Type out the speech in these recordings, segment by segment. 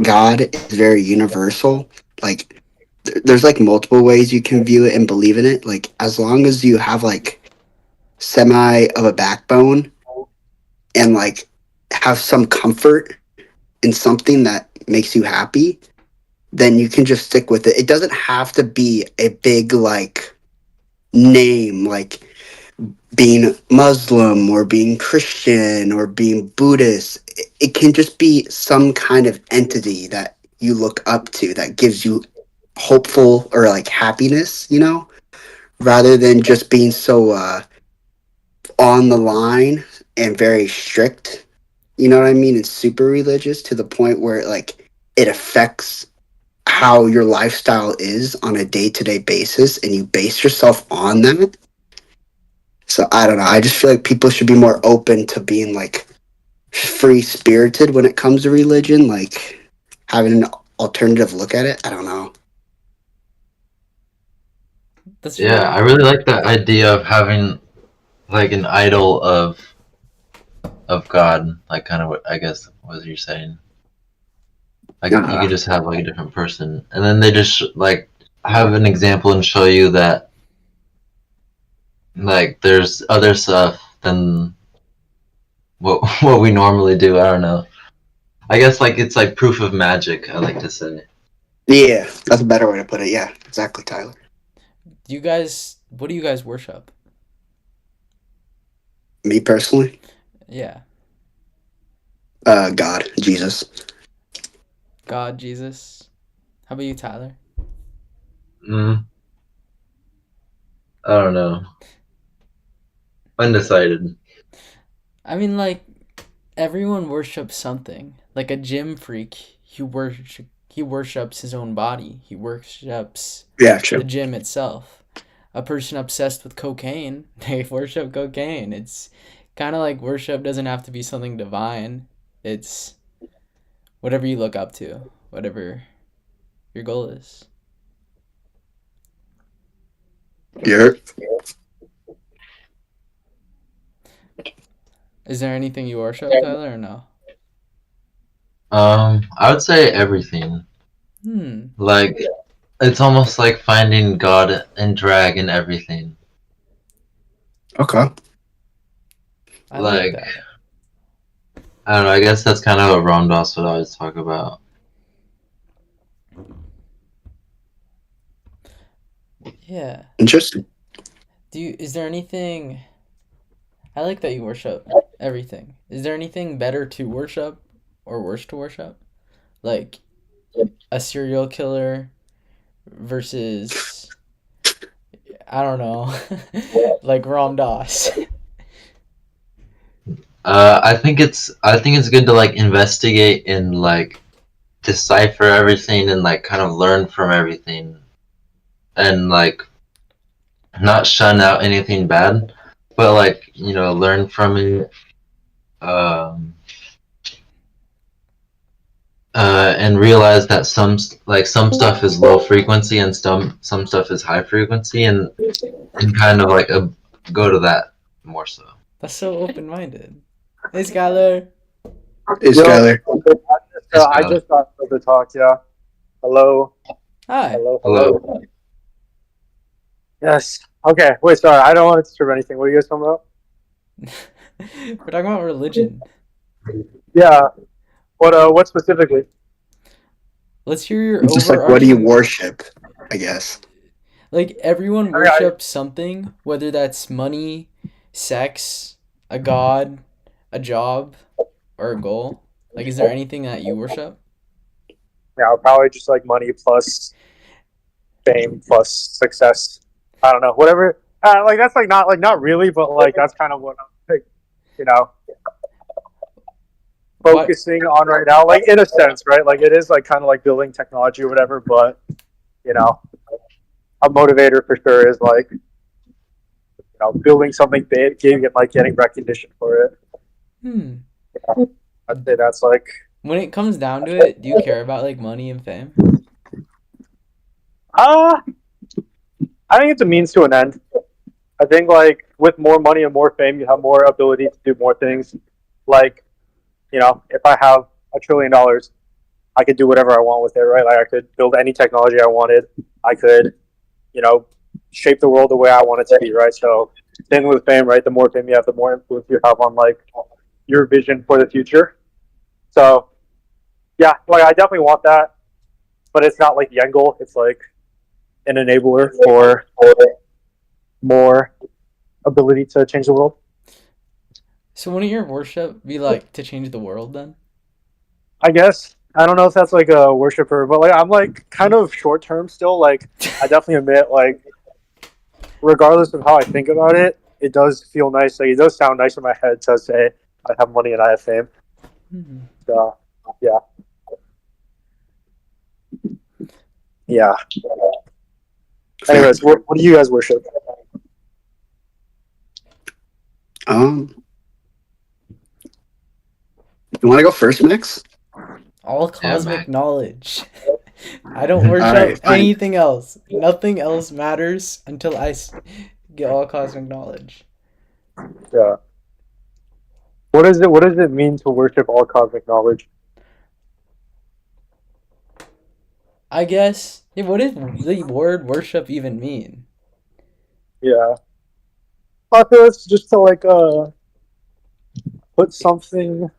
God is very universal. Like, there's like multiple ways you can view it and believe in it. Like, as long as you have like semi of a backbone and like have some comfort in something that makes you happy, then you can just stick with it. It doesn't have to be a big like name like being Muslim or being Christian or being Buddhist. It can just be some kind of entity that you look up to that gives you hopeful or like happiness, rather than just being so on the line and very strict. You know what I mean? It's super religious to the point where like it affects how your lifestyle is on a day-to-day basis and you base yourself on that. So I don't know. I just feel like people should be more open to being like free spirited when it comes to religion, like having an alternative look at it. I don't know. That's Yeah, I really really like that idea of having like an idol of God, like kind of what I guess what you're saying. Like you Uh, could just have like a different person, and then they just like have an example and show you that like there's other stuff than what what we normally do. I don't know. I guess like it's like proof of magic. I like to say. yeah, that's a better way to put it. Yeah, exactly, Tyler. do you guys what do you guys worship? Me personally, Yeah. God, Jesus. God, Jesus. How about you, Tyler? Mm, I don't know. Undecided. I mean, like, everyone worships something. Like a gym freak, he worships his own body. He worships Yeah, the true. gym itself. A person obsessed with cocaine, they worship cocaine. It's kind of like worship doesn't have to be something divine. It's whatever you look up to, whatever your goal is. Yeah. Is there anything you worship, Tyler, or no? I would say everything. Hmm. Like it's almost like finding God and drag in everything. Okay. I like Like that. I don't know. I guess that's kind of what Ram Dass would always talk about. Yeah. Interesting. Is there anything I like that you worship everything. Is there anything better to worship or worse to worship? Like a serial killer versus I don't know, like Ram Dass. I think it's good to like investigate and like decipher everything and like kind of learn from everything and like not shun out anything bad, but like learn from it. Um, and realize that some stuff is low frequency and some stuff is high frequency and kind of like go to that more so. That's so open minded. Hey Skylar. Hey, Yo, Skyler. It's I valid. just got to talk. Yeah. Hello. Hi. Hello. Hello. Hello. Yes. Okay. Wait. Sorry. I don't want to disturb anything. What are you guys talking about? We're talking about religion. Yeah. What? What specifically? Let's hear your It's just like, what do you overarching worship? I guess. like everyone I mean, worships something, whether that's money, sex, a god, a job, or a goal. Like is there anything that you worship? yeah, probably just like money plus fame plus success. I don't know. Whatever. Like that's like not really, but like that's kind of what I'm like, you know What focusing on right now. Like in a sense, right? Like it is like kind of like building technology or whatever, but you know, a motivator for sure is like building something big and like getting recognition for it. hmm. I'd say that's like When it comes down to it, do you care about like money and fame? uh I think it's a means to an end. I think like with more money and more fame you have more ability to do more things. Like, if I have $1 trillion, I could do whatever I want with it, right? Like I could build any technology I wanted. I could, you know, shape the world the way I want it to be, right? So same with fame, right? The more fame you have, the more influence you have on like your vision for the future. So yeah, like I definitely want that, but it's not like the end goal. It's like an enabler for more ability to change the world. So wouldn't your worship be like to change the world then? I guess I don't know if that's like a worshiper, but like I'm like kind of short term still. Like I definitely admit, like regardless of how I think about it, it does feel nice. Like it does sound nice in my head to say I have money and I have fame. Hmm. So yeah, yeah. Anyways, what do you guys worship? Um, you want to go first, Max? All Yeah, cosmic Mac. knowledge. I don't All worship right, fine. anything else. Nothing else matters until get all cosmic knowledge. Yeah. What is it? What does it mean to worship all cosmic knowledge? I guess. Yeah, what does the word worship even mean? Yeah, I feel it's just to like put something,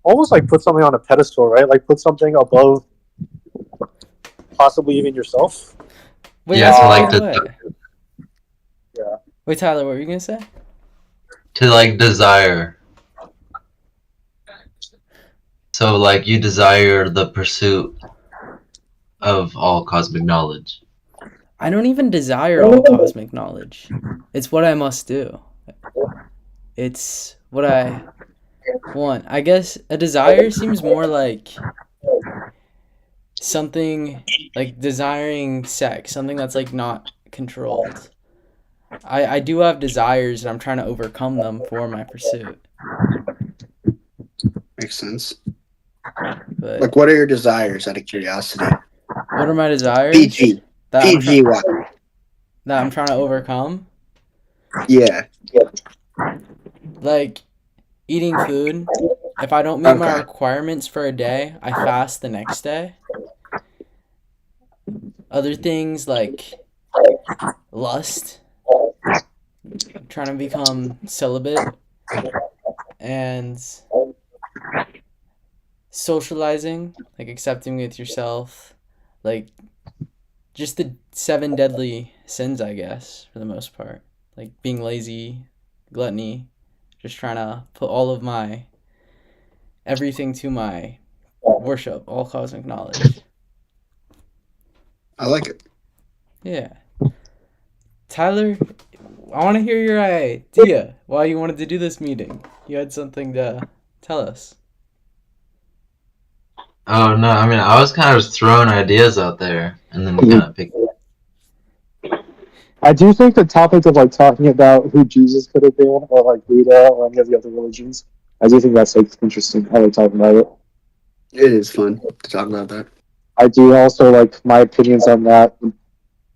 almost like put something on a pedestal, right? Like put something above possibly even yourself. Wait, Yeah, like to wait, like what? Yeah. Wait, Tyler, what were you gonna say? to like desire. So like you desire the pursuit of all cosmic knowledge. I don't even desire all cosmic knowledge. It's what I must do. It's what I want. I guess a desire seems more like something like desiring sex, something that's like not controlled. I do have desires and I'm trying to overcome them for my pursuit. Makes sense. But Like, what are your desires out of curiosity? what are my desires PG. that PG one. I'm trying to overcome? Yeah. Like eating food. If I don't meet my Okay. requirements for a day, I fast the next day. Other things like lust, trying to become celibate, and socializing, like accepting with yourself, like just the seven deadly sins, I guess, for the most part. Like being lazy, gluttony, just trying to put all of my everything to my worship, all cosmic knowledge. I like it. Yeah. Tyler, I want to hear your idea why you wanted to do this meeting. You had something to tell us. Oh no, I mean I was kind of just throwing ideas out there and then kind of pick. I do think the topic of like talking about who Jesus could have been, or like Buddha, or any of the other religions, I do think that's like interesting. I like talking about it. It is fun to talk about that. I do also like my opinions on that.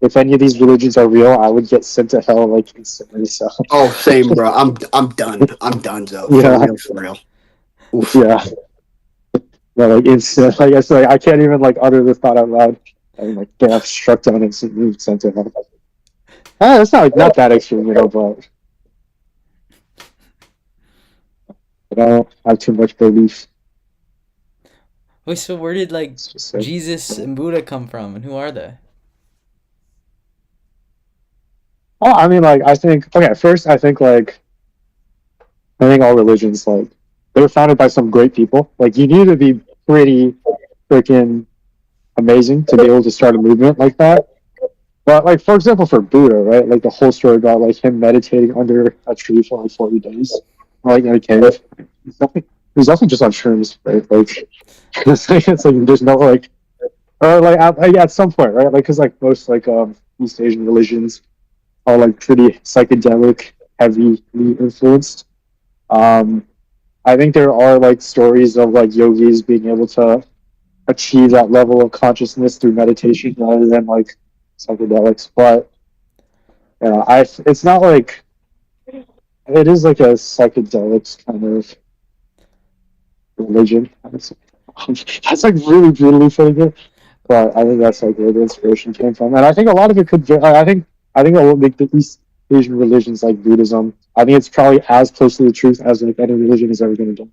If any of these religions are real, I would get sent to hell like instantly. So Oh, same, bro. I'm done. I'm done, Zoe. For yeah, real, for real. Oof. yeah, yeah. Like it's like I said, like, I can't even like utter this thought out loud. I'm like, yeah, struck down instantly, sent to hell. It's not like not that extreme, but I don't have too much belief. Wait, so where did like It's just like, Jesus and Buddha come from, and who are they? oh, I mean, like I think okay. First, I think all religions like they were founded by some great people. Like you need to be pretty freaking amazing to be able to start a movement like that. But like for example, for Buddha, right? Like the whole story about like him meditating under a tree for like 40 days, or, like in a cave. He's nothing just on shrooms, right? Like it's like there's no like or like at some point, right? Like because like most like East Asian religions are like pretty psychedelic, heavily influenced. Um, I think there are like stories of like yogis being able to achieve that level of consciousness through meditation rather than like psychedelics. But it's not like it is like a psychedelics kind of religion. I would say. That's like really brutally putting it, but I think that's like where the inspiration came from, and I think a lot of it could. I think it will make the East Asian religions like Buddhism. I think it's probably as close to the truth as like any religion is ever going to do.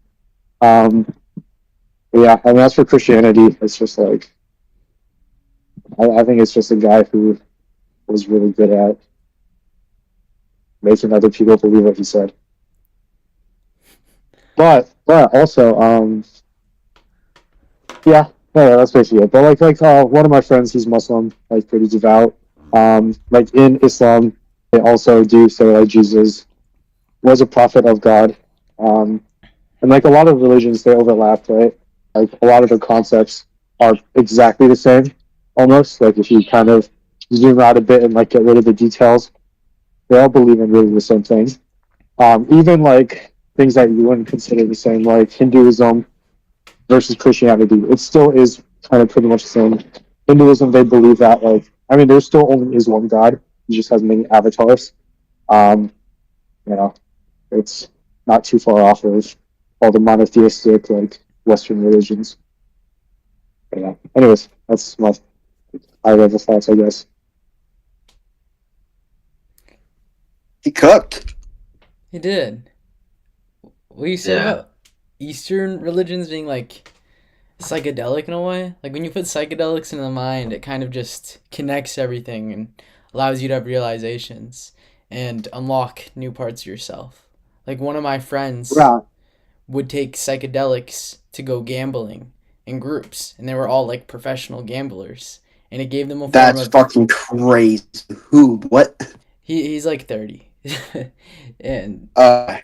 But yeah, I mean, as for Christianity, it's just like I think it's just a guy who was really good at making other people believe what he said. But also, yeah, yeah, that's basically it. But one of my friends, he's Muslim, like pretty devout. Like in Islam, they also do say like Jesus was a prophet of God. And like a lot of religions, they overlap, right? Like a lot of the concepts are exactly the same, almost. Like if you kind of zoom out a bit and like get rid of the details, they all believe in really the same things. Even like things that you wouldn't consider the same, like Hinduism versus Christianity, it still is kind of pretty much the same. Hinduism, they believe that like I mean, there still only is one God. He just has many avatars. Um, you know, it's not too far off of all the monotheistic like Western religions. But yeah. Anyways, that's my high level thoughts, I guess. He cooked. He did. What you said Yeah. about Eastern religions being like psychedelic in a way? Like when you put psychedelics in the mind, it kind of just connects everything and allows you to have realizations and unlock new parts of yourself. Like one of my friends Yeah. would take psychedelics to go gambling in groups, and they were all like professional gamblers, and it gave them a form That's of fucking crazy. Who? What? he's like 30. And Uh,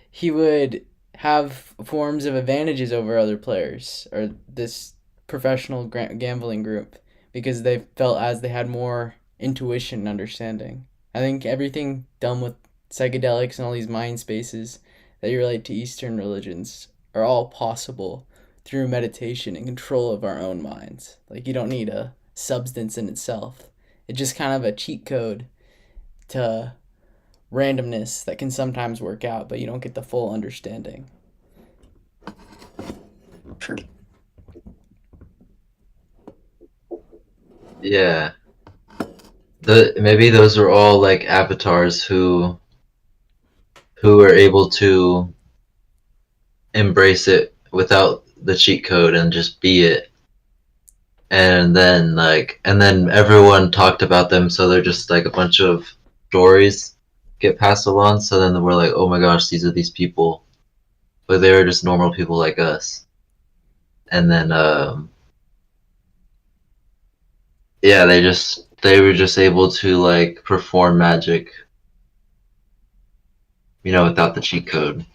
he would have forms of advantages over other players or this professional gambling group because they felt as they had more intuition and understanding. I think everything done with psychedelics and all these mind spaces that you relate to Eastern religions are all possible through meditation and control of our own minds. Like you don't need a substance in itself. It's just kind of a cheat code to randomness that can sometimes work out, but you don't get the full understanding. sure. Yeah. Maybe those are all like avatars who are able to embrace it without the cheat code and just be it. And then everyone talked about them, so they're just like a bunch of stories get passed along. So then we're like, oh my gosh, these are these people, but they were just normal people like us. And then yeah, they were just able to like perform magic, without the cheat code.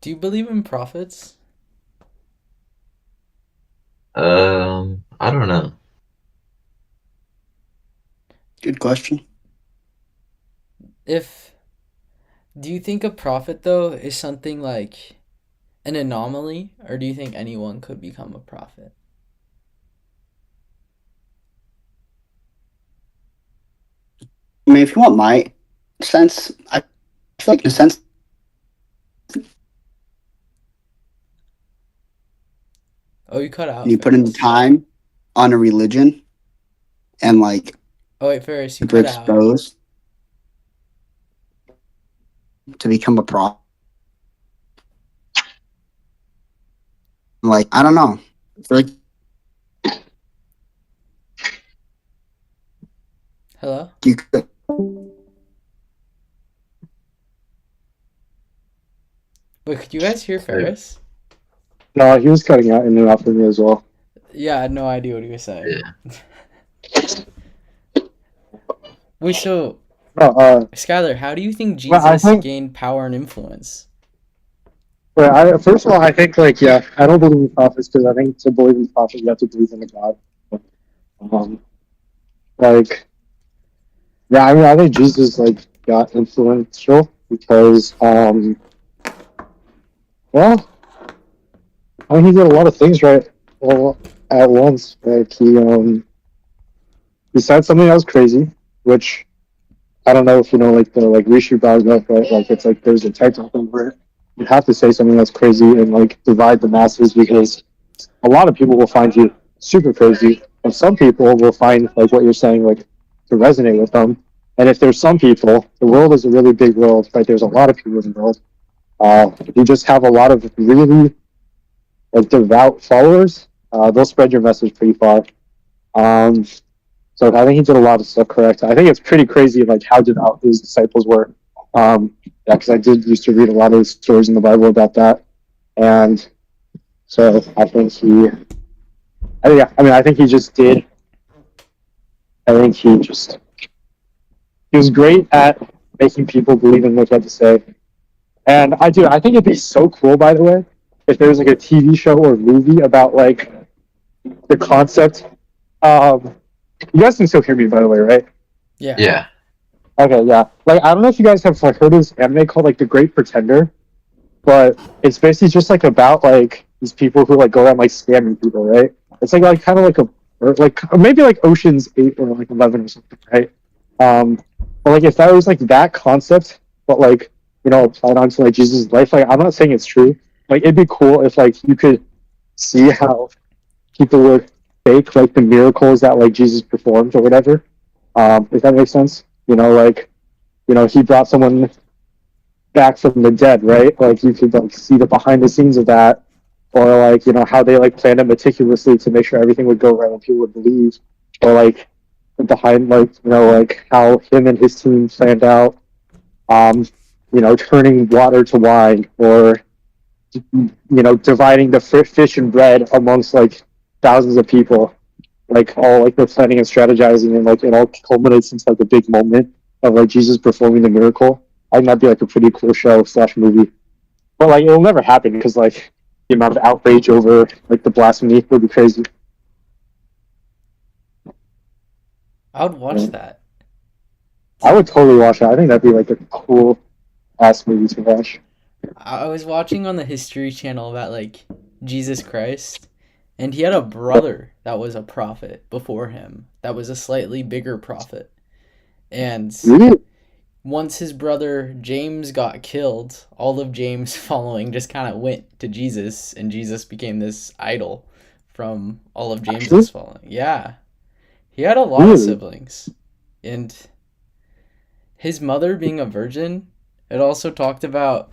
Do you believe in prophets? I don't know. Good question. If do you think a prophet though is something like an anomaly, or do you think anyone could become a prophet? I mean, if you want my sense, I feel like in a sense Oh, you cut out, you put in Ferris. time on a religion and like Oh wait, Ferris, you super cut out. exposed to become a prophet. Like I don't know. I feel like Hello? you could. Wait, could you guys hear Ferris? No, he was cutting out and out for me as well. Yeah, I had no idea what he was saying. Yeah. Wait, so No, Skylar, how do you think well, I Jesus think gained power and influence? first of all, I think like yeah, I don't believe in prophets because I think to believe in prophets you have to believe in a God. Um, like yeah, I mean I think Jesus like got influential because well, I mean he did a lot of things right all at once. Like he said something that was crazy, which I don't know if you know like the like Rishi Bhagavad, right? Like it's like there's a title over it. you have to say something that's crazy and like divide the masses, because a lot of people will find you super crazy, and some people will find like what you're saying like to resonate with them. And if there's some people, the world is a really big world, right? There's a lot of people in the world. You just have a lot of really like devout followers. They'll spread your message pretty far. Um, so I think he did a lot of stuff correct. I think it's pretty crazy like how devout his disciples were. Yeah, because I did used to read a lot of stories in the Bible about that, and so I think I think he just did. I think he was great at making people believe in what he had to say. And I think it'd be so cool, by the way, if there was like a TV show or movie about like the concept. You guys can still hear me, by the way, right? Yeah. Yeah. Okay, yeah. Like I don't know if you guys have like heard of this anime called like The Great Pretender, but it's basically just like about like these people who like go around like scamming people, right? It's like kind of like a or like or maybe like Ocean's 8 or like 11 or something, right? But like if that was like that concept, but like applied onto like Jesus' life, like I'm not saying it's true. Like it'd be cool if like you could see how people would fake like the miracles that like Jesus performed or whatever. If that makes sense, like he brought someone back from the dead, right? Like you could like see the behind the scenes of that, or like how they like planned it meticulously to make sure everything would go right and people would believe, or like behind like like how him and his team planned out, turning water to wine, or dividing the fish and bread amongst like thousands of people, like all like they're planning and strategizing, and like it all culminates into like a big moment of like Jesus performing the miracle. I think that'd be like a pretty cool show slash movie. But like it'll never happen because like the amount of outrage over like the blasphemy would be crazy. I would watch Yeah. that. I would totally watch that. I think that'd be like a cool ass movie to watch. I was watching on the History Channel about like Jesus Christ, and he had a brother that was a prophet before him that was a slightly bigger prophet. And Really? once his brother James got killed, all of James' following just kind of went to Jesus, and Jesus became this idol from all of James's following. Yeah. He had a lot of siblings. And his mother being a virgin, it also talked about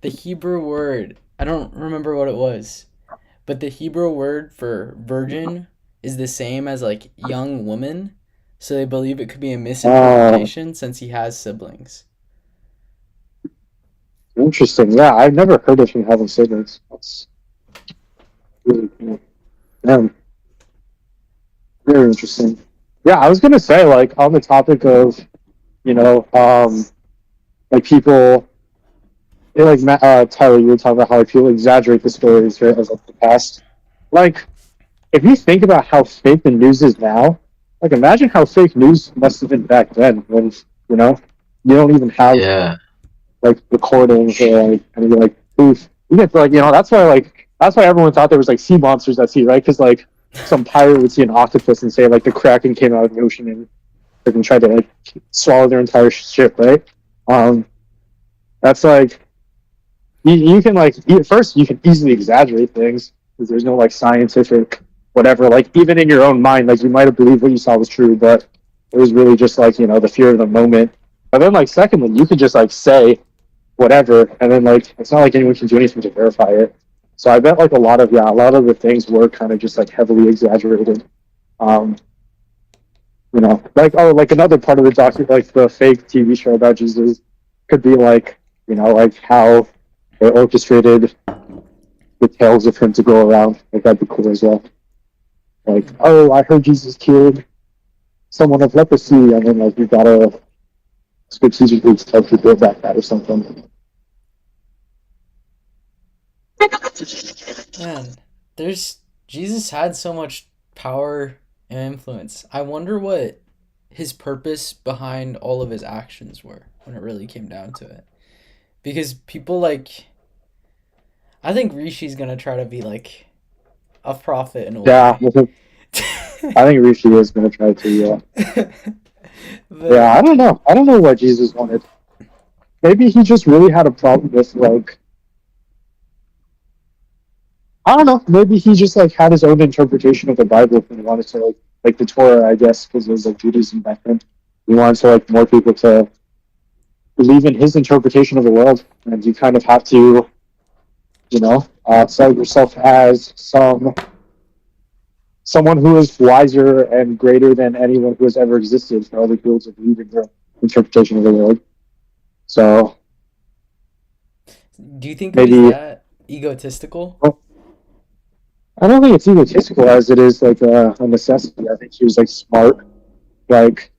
the Hebrew word. I don't remember what it was, but the Hebrew word for virgin is the same as like young woman. So they believe it could be a misinterpretation since he has siblings. Interesting. Yeah, I've never heard of him having siblings. That's really cool. Yeah, very interesting. Yeah, I was gonna say like on the topic of like people like Tyler, you were talking about how like people exaggerate the stories, right, of like, the past. Like if you think about how fake the news is now, like imagine how fake news must have been back then when you don't even have Yeah. like recordings or like any like proof. You get like that's why everyone thought there was like sea monsters at sea, right? Because like some pirate would see an octopus and say like the Kraken came out of the ocean and they can try to like swallow their entire ship, right? That's like you can like first you can easily exaggerate things because there's no like scientific whatever. Like even in your own mind, like you might have believed what you saw was true, but it was really just like the fear of the moment. But then like secondly, you could just like say whatever, and then like it's not like anyone can do anything to verify it. So I bet like a lot of the things were kind of just like heavily exaggerated. Um, like another part of the like the fake TV show about Jesus could be like like how they orchestrated the tales of him to go around. Like that'd be cool as well. Like, oh, I heard Jesus cured someone of leprosy, and then like you gotta strategically try to build that or something. Man, Jesus had so much power and influence. I wonder what his purpose behind all of his actions were when it really came down to it. Because people like I think Rishi's gonna try to be like a prophet in a Yeah, way. I think Rishi is gonna try to. But, Yeah, I don't know. I don't know what Jesus wanted. maybe he just really had a problem with like, I don't know. Maybe he just like had his own interpretation of the Bible and he wanted to like the Torah, I guess, because it was like Judaism back then. He wanted to like more people to believe in his interpretation of the world, and you kind of have to, sell yourself as someone who is wiser and greater than anyone who has ever existed for other people to believe in your interpretation of the world. So Do you think it was maybe, that egotistical? well, I don't think it's egotistical as it is like a necessity. I think he was like smart, like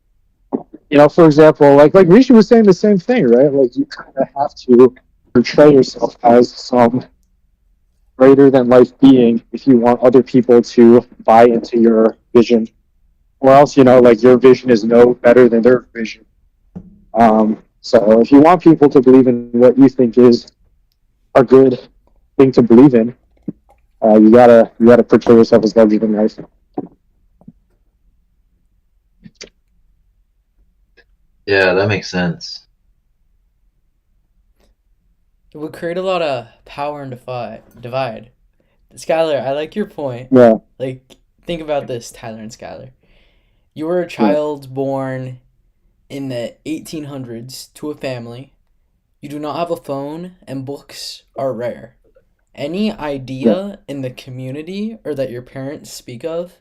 for example, like Rishi was saying the same thing, right? Like you kind of have to portray yourself as some greater than life being if you want other people to buy into your vision, or else like your vision is no better than their vision. So if you want people to believe in what you think is a good thing to believe in, you gotta portray yourself as larger than life. Yeah, that makes sense. It would create a lot of power and divide. Skylar, I like your point. Yeah, Like, think about this, Tyler and Skylar. You were a yeah, child born in the 1800s to a family. You do not have a phone, and books are rare. Any yeah, idea in the community or that your parents speak of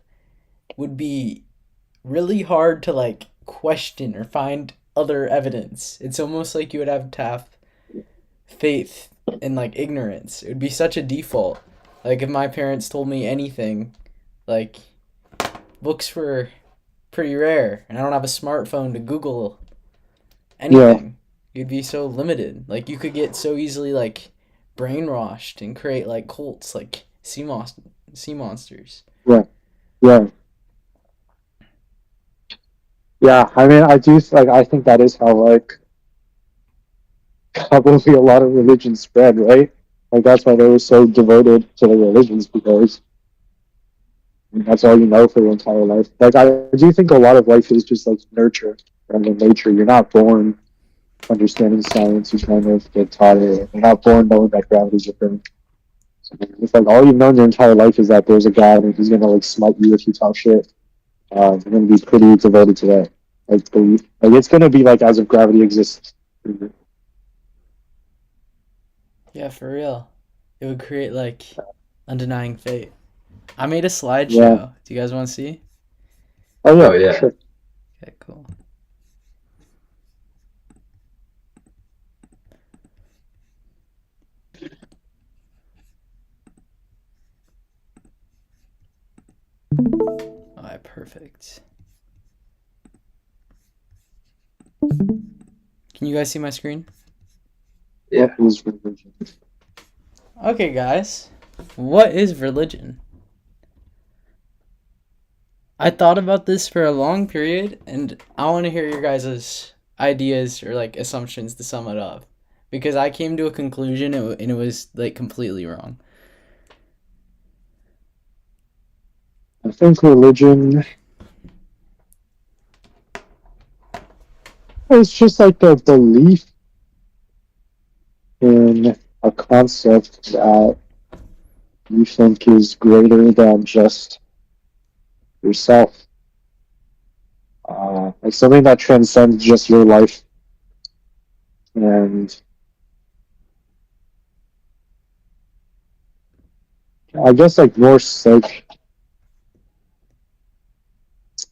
would be really hard to like question or find other evidence. It's almost like you would have to have faith in like ignorance. It would be such a default. Like if my parents told me anything, like books were pretty rare and I don't have a smartphone to Google yeah, anything. You'd be so limited. Like you could get so easily like brainwashed and create like cults like sea monsters. yeah, yeah, yeah. I mean, I do like. I think that is how like probably a lot of religions spread, right? Like that's why they were so devoted to the religions because that's all you know for your entire life. Like I do think a lot of life is just like nurture rather than nature. You're not born understanding science. You kind of get taught it. You're not born knowing that gravity's a thing. So it's like all you've known your entire life is that there's a God and he's gonna like smite you if you talk shit. You're gonna be pretty devoted to that. Like belief. Like it's gonna be like as if gravity exists. Yeah, for real. It would create like undenying fate. I made a Yeah. slideshow. Do you guys want to see? Oh Oh yeah, yeah. sure. Okay, cool. Alright, perfect. Can you guys see my screen? Yeah. What is religion? Okay, guys. What is religion? I thought about this for a long period, and I want to hear your guys' ideas or like assumptions to sum it up, because I came to a conclusion and it was like completely wrong. I think religion is just like the belief in a concept that you think is greater than just yourself. Like something that transcends just your life. And I guess like more like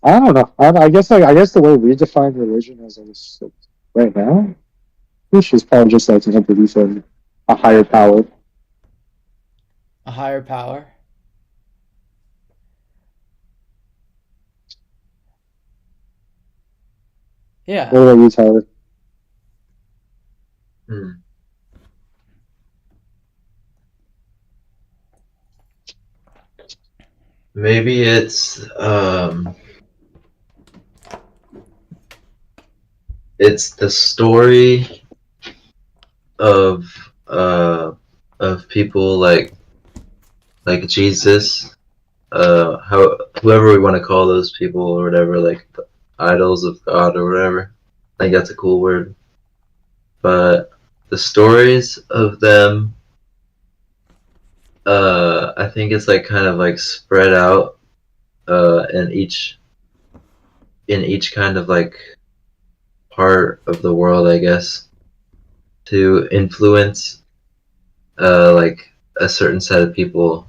I don't know. I guess the way we define religion as like, right now, which is probably just like a belief in a higher power. A higher power? What Yeah. about you, Tyler? Hmm. Maybe it's the story of uh of people like Jesus, how whoever we want to call those people or whatever, like the idols of God or whatever. I think that's a cool word. but the stories of them, I think it's like kind of like spread out in each kind of like part of the world, I guess, to influence like a certain set of people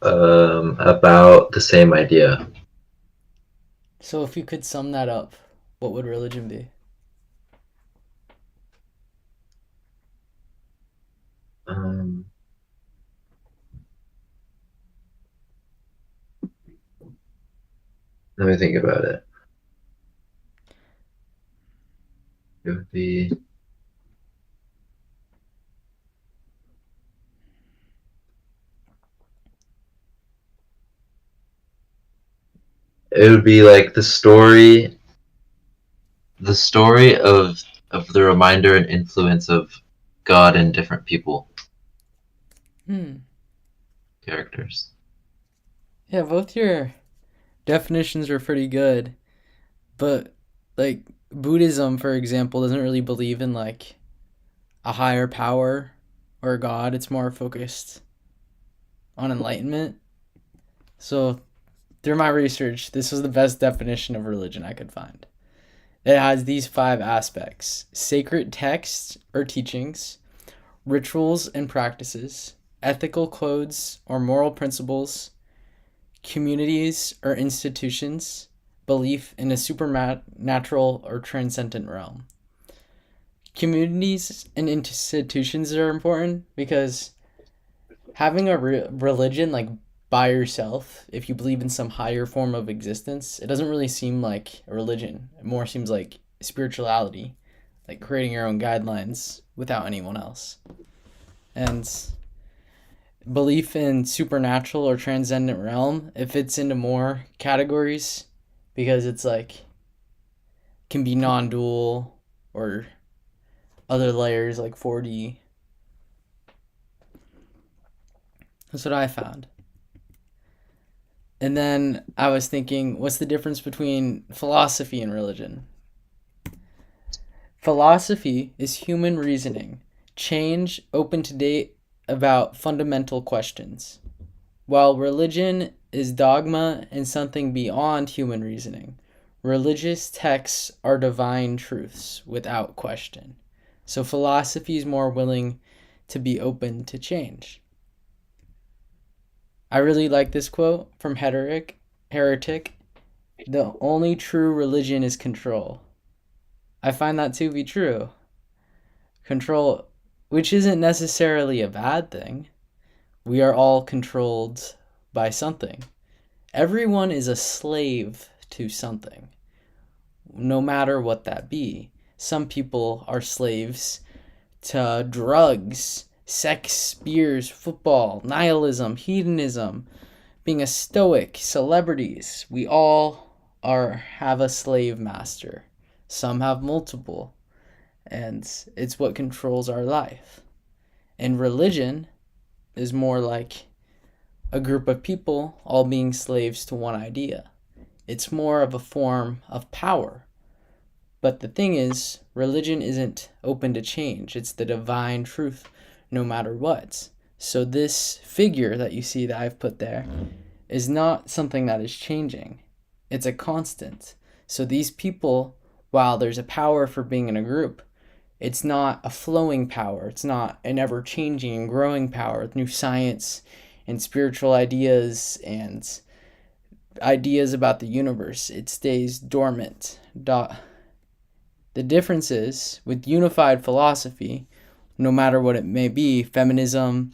about the same idea. So if you could sum that up, what would religion be? Um, Let me think about it. It would be like the story of the reminder and influence of God in different people characters. Yeah, both your definitions are pretty good, but like Buddhism, for example, doesn't really believe in like a higher power or God. It's more focused on enlightenment. So through my research, this was the best definition of religion I could find. It has these 5 aspects: sacred texts or teachings, rituals and practices, ethical codes or moral principles, communities or institutions, belief in a supernatural or transcendent realm. Communities and institutions are important because having a religion like by yourself, if you believe in some higher form of existence, it doesn't really seem like a religion. It more seems like spirituality, like creating your own guidelines without anyone else. And belief in supernatural or transcendent realm, it fits into more categories because it's like can be non-dual or other layers like 4D. That's what I found. And then I was thinking, what's the difference between philosophy and religion? Philosophy is human reasoning, change open to date about fundamental questions, while religion is dogma and something beyond human reasoning. Religious texts are divine truths without question. So philosophy is more willing to be open to change. I really like this quote from Heretic. The only true religion is control. I find that to be true. Control, which isn't necessarily a bad thing. We are all controlled by something. Everyone is a slave to something, no matter what that be. Some people are slaves to drugs, sex, beers, football, nihilism, hedonism, being a stoic, celebrities. We all have a slave master. Some have multiple, and it's what controls our life. And religion is more like a group of people all being slaves to one idea. It's more of a form of power. But the thing is, religion isn't open to change. It's the divine truth no matter what. So this figure that you see that I've put there is not something that is changing. It's a constant. So these people, while there's a power for being in a group, it's not a flowing power. It's not an ever-changing and growing power with new science and spiritual ideas and ideas about the universe. It stays dormant. The difference is, with unified philosophy, no matter what it may be, feminism,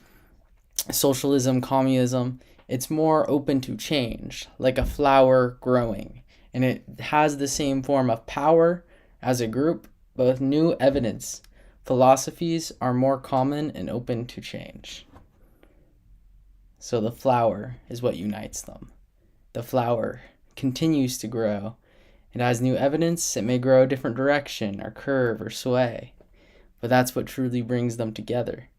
socialism, communism, it's more open to change, like a flower growing. And it has the same form of power as a group, but with new evidence. Philosophies are more common and open to change. So the flower is what unites them. The flower continues to grow. It has new evidence. It may grow a different direction or curve or sway, but that's what truly brings them together.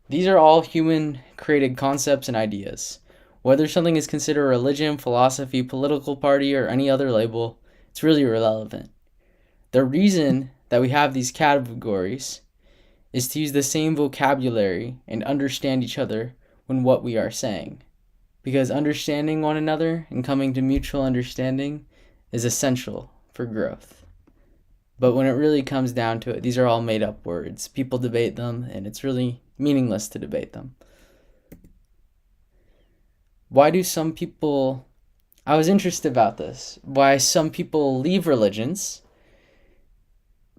These are all human-created concepts and ideas. Whether something is considered religion, philosophy, political party, or any other label, It's really irrelevant. The reason that we have these categories is to use the same vocabulary and understand each other when what we are saying. Because understanding one another and coming to mutual understanding is essential for growth. But when it really comes down to it, these are all made up words. People debate them, and it's really meaningless to debate them. Why do some people... I was interested about this. Why some people leave religions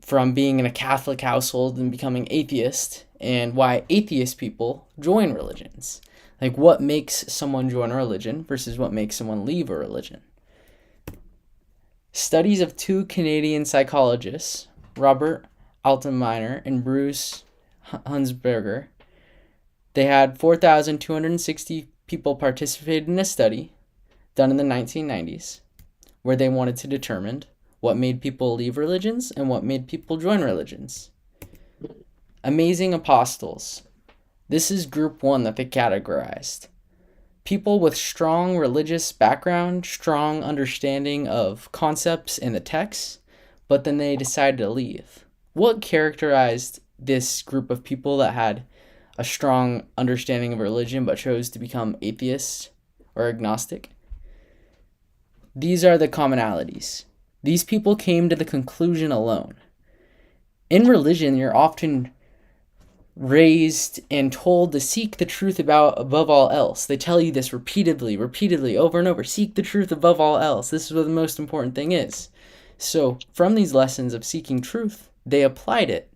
from being in a Catholic household and becoming atheist, and why atheist people join religions. Like, what makes someone join a religion versus what makes someone leave a religion. Studies of two Canadian psychologists, Robert Altenminer and Bruce Hunsberger, they had 4,260 people participated in a study done in the 1990s where they wanted to determine what made people leave religions and what made people join religions. Amazing apostles. This is group one that they categorized. People with strong religious background, strong understanding of concepts in the text, but then they decided to leave. What characterized this group of people that had a strong understanding of religion but chose to become atheists or agnostic? These are the commonalities. These people came to the conclusion alone. In religion, you're often raised and told to seek the truth above all else. They tell you this repeatedly, over and over. Seek the truth above all else. This is what the most important thing is. So from these lessons of seeking truth, they applied it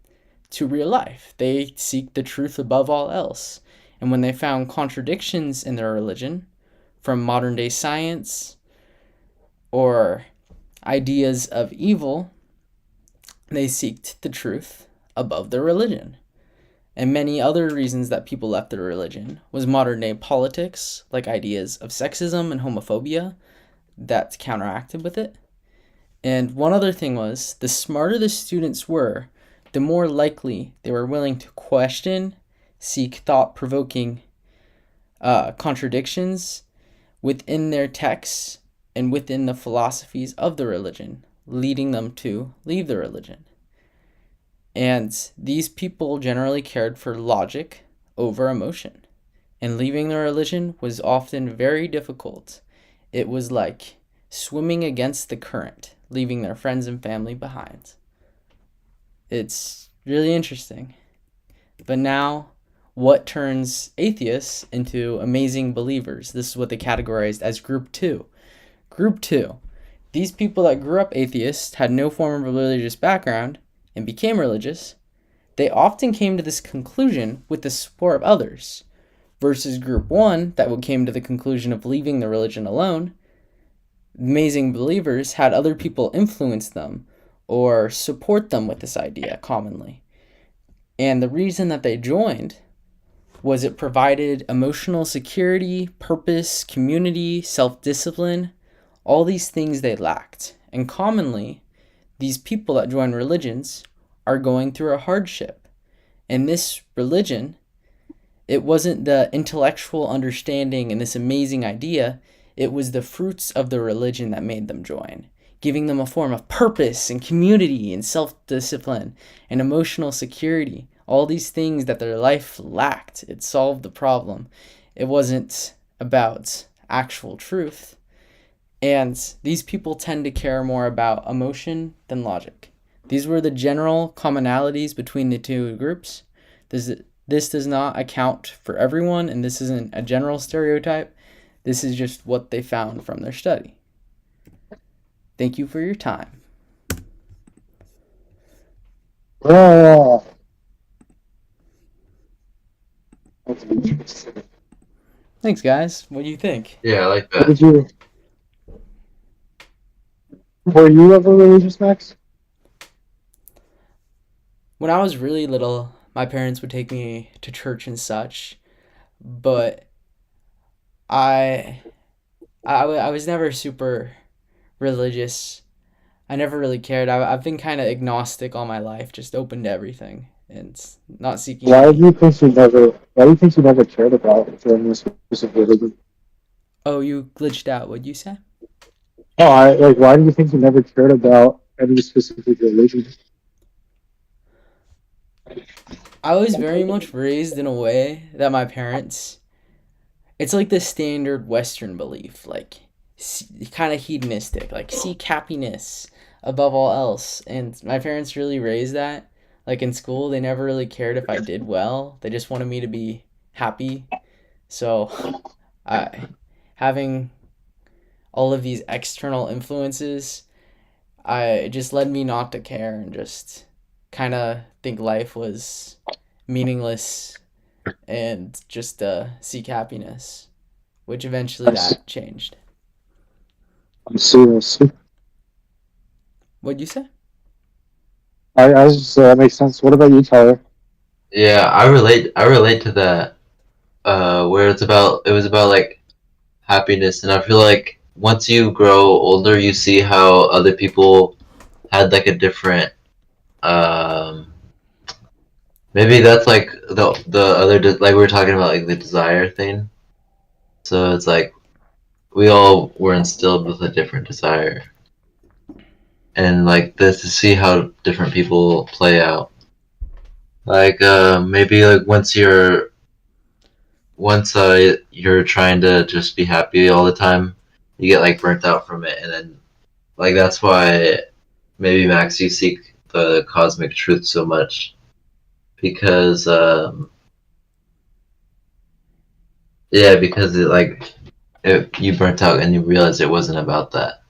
to real life. They seek the truth above all else. And when they found contradictions in their religion, from modern day science or ideas of evil, they seeked the truth above their religion. And many other reasons that people left their religion was modern day politics, like ideas of sexism and homophobia that counteracted with it. And one other thing was, the smarter the students were, the more likely they were willing to question, seek thought-provoking contradictions within their texts and within the philosophies of the religion, leading them to leave the religion. And these people generally cared for logic over emotion. And leaving the religion was often very difficult. It was like swimming against the current, leaving their friends and family behind. It's really interesting. But now, what turns atheists into amazing believers? This is what they categorized as group two. Group two. These people that grew up atheists, had no form of religious background, and became religious, they often came to this conclusion with the support of others, versus group one that came to the conclusion of leaving the religion alone. Amazing believers had other people influence them or support them with this idea commonly. And the reason that they joined was it provided emotional security, purpose, community, self-discipline, all these things they lacked. And commonly, these people that join religions are going through a hardship. And this religion, it wasn't the intellectual understanding and this amazing idea, it was the fruits of the religion that made them join, giving them a form of purpose and community and self-discipline and emotional security, all these things that their life lacked. It solved the problem. It wasn't about actual truth. And these people tend to care more about emotion than logic. These were the general commonalities between the two groups. This does not account for everyone, and this isn't a general stereotype. This is just what they found from their study. Thank you for your time. Oh, that's interesting. Thanks, guys. What do you think? Yeah, I like What that. did you? Were you ever religious, Max? When I was really little, my parents would take me to church and such, but I was never super religious. I never really cared. I've been kind of agnostic all my life, just open to everything and not seeking Why any. do you think you never? Why do you think you never cared about joining a specific religion? Oh, you glitched out. What'd you say? Oh, why do you think you never cared about any specific religion? I was very much raised in a way that my parents, it's like the standard Western belief, like kind of hedonistic, like seek happiness above all else. And my parents really raised that. Like in school, they never really cared if I did well. They just wanted me to be happy. So, I having all of these external influences, I it just led me not to care and just kind of think life was meaningless and just seek happiness, which eventually I see. that changed. I see. I see. What'd you say? I was just, that makes sense. What about you, Tyler? Yeah, I relate to that. Where it was about like happiness, and I feel like once you grow older, you see how other people had like a different um maybe that's like the other like we were talking about like the desire thing. So it's like we all were instilled with a different desire, and like this to see how different people play out. Like maybe like once you're trying to just be happy all the time, you get like burnt out from it, and then like that's why maybe Max you seek the cosmic truth so much because yeah, because you burnt out and you realized it wasn't about that.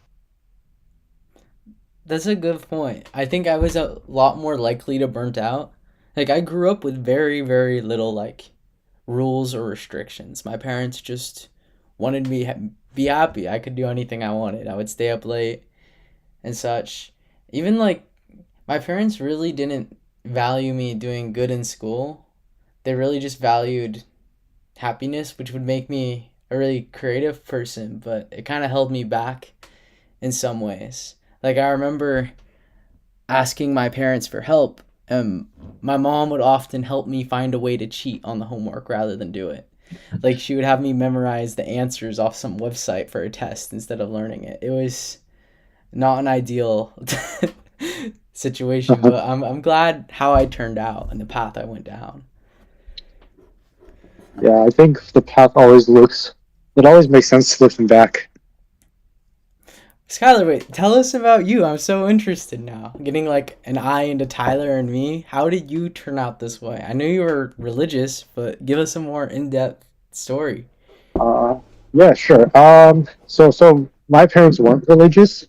That's a good point. I think I was a lot more likely to burnt out. Like I grew up with very very little like rules or restrictions. My parents just wanted me be happy. I could do anything I wanted. I would stay up late and such. Even like my parents really didn't value me doing good in school. They really just valued happiness, which would make me a really creative person, but it kind of held me back in some ways. Like I remember asking my parents for help, and my mom would often help me find a way to cheat on the homework rather than do it. Like she would have me memorize the answers off some website for a test instead of learning it. It was not an ideal situation, but I'm glad how I turned out and the path I went down. Yeah, I think the path it always makes sense looking back. Skylar, wait, tell us about you. I'm so interested now. Getting like an eye into Tyler and me. How did you turn out this way? I knew you were religious, but give us a more in-depth story. Uh, yeah, sure. So my parents weren't religious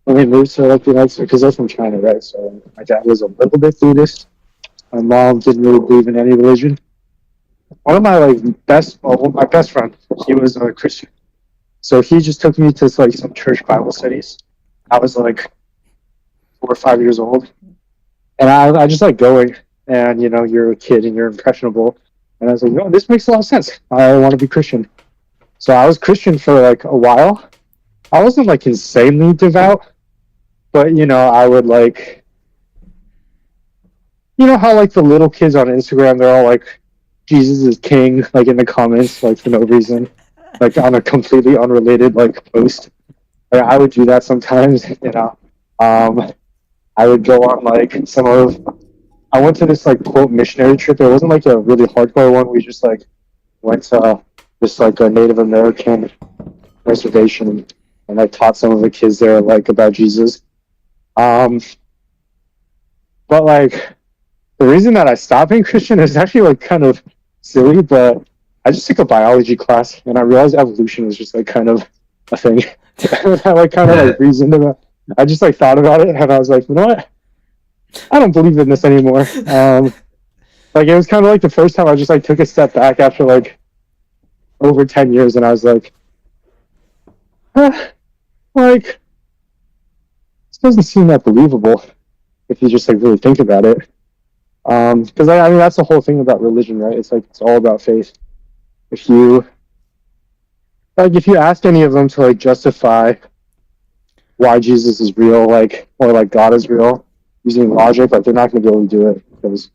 when we moved to like the United States because they're from China, right? So my dad was a little bit Buddhist. My mom didn't really believe in any religion. One of my my best friend, he was a Christian. So he just took me to like some church Bible studies. I was like 4 or 5 years old, and I just like going. And you're a kid and you're impressionable. And I was like, no, this makes a lot of sense. I want to be Christian. So I was Christian for like a while. I wasn't like insanely devout, but I would like, how like the little kids on Instagram, they're all like, Jesus is king, like in the comments, like for no reason, like on a completely unrelated like post. Like, I would do that sometimes, Um, I would go on like I went to this like quote missionary trip. It wasn't like a really hardcore one. We just like went to this like a Native American reservation, and I taught some of the kids there like about Jesus. Um, but like the reason that I stopped being Christian is actually like kind of silly, but I just took a biology class and I realized evolution was just like kind of a thing. And I like kind of like reasoned about. I just like thought about it and I was like, you know what? I don't believe in this anymore. Like it was kind of like the first time I just like took a step back after like over 10 years, and I was like, like this doesn't seem that believable if you just like really think about it. Because I mean that's the whole thing about religion, right? It's like it's all about faith. If you if you ask any of them to like justify why Jesus is real, like or like God is real using logic, like they're not going to be able to do it because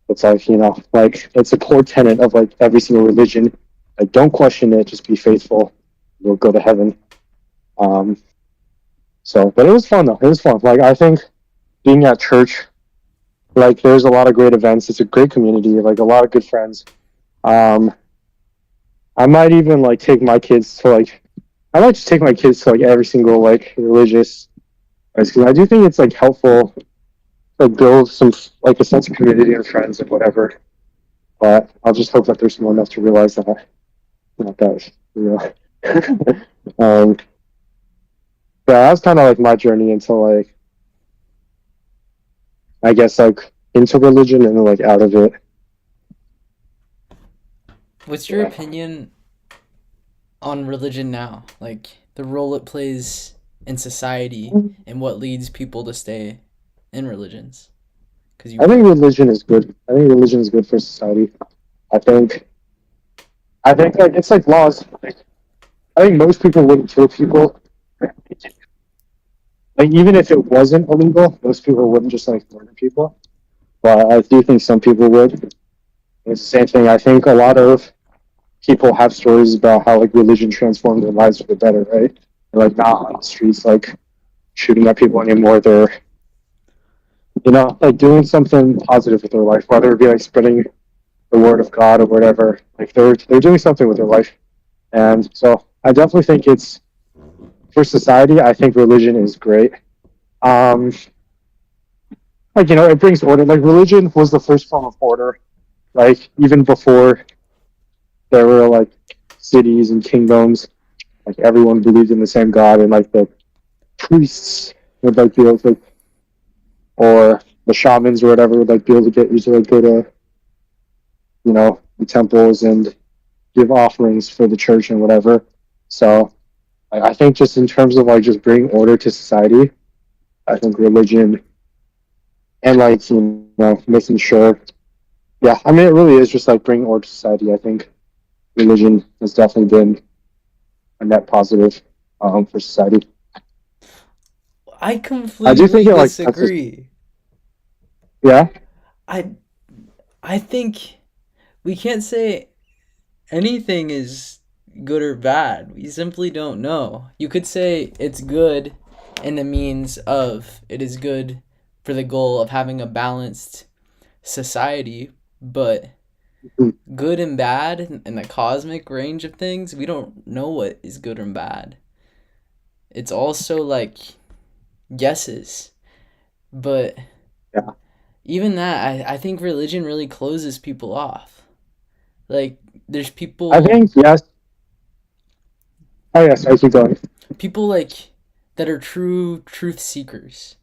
it's like like it's a core tenet of like every single religion. Like don't question it, just be faithful. You'll go to heaven. Um, So, but it was fun though. It was fun. Like I think being at church, like there's a lot of great events. It's a great community. Like a lot of good friends. Um, I might even like take my kids to like. I might just take my kids to like every single like religious, because I do think it's like helpful to like, build some like a sense of community and friends and whatever. But I'll just hope that they're small enough to realize that not that you know. um, but that's kind of like my journey into like I guess like into religion and then like out of it. What's your opinion on religion now? Like the role it plays in society and what leads people to stay in religions? Because you I think were. religion is good. I think religion is good for society. I think like it's like laws. Like, I think most people wouldn't kill people. Like even if it wasn't illegal, most people wouldn't just like murder people. But I do think some people would. It's the same thing. I think a lot of people have stories about how like religion transformed their lives for the better, right? They're like not on the streets like shooting at people anymore. They're like doing something positive with their life, whether it be like spreading the word of God or whatever. Like they're doing something with their life. And so I definitely think it's for society, I think religion is great. Um like it brings order. Like religion was the first form of order. Like even before there were like cities and kingdoms, like everyone believed in the same God, and like the priests would like be able to like, or the shamans or whatever would like be able to get you to like go to the temples and give offerings for the church and whatever. So I think just in terms of like just bringing order to society, I think religion and like making sure, yeah, I mean it really is just like bringing order to society. I think religion has definitely been a net positive for society. I I do completely think it like that's just disagree. yeah. I I think we can't say anything is good or bad. We simply don't know. You could say it's good in the means of it is good for the goal of having a balanced society, but good and bad in the cosmic range of things, we don't know what is good and bad. It's also like guesses. But Yeah. even that, I think religion really closes people off. Like, there's I people think yes. Oh yes, I keep going. people like that are true truth seekers.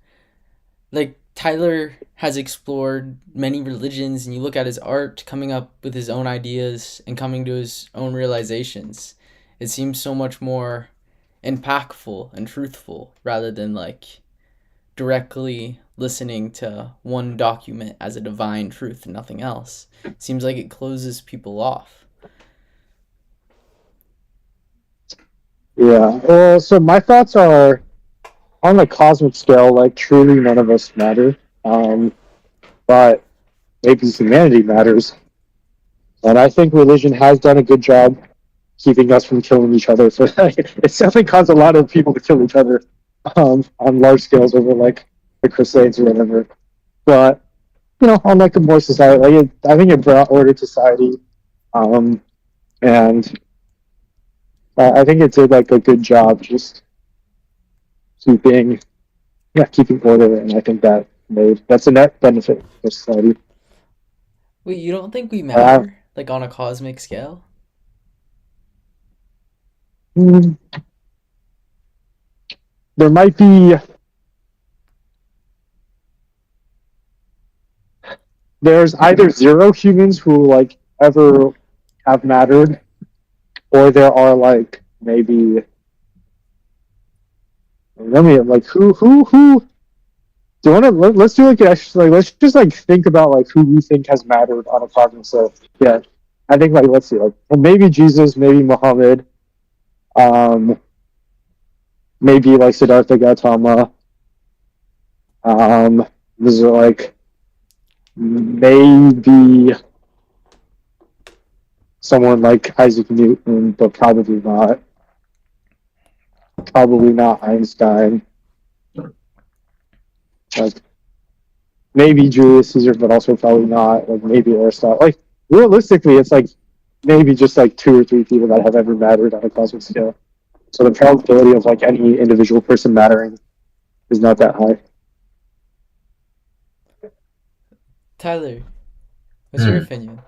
Like Tyler has explored many religions, and you look at his art coming up with his own ideas and coming to his own realizations. It seems so much more impactful and truthful rather than like directly listening to one document as a divine truth and nothing else. It seems like it closes people off. Yeah. Well, so my thoughts are on the cosmic scale. Like truly, none of us matter. But maybe humanity matters, and I think religion has done a good job keeping us from killing each other. So it's definitely caused a lot of people to kill each other on large scales over like the Crusades or whatever. But on like a more society, like I think it brought order to society, and I think it did like a good job just keeping keeping order, and I think that's a net benefit for society. Wait, you don't think we Uh, matter? Like on a cosmic scale? mm, there might be there's either zero humans who like ever have mattered, or there are like maybe let me like who do you want to let's do like actually like let's just like think about like who we think has mattered on a cosmic scale. Yeah, I think like let's see like maybe Jesus, maybe Muhammad, um, maybe like Siddhartha Gautama. This is like maybe someone like Isaac Newton, but probably not. Probably not Einstein. Like maybe Julius Caesar, but also probably not. Like maybe Aristotle. Like realistically, it's like maybe just like 2 or 3 people that have ever mattered on a cosmic scale. So the probability of like any individual person mattering is not that high. Tyler, what's your opinion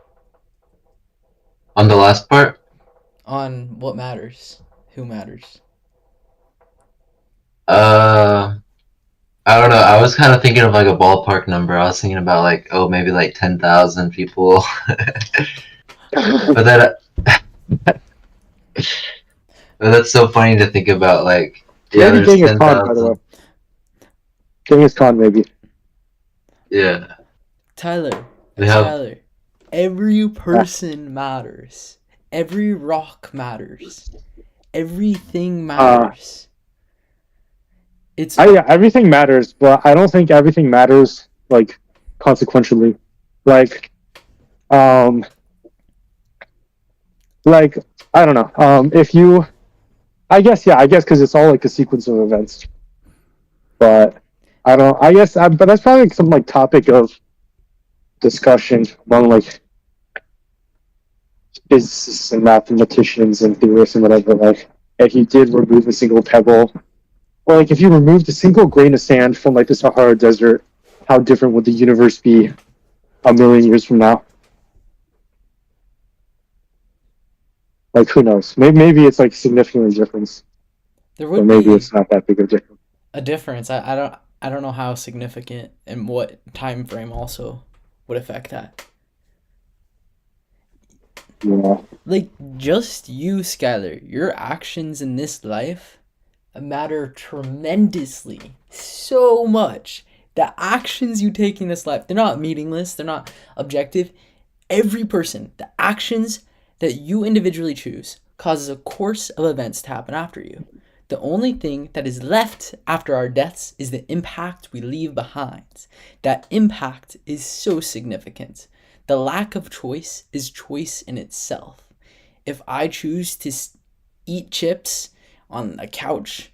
On the last part, on what matters? Who matters? I don't know. I was kind of thinking of like a ballpark number. I was thinking about like, oh, maybe like 10,000 people. But then, but that's so funny to think about. Like, yeah, Maybe there's Genghis Khan, by the way. 10,000. Genghis Khan, maybe. Yeah, Tyler, we have. Tyler, every person matters. Every rock matters. Everything matters. It's Yeah, everything matters, but I don't think everything matters like consequentially. Like, like I don't know. If you, I guess because it's all like a sequence of events. But I don't. I guess, but that's probably like some like topic of discussion among like physicists and mathematicians and theorists and whatever. Like, if you did remove a single pebble, or like if you removed a single grain of sand from like the Sahara Desert, how different would the universe be a million years from now? Like, who knows? Maybe it's like significantly different, there but would maybe be it's not that big of a difference. a difference. I don't know how significant and what time frame also would affect that. Yeah. Like just you, Skylar, your actions in this life matter tremendously, so much. The actions you take in this life, they're not meaningless, they're not objective. Every person, the actions that you individually choose causes a course of events to happen after you. The only thing that is left after our deaths is the impact we leave behind. That impact is so significant. The lack of choice is choice in itself. If I choose to eat chips on a couch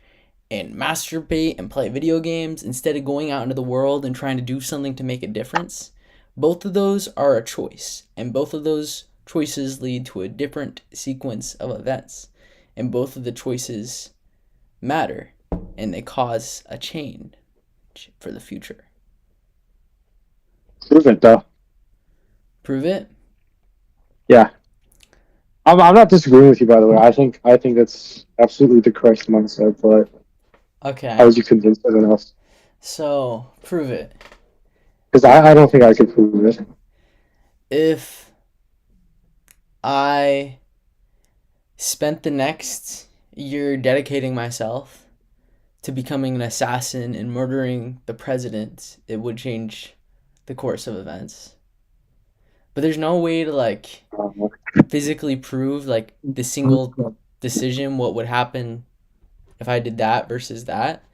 and masturbate and play video games instead of going out into the world and trying to do something to make a difference, both of those are a choice, and both of those choices lead to a different sequence of events, and both of the choices matter, and they cause a change for the future. Prove it though. Prove it? Yeah. I'm not disagreeing with you, by the way. I think that's absolutely the correct mindset, but Okay. how would you convince everyone else? So, prove it. Because I don't think I could prove it. If I spent the next year dedicating myself to becoming an assassin and murdering the president, it would change the course of events. But there's no way to like physically prove like the single decision what would happen if I did that versus that.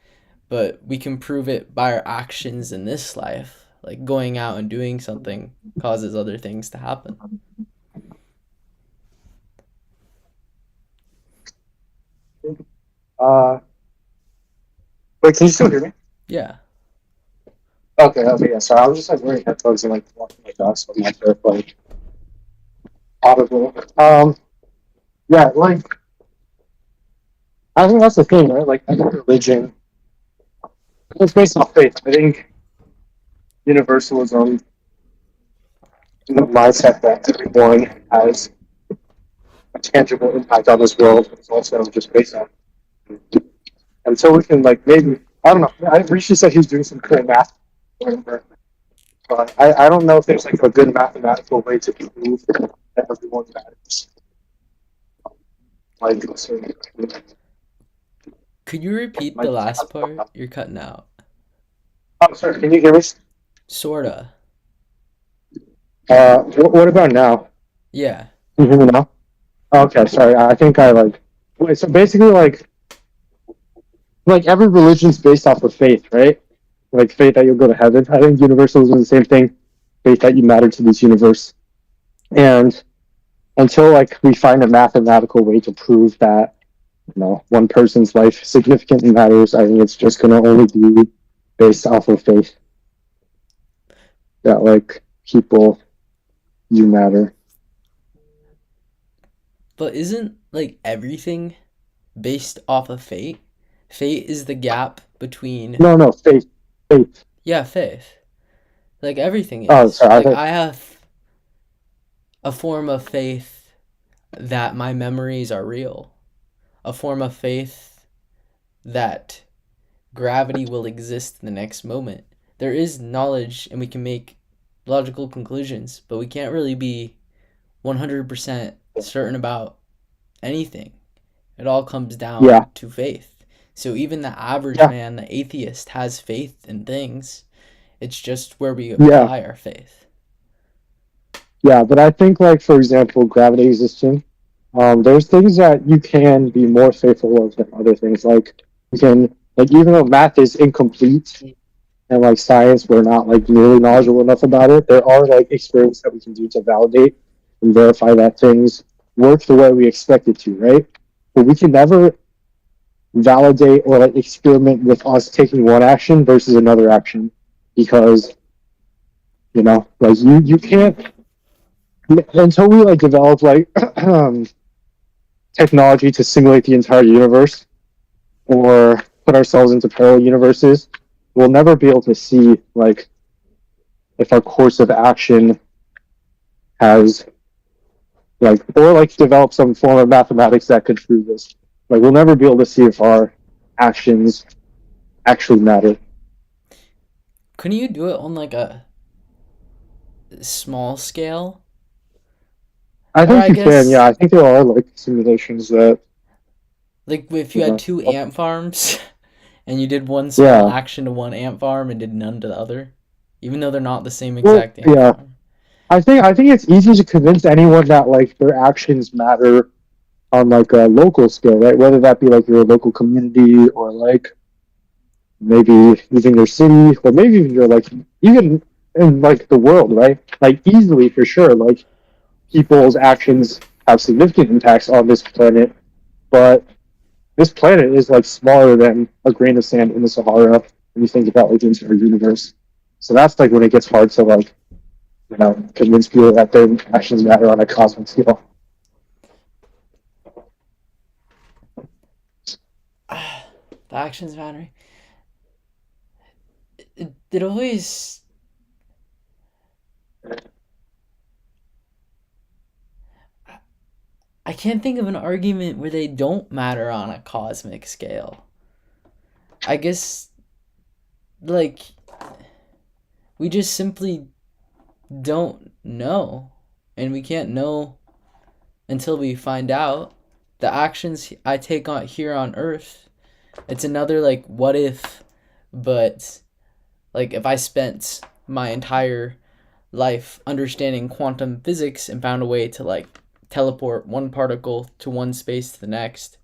But we can prove it by our actions in this life. Like going out and doing something causes other things to happen. Wait, can you still hear me? Yeah. Okay, yeah. Sorry, I was just like wearing headphones and like walking my dog, so I'm not sure if like audible. Yeah, like I think that's the thing, right? Like I think religion, it's based off faith. I think universalism, the mindset that everyone has a tangible impact on this world is also just based on. And so we can like maybe I don't know. Rishi said he was doing some cool math, but I don't know if there's like a good mathematical way to prove that everyone matters. Like, so, Could you repeat the last part? You're cutting out. oh, sorry. Can you hear me? Sorta. What about now? Yeah. Can you hear me now? Okay, sorry. I think I like. Wait, so basically, like every religion's based off of faith, right? Like faith that you'll go to heaven. I think universalism is the same thing. Faith that you matter to this universe, and until like we find a mathematical way to prove that one person's life significantly matters, I think it's just going to only be based off of faith that like people you matter. But isn't like everything based off of fate? Fate is the gap between, No, faith. yeah, faith. Like everything Oh, is. sorry. I Like thought, I have a form of faith that my memories are real. A form of faith that gravity will exist in the next moment. There is knowledge and we can make logical conclusions, but we can't really be 100% certain about anything. It all comes yeah, down to faith. So even the average yeah, man, the atheist, has faith in things. It's just where we yeah, apply our faith. yeah. But I think, like for example, gravity existing. There's things that you can be more faithful of than other things. Like you can, like even though math is incomplete and like science, we're not like nearly knowledgeable enough about it. There are like experiments that we can do to validate and verify that things work the way we expect it to, right? But we can never validate or like experiment with us taking one action versus another action because like you can't until we like develop like technology to simulate the entire universe or put ourselves into parallel universes, we'll never be able to see like if our course of action has like or like develop some form of mathematics that could prove this. Like we'll never be able to see if our actions actually matter. Couldn't you do it on like a small scale? I Or think I you can, yeah. guess I think there are like simulations that like if you you had know. two ant farms and you did one small Yeah. action to one ant farm and did none to the other, even though they're not the same Well, exact ant yeah. farm. I think it's easy to convince anyone that like their actions matter on like a local scale, right? Whether that be like your local community or like maybe even your city or maybe even your like even in like the world, right? Like easily for sure, like people's actions have significant impacts on this planet, but this planet is like smaller than a grain of sand in the Sahara when you think about like the entire universe. So that's like when it gets hard to like convince people that their actions matter on a cosmic scale. The actions matter. It always. I can't think of an argument where they don't matter on a cosmic scale. I guess, like, we just simply don't know. And we can't know until we find out. The actions I take on here on Earth, it's another, like, what if, but, like, if I spent my entire life understanding quantum physics and found a way to, like, teleport one particle to one space to the next,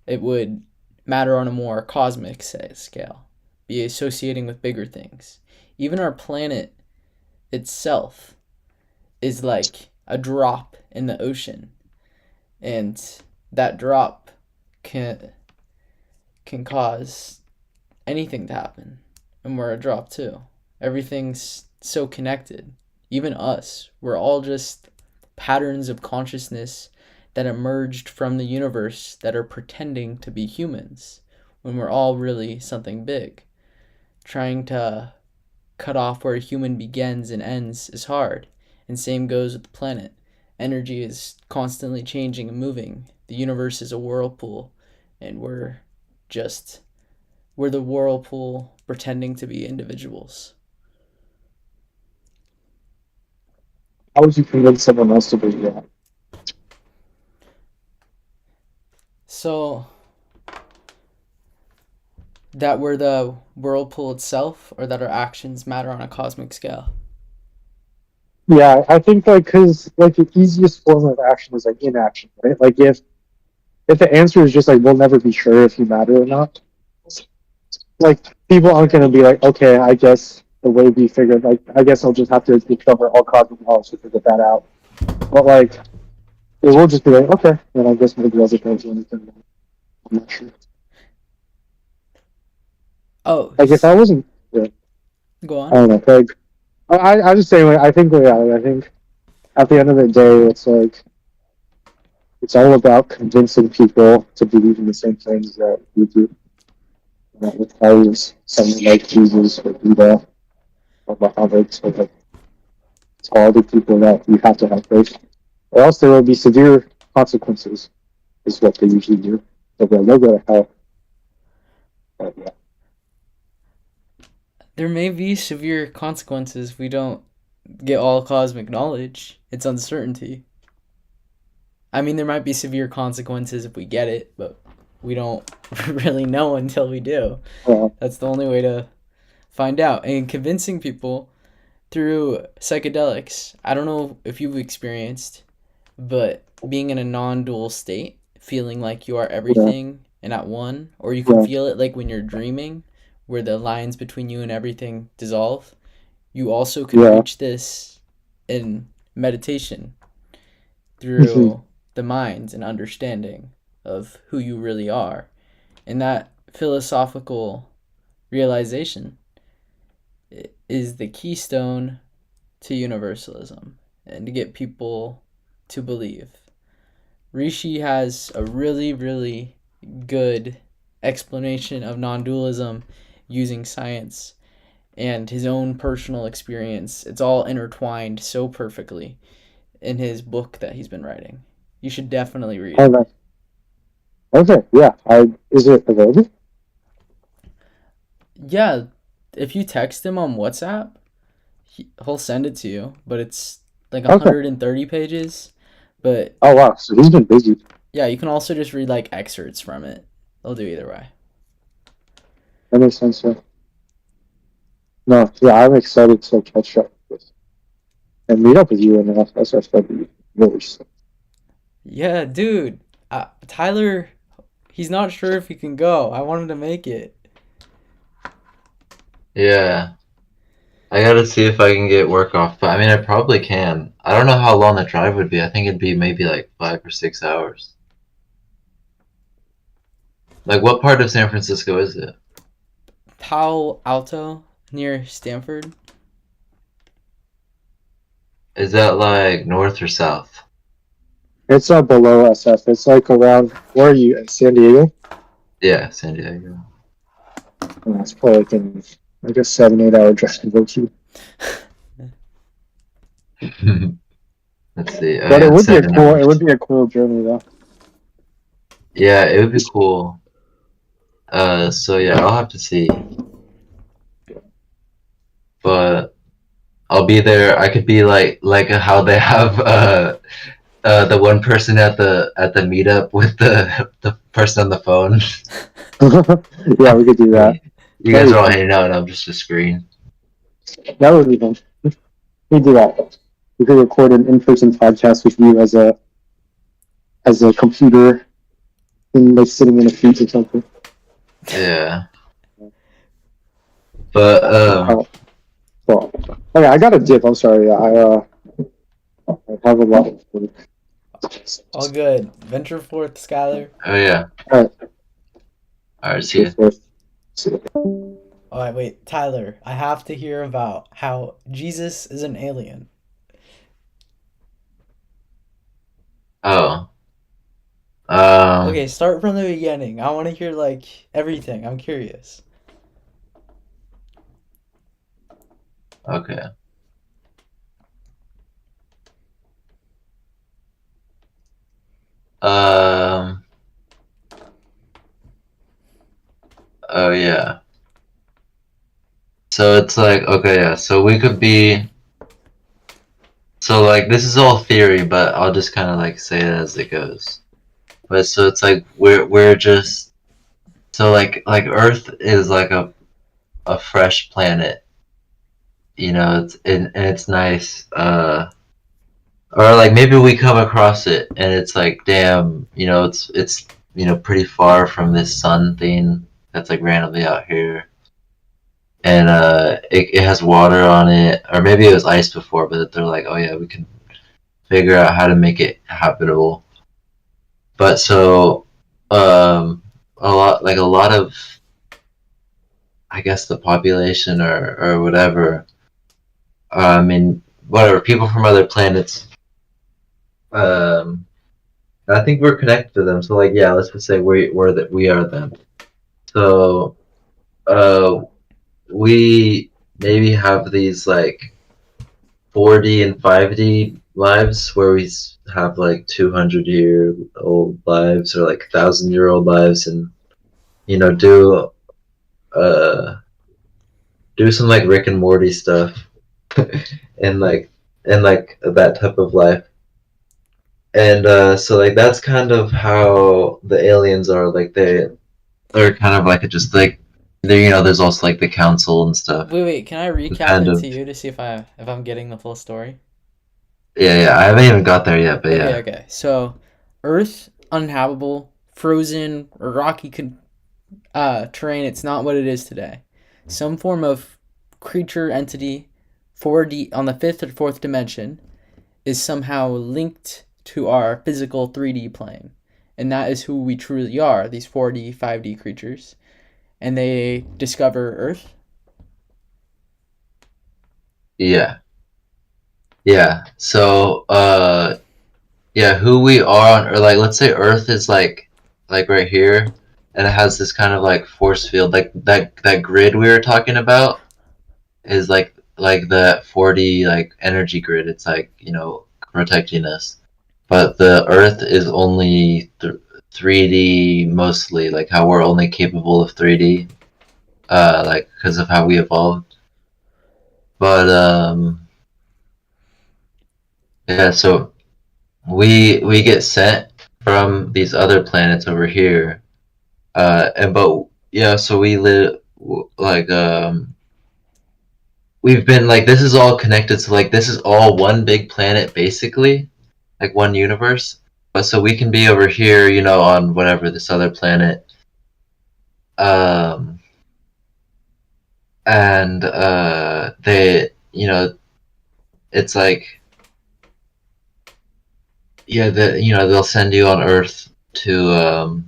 it would matter on a more cosmic scale, be associating with bigger things. Even our planet itself is like a drop in the ocean, and that drop can cause anything to happen, and we're a drop too. Everything's so connected. Even us, we're all just patterns of consciousness that emerged from the universe that are pretending to be humans when we're all really something big. Trying to cut off where a human begins and ends is hard, and same goes with the planet. Energy is constantly changing and moving. The universe is a whirlpool, and just we're the whirlpool pretending to be individuals. How would you convince someone else to believe that? So that we're the whirlpool itself, or that our actions matter on a cosmic scale? Yeah, I think like because like the easiest form of action is like inaction, right? Like if the answer is just like we'll never be sure if you matter or not, like people aren't gonna be like, okay, I guess the way we figured, like I guess I'll just have to discover all cosmic knowledge to figure that out. But like it will just be like, okay, then I guess maybe other things will anything. I'm not sure. Oh, Like if I wasn't Go I on. don't know. Like, I just say, like, I think, yeah, I think at the end of the day, it's like it's all about convincing people to believe in the same things that you do. That requires someone like Jesus or Buddha or Muhammad or like all the people that you have to have faith, or else there will be severe consequences. Is what they usually do. They'll go to hell. But, yeah. There may be severe consequences if we don't get all cosmic knowledge. It's uncertainty. I mean, there might be severe consequences if we get it, but we don't really know until we do. That's the only way to find out. And convincing people through psychedelics. I don't know if you've experienced, but being in a non-dual state, feeling like you are everything and at one, or you can Yeah. feel it like when you're dreaming, where the lines between you and everything dissolve. You also can Yeah. reach this in meditation through the mind and understanding of who you really are. And that philosophical realization is the keystone to universalism and to get people to believe. Rishi has a really, really good explanation of non dualism using science and his own personal experience. It's all intertwined so perfectly in his book that he's been writing. You should definitely read Oh, it. nice. Okay, yeah. Is it available? Yeah, if you text him on WhatsApp, he'll send it to you, but it's like Okay. 130 pages. But Oh wow, so he's been busy. yeah, you can also just read like excerpts from it. They'll do either way. That makes sense. Yeah. No, yeah, I'm excited to catch up with and meet up with you in SSW. Really. Yeah, dude. Tyler, he's not sure if he can go. I want him to make it. Yeah. I gotta see if I can get work off, but I mean, I probably can. I don't know how long the drive would be. I think it'd be maybe like 5 or 6 hours. Like, what part of San Francisco is it? Palo Alto near Stanford. Is that like north or south? It's below SF. It's like around where are you in San Diego? Yeah, San Diego. Oh, it's probably like in like a 7-8 hour drive to go to. Let's see. Oh But yeah, it it's would be a 7 hours. cool journey though. Yeah, it would be cool. So yeah, I'll have to see. But I'll be there. I could be like how they have the one person at the meetup with the person on the phone. Yeah, we could do that. You guys are all hanging out, and I'm just a screen. That would be fun. We do that. We could record an in-person podcast with you as a computer and like sitting in a seat or something. Yeah. But Well, okay, I got a dip. I'm sorry. I have a lot of work. All good. Venture forth, Skylar. oh yeah. All Alright, see ya. right. All right, wait, Tyler. I have to hear about how Jesus is an alien. Oh. Okay, start from the beginning. I want to hear like everything. I'm curious. Okay. Oh yeah. So it's like, okay, yeah. So we could be. So like this is all theory, but I'll just kind of like say it as it goes. But so it's like we're just so like Earth is like a fresh planet. You know, and it's nice. Or like maybe we come across it and it's like, damn, you know, it's pretty far from this sun thing that's like randomly out here, and it has water on it, or maybe it was ice before, but they're like, oh yeah, we can figure out how to make it habitable. But so a lot of I guess the population or whatever. I mean, whatever people from other planets. Um, I think we're connected to them. So like, yeah, let's just say we are them. So uh, we maybe have these like 4D and 5D lives where we have like 200-year-old lives or like 1,000-year-old lives, and you know uh do some like Rick and Morty stuff and like that type of life. And so like that's kind of how the aliens are. Like they're kind of like just like there. You know, there's also like the council and stuff. Wait. Can I recap Kind it of. to you to see if I'm getting the full story? Yeah. I haven't even got there yet, but Okay, yeah. okay. So, Earth uninhabitable, frozen, or rocky terrain. It's not what it is today. Some form of creature entity, 4D on the fifth or fourth dimension, is somehow linked to our physical 3D plane, and that is who we truly are. These 4D, 5D creatures, and they discover Earth. Yeah. Yeah. So yeah, who we are on, or like let's say Earth is like right here, and it has this kind of like force field, like that grid we were talking about is like the 4D like energy grid. It's like protecting us, but the Earth is only 3D mostly, like how we're only capable of 3D, like because of how we evolved. But yeah, so we get sent from these other planets over here, and but yeah, so we live like we've been like this is all connected, so like this is all one big planet basically, like one universe. But so we can be over here, on whatever this other planet, um, and they, it's like yeah, they'll send you on Earth to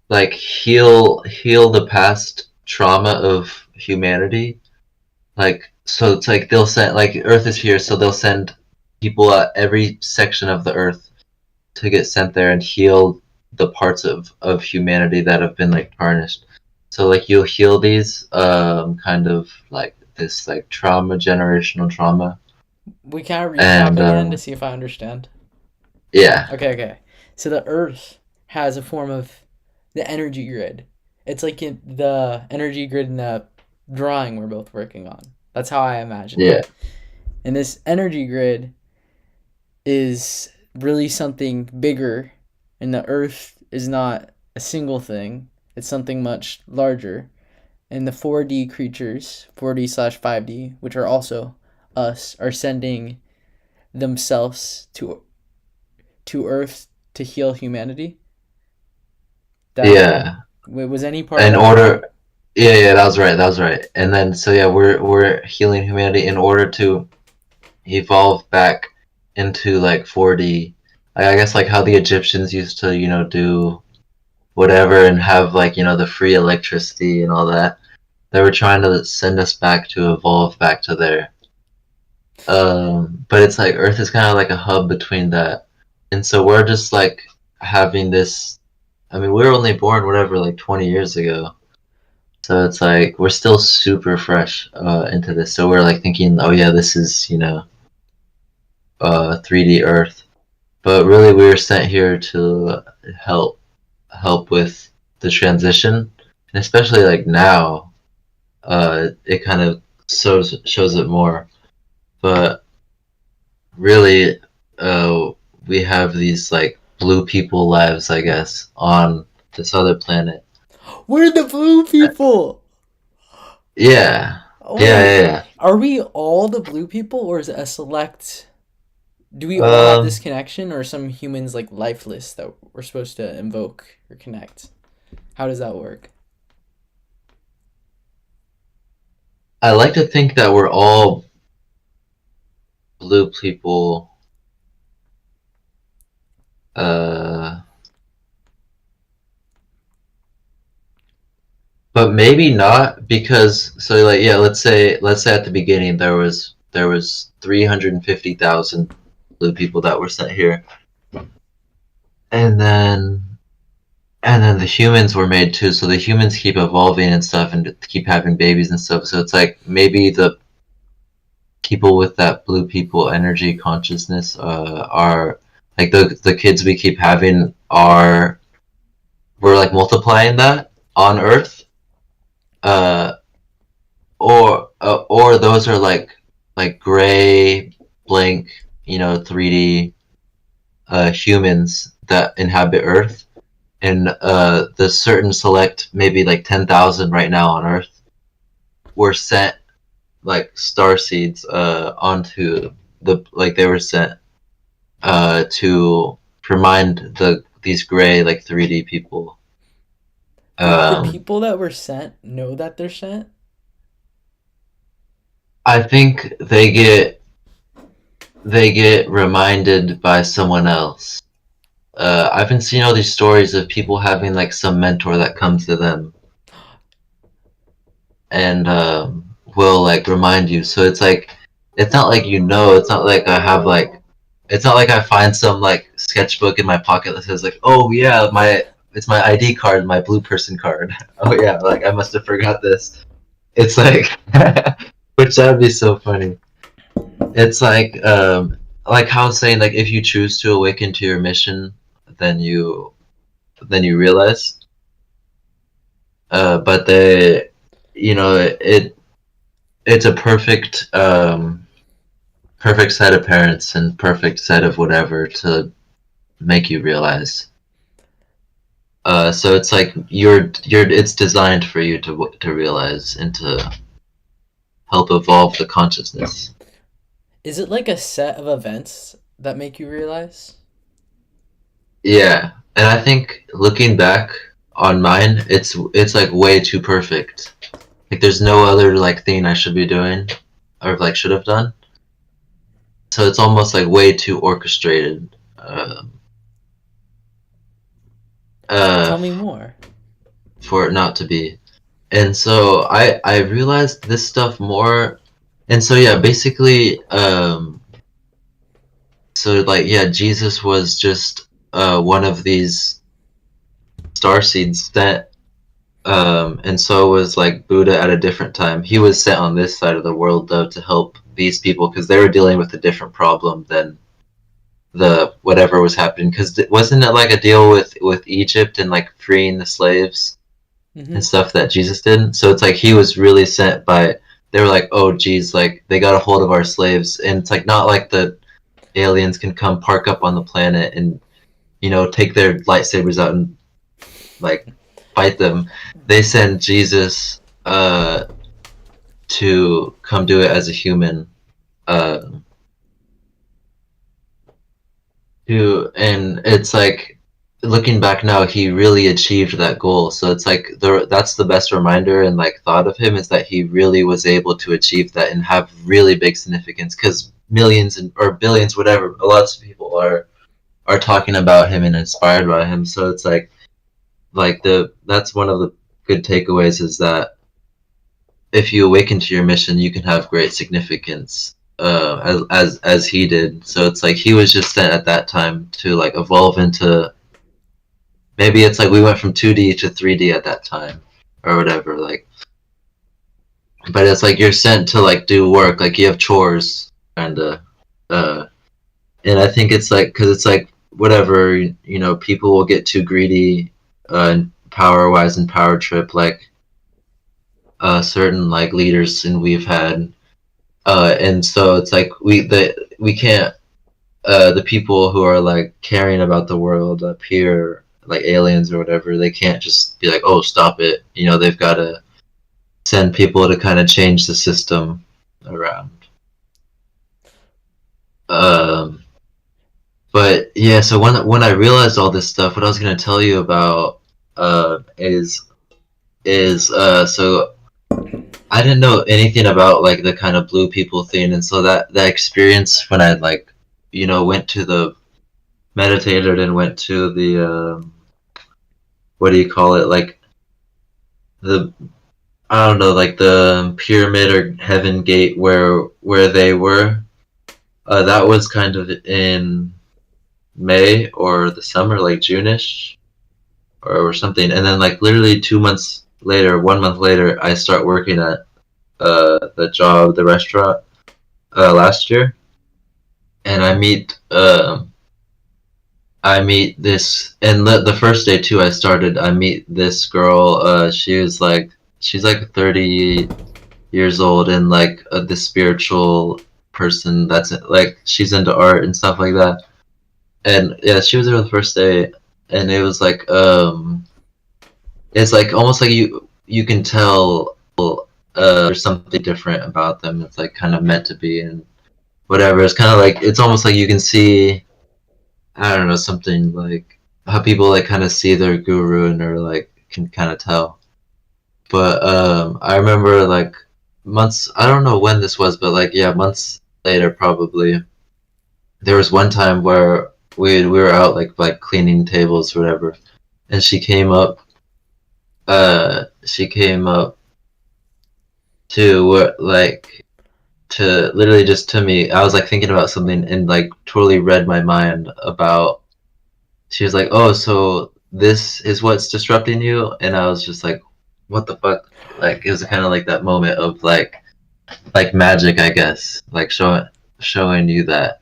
like heal the past trauma of humanity. Like so it's like they'll send like Earth is here, so they'll send people at every section of the Earth to get sent there and heal the parts of humanity that have been like tarnished. So like you'll heal these kind of like this like trauma, generational trauma. We kind of recap And again to see if I understand. yeah. Okay. So the Earth has a form of the energy grid. It's like the energy grid in the drawing we're both working on. That's how I imagine it. Yeah. And this energy grid is really something bigger, and the Earth is not a single thing. It's something much larger. And the 4D creatures, 4D/5D, which are also us, are sending themselves to Earth to heal humanity. That Yeah. was any part of In that right? order Yeah, that was right. And then so yeah, we're healing humanity in order to evolve back into like 4D. Like, I guess like how the Egyptians used to, do whatever and have like, the free electricity and all that. They were trying to send us back to evolve back to there. But it's like Earth is kind of like a hub between that. And so we're just like having this. I mean, we were only born whatever like 20 years ago. So it's like we're still super fresh into this. So we're like thinking, oh yeah, this is 3D Earth. But really, we were sent here to help help with the transition, and especially like now, it kind of shows it more. But really, uh, we have these like blue people lives, I guess, on this other planet. We're the blue people. Yeah, Wait, yeah. are we all the blue people, or is it a select? Do we all have this Um, connection, or some humans like lifeless that we're supposed to invoke or connect? How does that work? I like to think that we're all blue people. Uh, but maybe not because so like yeah, let's say at the beginning there was 350,000 blue people that were sent here, and then the humans were made too. So the humans keep evolving and stuff, and keep having babies and stuff. So it's like maybe the people with that blue people energy consciousness are like the kids we keep having are we're like multiplying that on Earth, uh, or those are like gray blank 3D humans that inhabit Earth, and the certain select maybe like 10,000 right now on Earth were sent like star seeds onto the like they were sent to remind these gray like 3D people. The Um, people that were sent know that they're sent. I think they get reminded by someone else. I've been seeing all these stories of people having like some mentor that comes to them and will like remind you. So it's like it's not like it's not like I have like it's not like I find some like sketchbook in my pocket that says like, oh yeah, it's my ID card, my blue person card. Oh yeah, like I must have forgot this. It's like which that would be so funny. It's like how I was saying like if you choose to awaken to your mission, then you realize. But it's a perfect set of parents and perfect set of whatever to make you realize. So it's like it's designed for you to realize and to help evolve the consciousness. Is it like a set of events that make you realize? Yeah, and I think looking back on mine, it's like way too perfect. Like there's no other like thing I should be doing or like should have done. So it's almost like way too orchestrated. Uh, Tell me more. for it not to be. And so I realized this stuff more. And so yeah, basically, so like yeah, Jesus was just one of these star seeds that and so was like Buddha at a different time. He was sent on this side of the world though to help these people because they were dealing with a different problem than the whatever was happening. Because wasn't it like a deal with Egypt and like freeing the slaves Mm-hmm. and stuff that Jesus did? So it's like he was really sent by. They were like, oh geez, like they got a hold of our slaves, and it's like not like the aliens can come park up on the planet and take their lightsabers out and like fight them. They send Jesus to come do it as a human. Uh, and it's like looking back now, he really achieved that goal. So it's like that's the best reminder and like thought of him is that he really was able to achieve that and have really big significance because millions or billions, whatever, lots of people are talking about him and inspired by him. So it's like that's one of the good takeaways is that if you awaken to your mission, you can have great significance. As he did, so it's like he was just sent at that time to like evolve into maybe it's like we went from 2D to 3D at that time or whatever. Like, but it's like you're sent to like do work, like you have chores, uh, and I think it's like because it's like whatever people will get too greedy, power wise and power trip like certain like leaders and we've had and so it's like we can't the people who are like caring about the world up here like aliens or whatever they can't just be like oh stop it they've got to send people to kind of change the system around um but yeah so when I realized all this stuff what I was going to tell you about is so I didn't know anything about like the kind of blue people thing, and so that experience when I like, went to the meditated and went to the what do you call it? Like the I don't know, like the pyramid or heaven gate where they were. That was kind of in May or the summer, like June-ish or something. And then like literally 2 months later, 1 month later, I start working at the job, the restaurant last year, and I meet this, and the first day too. I started. I meet this girl. She's like 30 years old and like this spiritual person that's like she's into art and stuff like that. And yeah, she was there the first day, and it was like it's like almost like you can tell there's something different about them. It's like kind of meant to be and whatever. It's kind of like it's almost like you can see I don't know something like how people like kind of see their guru and they're like can kind of tell. But I remember like months. I don't know when this was, but like yeah, months later probably. There was one time where we were out like cleaning tables or whatever, and she came up. She came up to like to literally just to me. I was like thinking about something and like totally read my mind about. She was like, "Oh, so this is what's disrupting you," and I was just like, "What the fuck?" Like it was kind of like that moment of like magic, I guess, like showing you that.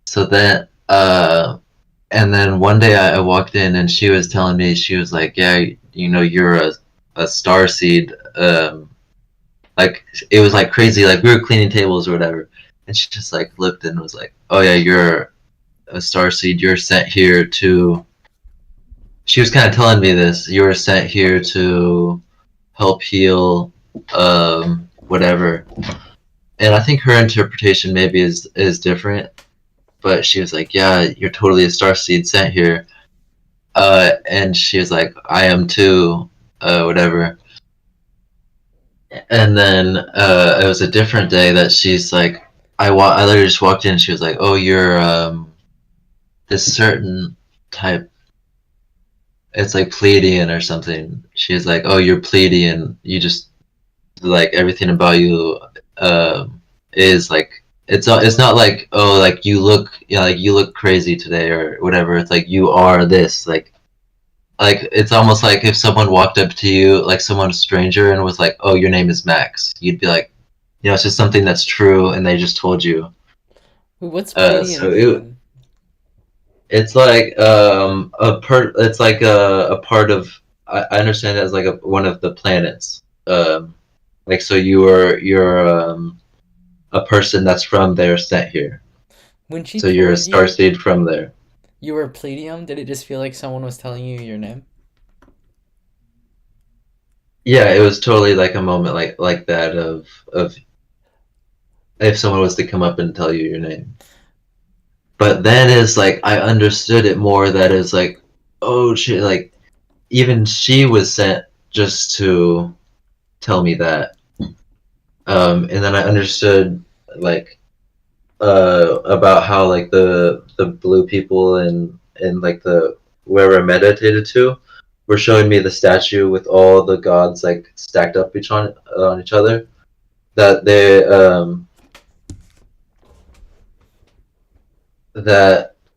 So then, and then one day I walked in and she was telling me she was like, yeah, you know, you're a star seed. Like it was like crazy. Like we were cleaning tables or whatever, and she just like looked and was like, oh yeah, you're a star seed. You're sent here to. She was kind of telling me this. You were sent here to help heal, whatever. And I think her interpretation maybe is different, but she was like, "Yeah, you're totally a star seed sent here." And she was like, "I am too," whatever. And then it was a different day that she's like, I literally just walked in. And she was like, "Oh, you're this certain type. It's like Pleiadian or something." She's like, "Oh, you're Pleiadian. You just like everything about you is like it's not like oh like you look like you look crazy today or whatever. It's like you are this like it's almost like if someone walked up to you like someone stranger and was like, oh, your name is Max, you'd be like, you know, it's just something that's true and they just told you. Wait, what's Pleiadian So mean? it's like it's like a part of I understand it as like one of the planets. Like so you're a person that's from there sent here. When she So you're a told star you seed from there. you were Palladium, did it just feel like someone was telling you your name? Yeah, it was totally like a moment like that of if someone was to come up and tell you your name. But then it's like I understood it more that it's like, oh shit, like even she was sent just to tell me that. And then I understood like about how like the blue people and like the where I meditated to were showing me the statue with all the gods like stacked up on each other. That they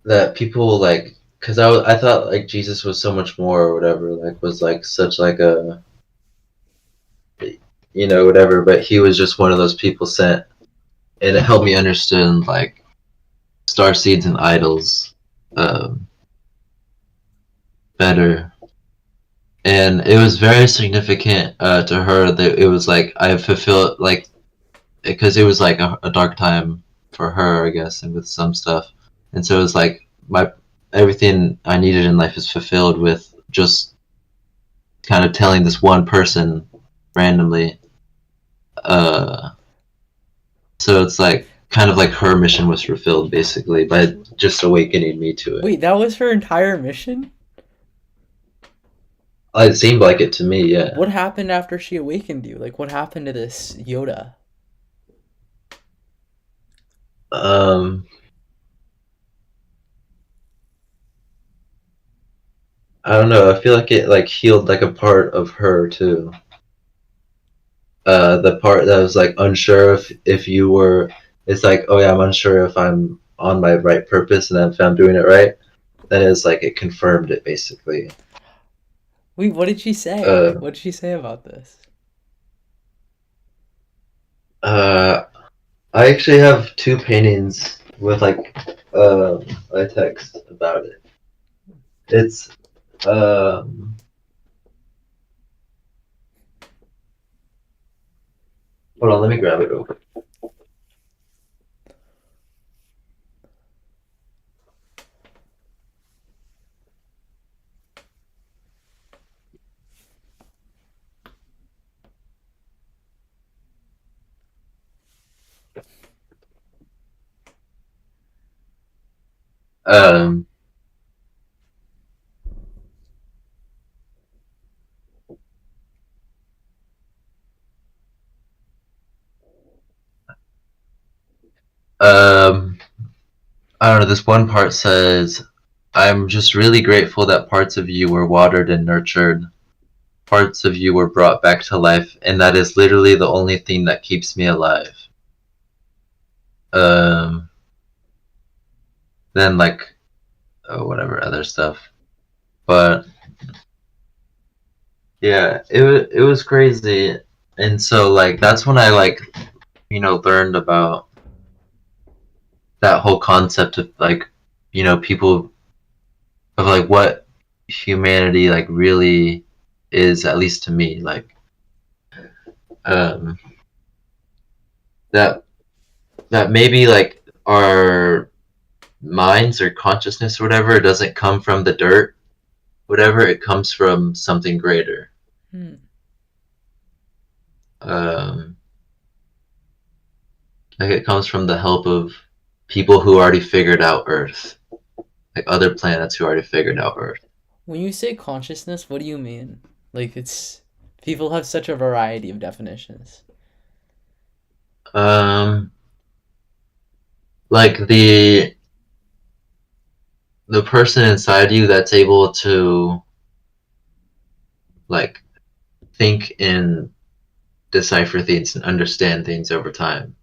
that people like because I thought like Jesus was so much more or whatever like was like such like a you know whatever, but he was just one of those people sent, and it helped me understand like star seeds and idols um, better. And it was very significant to her that it was like I fulfilled like because it was like a dark time for her I guess and with some stuff, and so it was like my everything I needed in life is fulfilled with just kind of telling this one person randomly. Uh, so it's like kind of like her mission was fulfilled basically by just awakening me to it. Wait, that was her entire mission? It seemed like it to me, yeah. What happened after she awakened you? Like, what happened to this Yoda? Um, I don't know. I feel like it like healed like a part of her too. the part that was like unsure if you were, it's like, oh yeah, I'm unsure if I'm on my right purpose, and then if I'm doing it right, then it's like it confirmed it basically. Wait, what did she say? Uh, What did she say about this? uh, I actually have two paintings with like a text about it. It's um, hold on, let me grab it real quick. Um, um, I don't know. This one part says, "I'm just really grateful that parts of you were watered and nurtured. Parts of you were brought back to life, and that is literally the only thing that keeps me alive." Um, then like whatever other stuff, but yeah, it was crazy, and so like that's when I like learned about that whole concept of like people of like what humanity like really is, at least to me, like um that that maybe like our minds or consciousness or whatever doesn't come from the dirt, whatever, it comes from something greater. Hmm. um like it comes from the help of people who already figured out Earth, like other planets who already figured out Earth. When you say consciousness, what do you mean? Like it's people have such a variety of definitions. um like the person inside you that's able to like think and decipher things and understand things over time.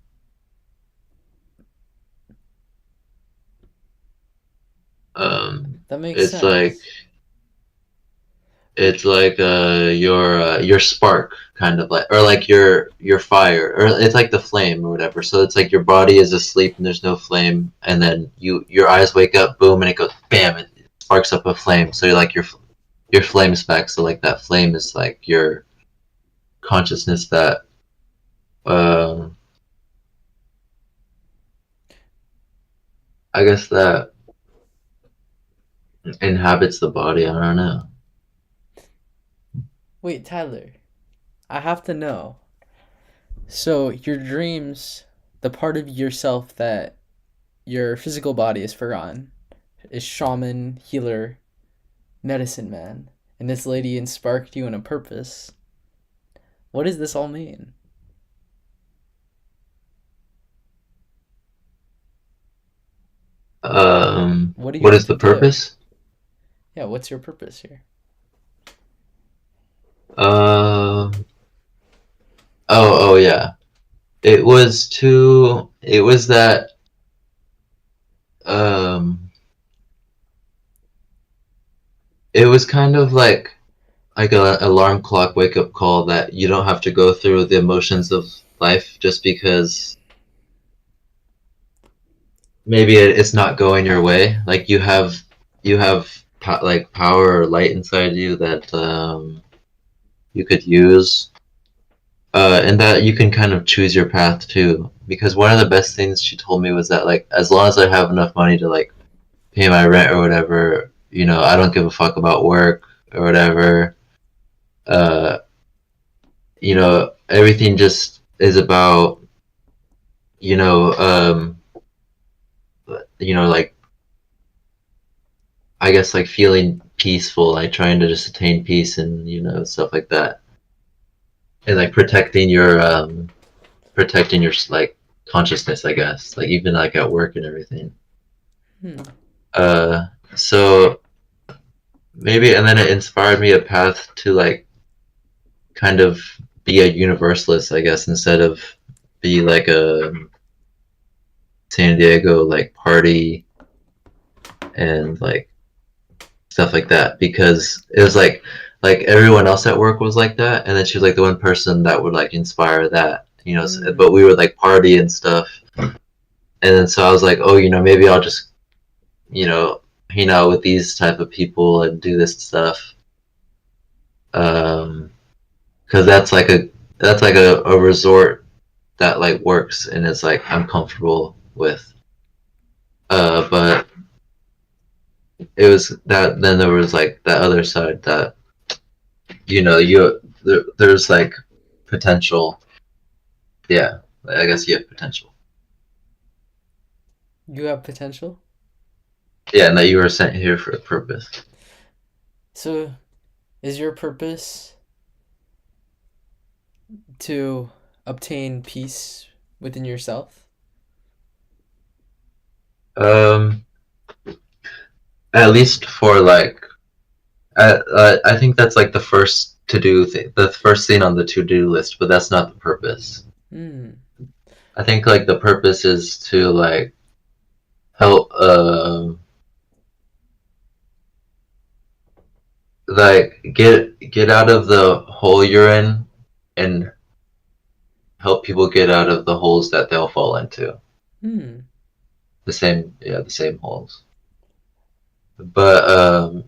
That makes It's like sense. your spark, kind of like, or like your fire, or it's like the flame or whatever. So it's like your body is asleep and there's no flame, and then your eyes wake up, boom, and it goes bam, it sparks up a flame. So you're like your flame's back. So like that flame is like your consciousness that um I guess that inhabits the body. I don't know. Wait, Tyler, I have to know. So your dreams, the part of yourself that your physical body is forgotten, is shaman, healer, medicine man, and this lady sparked you in a purpose. What does this all mean? What are you What is meant to the do? purpose? Yeah, what's your purpose here? Um. Oh, yeah. It was that um it was kind of like a alarm clock wake up call that you don't have to go through the emotions of life just because maybe it's not going your way. Like you have like power or light inside you that you could use, and that you can kind of choose your path too. Because one of the best things she told me was that like as long as I have enough money to like pay my rent or whatever, I don't give a fuck about work or whatever. Uh, everything just is about, you know, um, like I guess like feeling peaceful, like trying to just attain peace and stuff like that, and like protecting your like consciousness, I guess, like even like at work and everything. Hmm. Uh, so maybe, and then it inspired me a path to like kind of be a universalist, I guess, instead of be like a San Diego like party and like stuff like that, because it was like everyone else at work was like that, and then she was like the one person that would like inspire that, you know. But Mm. we would like party and stuff, and then so I was like, oh, you know, maybe I'll just, you know, hang out with these type of people and do this stuff, um, because that's like a resort that like works and it's like I'm comfortable with. But it was that then there was like that other side that, you know, there's like potential. Yeah, I guess you have potential. You have potential. Yeah, and that you were sent here for a purpose. So, is your purpose to obtain peace within yourself? Um, at least for like, I think that's like the first to do thing, the first thing on the to do list, but that's not the purpose. Hmm. I think like the purpose is to like help, like get out of the hole you're in and help people get out of the holes that they'll fall into. Hmm. The same, yeah, the same holes. But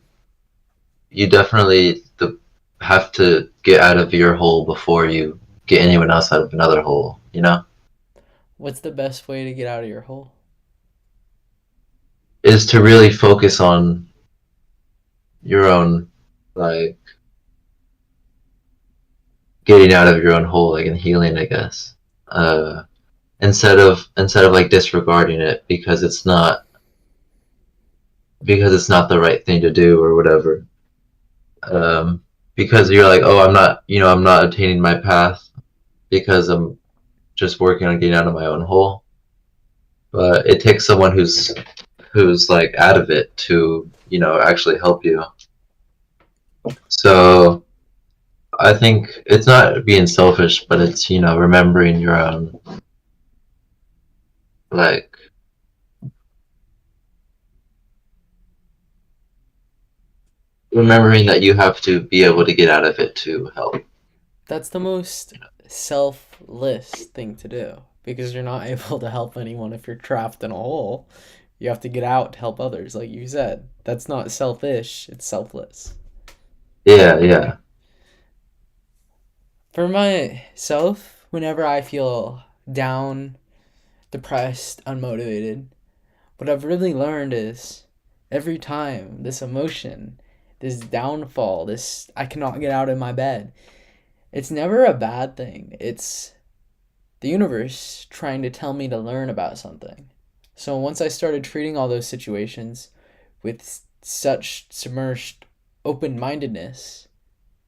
you definitely have to get out of your hole before you get anyone else out of another hole. You know, What's the best way to get out of your hole? is to really focus on your own, like getting out of your own hole, like in healing, I guess. Uh, instead of like disregarding it because it's not the right thing to do or whatever. Because you're like, oh, I'm not, you know, I'm not attaining my path because I'm just working on getting out of my own hole. But it takes someone who's like out of it to, you know, actually help you. So I think it's not being selfish, but it's, you know, remembering your own, like, remembering that you have to be able to get out of it to help. That's the most selfless thing to do because you're not able to help anyone if you're trapped in a hole. You have to get out to help others, like you said. That's not selfish, it's selfless. Yeah, yeah. For myself, whenever I feel down, depressed, unmotivated, what I've really learned is every time this emotion, this downfall, this I cannot get out of my bed, it's never a bad thing. It's the universe trying to tell me to learn about something. So once I started treating all those situations with such submerged open mindedness,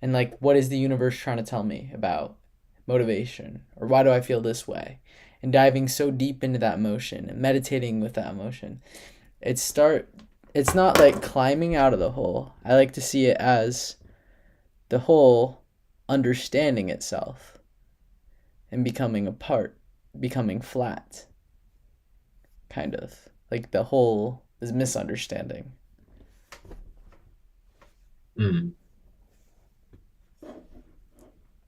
and like, what is the universe trying to tell me about motivation? Or why do I feel this way? And diving so deep into that emotion and meditating with that emotion, it's not like climbing out of the hole. I like to see it as the hole understanding itself and becoming apart, becoming flat, kind of. Like the hole is misunderstanding. Mm.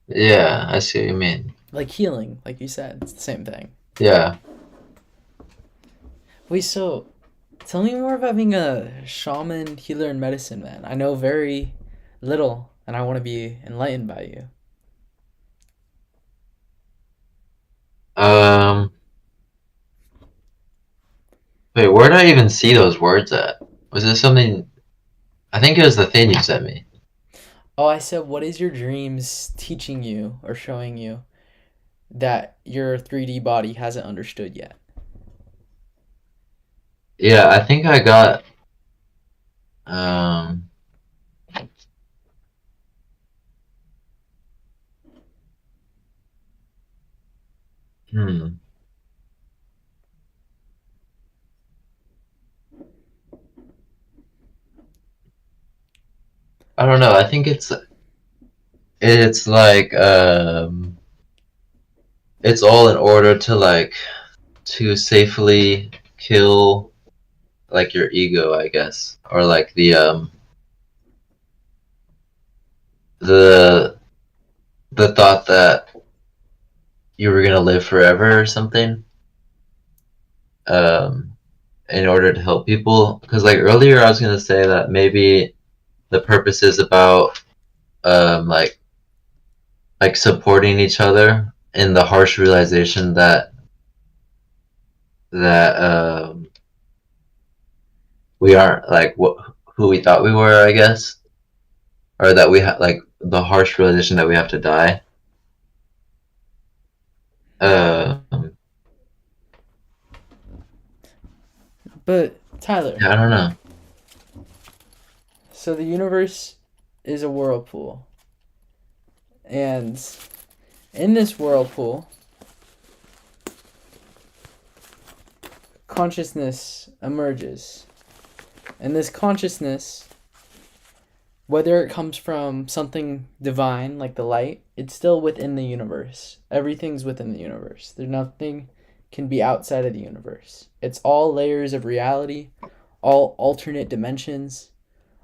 Yeah, I see what you mean. Like healing, like you said, it's the same thing. Yeah. Wait, so tell me more about being a shaman, healer, and medicine man. I know very little, and I want to be enlightened by you. Um, wait, where did I even see those words at? Was this something? I think it was the thing you sent me. Oh, I said, what is your dreams teaching you or showing you that your 3D body hasn't understood yet? Yeah, I think I got. Um, hmm. I don't know. I think it's like it's all in order to like to safely kill like your ego, I guess, or like the the thought that you were gonna live forever or something. Um, in order to help people, because like earlier I was gonna say that maybe the purpose is about um like supporting each other in the harsh realization that we aren't like who we thought we were, I guess, or that we have like the harsh realization that we have to die. Um, But Tyler, yeah, I don't know. so the universe is a whirlpool, and in this whirlpool, consciousness emerges. And this consciousness, whether it comes from something divine like the light, it's still within the universe. Everything's within the universe. There's nothing can be outside of the universe. It's all layers of reality, all alternate dimensions,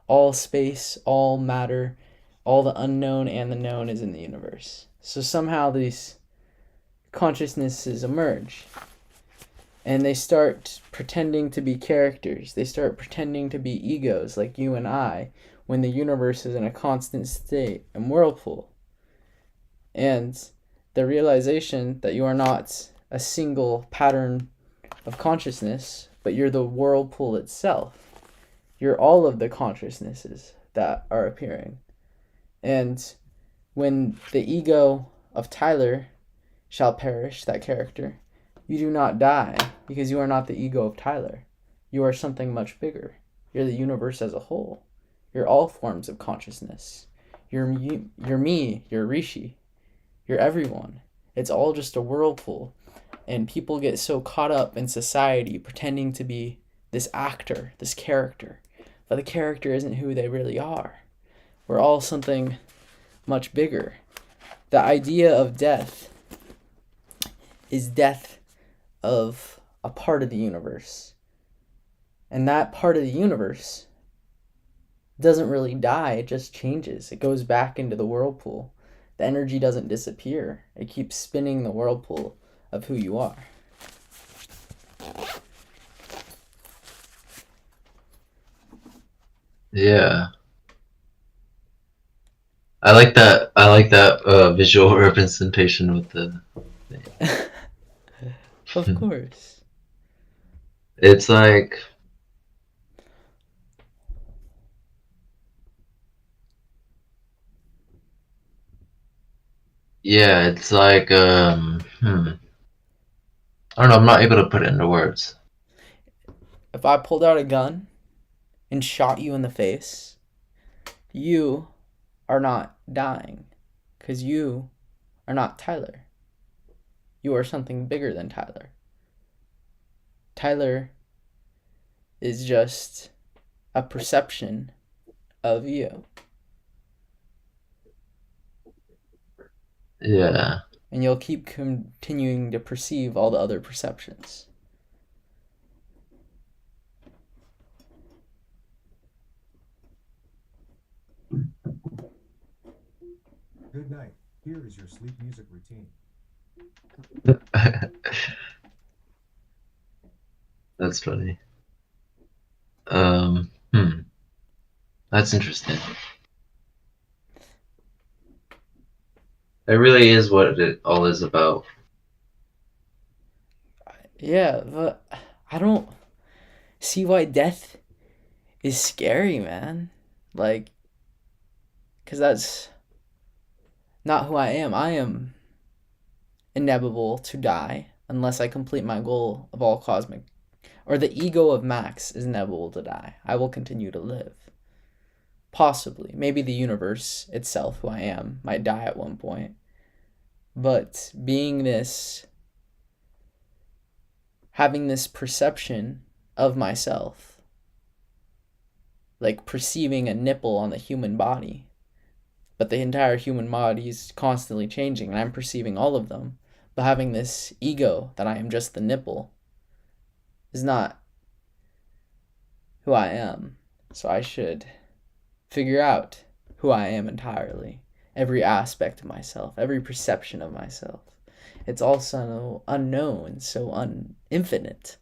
all space, all matter, all the unknown and the known is in the universe. So somehow these consciousnesses emerge and they start pretending to be characters. They start pretending to be egos like you and I when the universe is in a constant state and whirlpool. And the realization that you are not a single pattern of consciousness, but you're the whirlpool itself. You're all of the consciousnesses that are appearing. And when the ego of Tyler shall perish, that character, you do not die because you are not the ego of Tyler. You are something much bigger. You're the universe as a whole. You're all forms of consciousness. You're me, you're Rishi, you're everyone. It's all just a whirlpool. And people get so caught up in society pretending to be this actor, this character. But the character isn't who they really are. We're all something much bigger. The idea of death is death of a part of the universe. And that part of the universe doesn't really die, it just changes. It goes back into the whirlpool. The energy doesn't disappear. It keeps spinning the whirlpool of who you are. Yeah, I like that visual representation with the. Of course. It's like yeah, it's like I don't know. I'm not able to put it into words. If I pulled out a gun and shot you in the face, you are not dying because you are not Tyler. You are something bigger than Tyler. Tyler is just a perception of you. Yeah. And you'll keep continuing to perceive all the other perceptions. Good night. Here is your sleep music routine. That's funny. That's interesting. It really is what it all is about. Yeah, but I don't see why death is scary, man. Like, because that's not who I am. I am inevitable to die unless I complete my goal of all cosmic. Or the ego of Max is inevitable to die. I will continue to live. Possibly. Maybe the universe itself, who I am, might die at one point. But being this, having this perception of myself, like perceiving a nipple on the human body, but the entire human body is constantly changing, and I'm perceiving all of them. But having this ego that I am just the nipple is not who I am. So I should figure out who I am entirely. Every aspect of myself, every perception of myself. It's all so unknown, so infinite.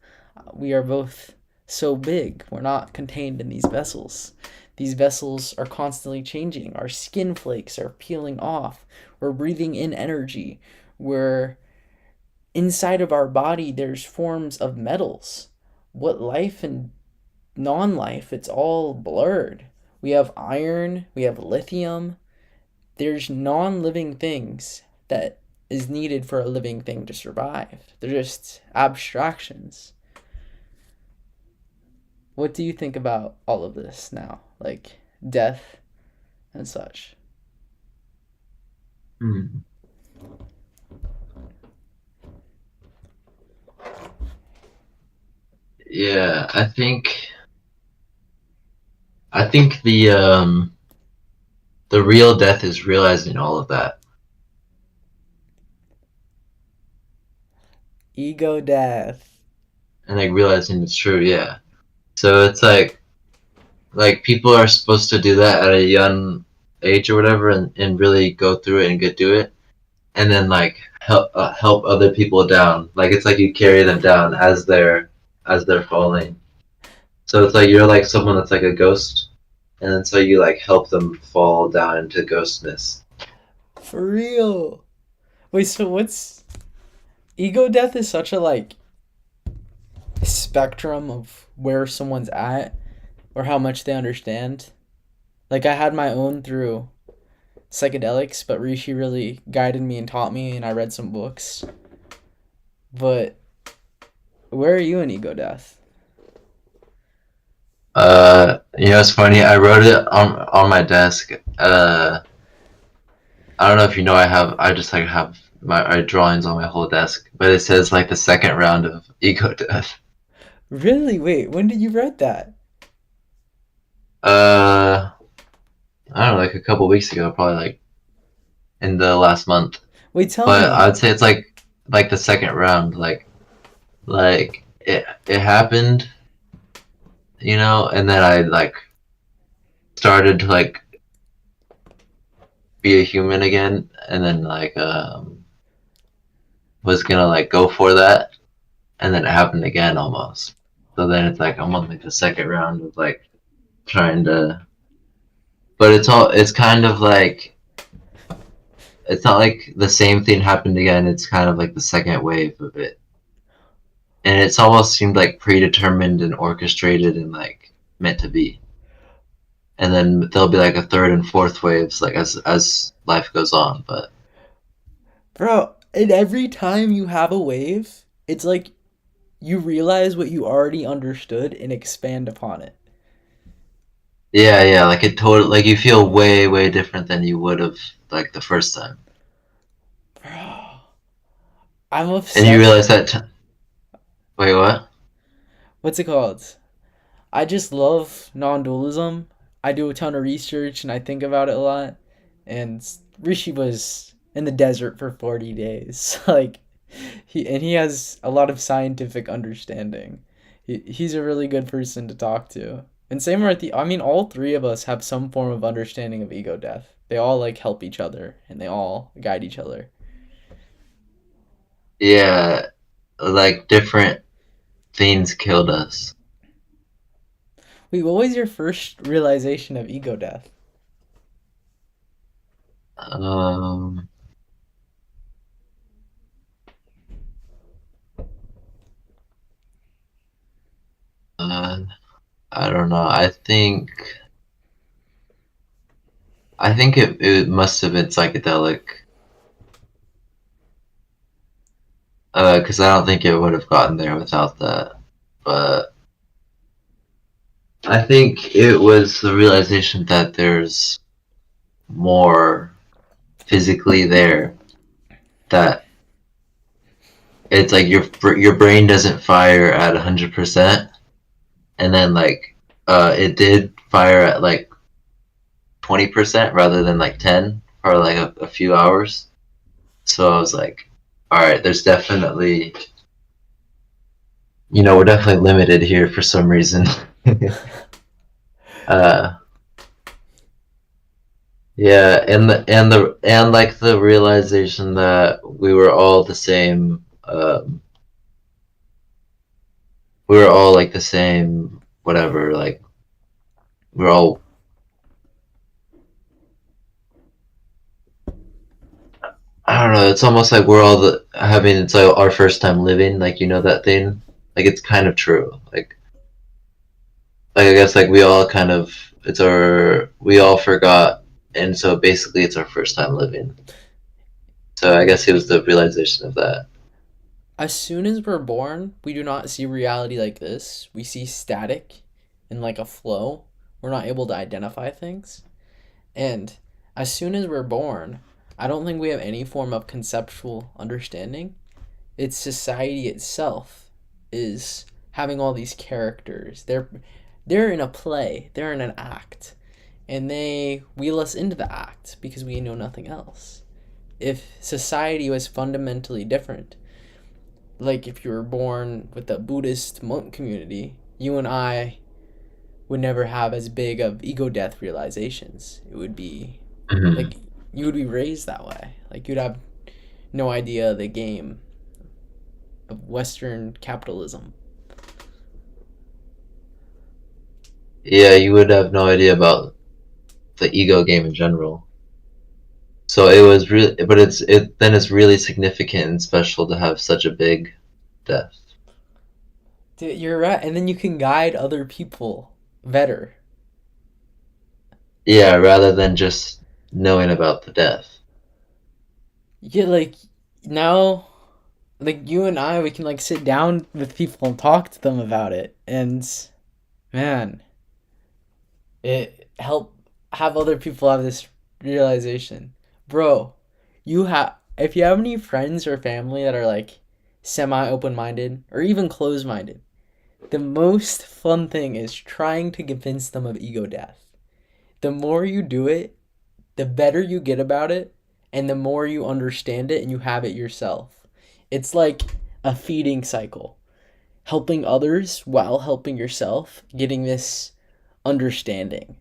We are both so big. We're not contained in these vessels. These vessels are constantly changing. Our skin flakes are peeling off. We're breathing in energy. We're inside of our body, there's forms of metals. What life and non-life, it's all blurred. We have iron, we have lithium. There's non-living things that is needed for a living thing to survive. They're just abstractions. What do you think about all of this now? Like death and such. Hmm. Yeah, I think the real death is realizing all of that. Ego death. And like realizing it's true, yeah. So it's like people are supposed to do that at a young age or whatever, and really go through it and get do it, and then like help other people down. Like it's like you carry them down as they're falling. So it's like you're like someone that's like a ghost, and then so you like help them fall down into ghostness. For real. Wait, so what's ego death is such a like spectrum of where someone's at or how much they understand. Like I had my own through psychedelics, but Rishi really guided me and taught me, and I read some books. But where are you in ego death? It's funny. I wrote it on my desk. I don't know if you know. I just like have my drawings on my whole desk, but it says like the second round of ego death. Really? Wait, when did you read that? Uh, I don't know, like a couple weeks ago, probably like in the last month. Wait, tell But me. I'd say it's like the second round. Like it happened, and then I like started to like be a human again, and then like was gonna like go for that, and then it happened again almost. So then it's like I'm on like the second round of like trying to, but it's kind of like it's not like the same thing happened again. It's kind of like the second wave of it, and it's almost seemed like predetermined and orchestrated and like meant to be. And then there'll be like a third and fourth waves like as life goes on. But Bro, and every time you have a wave, it's like you realize what you already understood and expand upon it. yeah, like it totally like you feel way different than you would have like the first time, Bro, I'm and you obsessed. realize that. Wait, what? What's it called? I just love non-dualism. I do a ton of research and I think about it a lot. And Rishi was in the desert for 40 days. Like he has a lot of scientific understanding. He's a really good person to talk to. And same with the I mean all three of us have some form of understanding of ego death. They all like help each other and they all guide each other. Yeah, like different things killed us. Wait, what was your first realization of ego death? Um, uh, I don't know. I think it must have been psychedelic. Because I don't think it would have gotten there without that. But I think it was the realization that there's more physically there, that it's like your brain doesn't fire at 100%, and then like it did fire at like 20% rather than like 10 for like a few hours. So I was like, all right, there's definitely, we're definitely limited here for some reason. uh, yeah, and like the realization that we were all the same. We were all like the same, whatever. Like we're all. I don't know. It's almost like we're all having. It's like our first time living. Like that thing. Like it's kind of true. Like I guess like we all kind of. We all forgot, and so basically it's our first time living. So I guess it was the realization of that. As soon as we're born, we do not see reality like this. We see static and like a flow. We're not able to identify things. And as soon as we're born, I don't think we have any form of conceptual understanding. It's society itself is having all these characters. They're in a play, they're in an act, and they wheel us into the act because we know nothing else. If society was fundamentally different, like if you were born with a Buddhist monk community, you and I would never have as big of ego death realizations. It would be Mm-hmm. like you would be raised that way. Like you'd have no idea the game of Western capitalism. Yeah, you would have no idea about the ego game in general. So it was really, but it's really significant and special to have such a big death. Dude, you're right, and then you can guide other people better. Yeah, rather than just knowing about the death. Yeah, like now, like you and I, we can like sit down with people and talk to them about it, and man, it help have other people have this realization, bro. You have if you have any friends or family that are like semi open minded or even closed minded, the most fun thing is trying to convince them of ego death. The more you do it, the better you get about it, and the more you understand it and you have it yourself. It's like a feeding cycle, helping others while helping yourself, getting this understanding.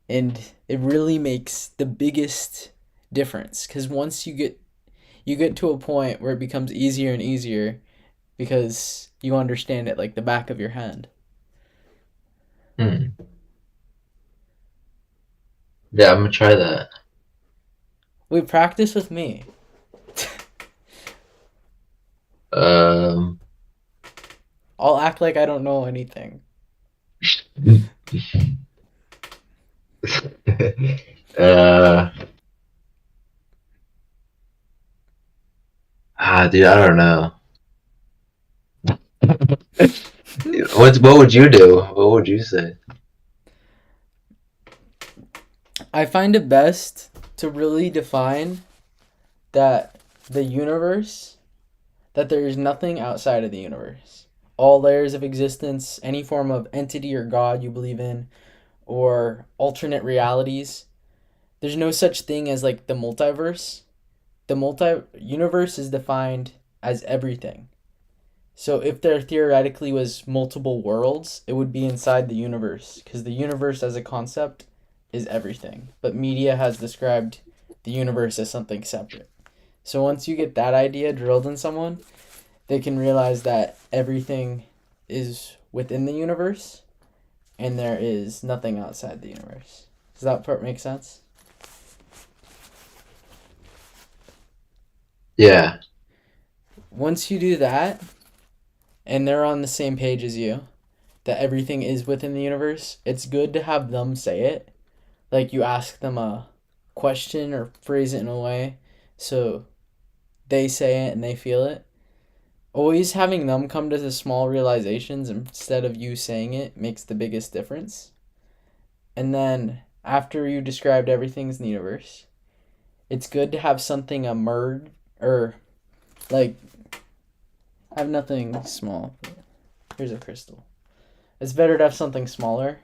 And it really makes the biggest difference because once you get to a point where it becomes easier and easier because you understand it like the back of your hand. Hmm. Yeah, I'm gonna try that. Wait, practice with me. Um. I'll act like I don't know anything. uh. Dude, I don't know. What would you do? What would you say? I find it best to really define that the universe, that there is nothing outside of the universe. All layers of existence, any form of entity or God you believe in, or alternate realities, there's no such thing as like the multiverse. The multi-universe is defined as everything. So if there theoretically was multiple worlds, it would be inside the universe because the universe as a concept is everything. But media has described the universe as something separate. So once you get that idea drilled in someone, they can realize that everything is within the universe and there is nothing outside the universe. Does that part make sense? Yeah. Once you do that and they're on the same page as you, that everything is within the universe, it's good to have them say it. Like you ask them a question or phrase it in a way so they say it and they feel it. Always having them come to the small realizations instead of you saying it makes the biggest difference. And then after you described everything's in the universe, it's good to have something emerge or like I have nothing small. Here's a crystal. It's better to have something smaller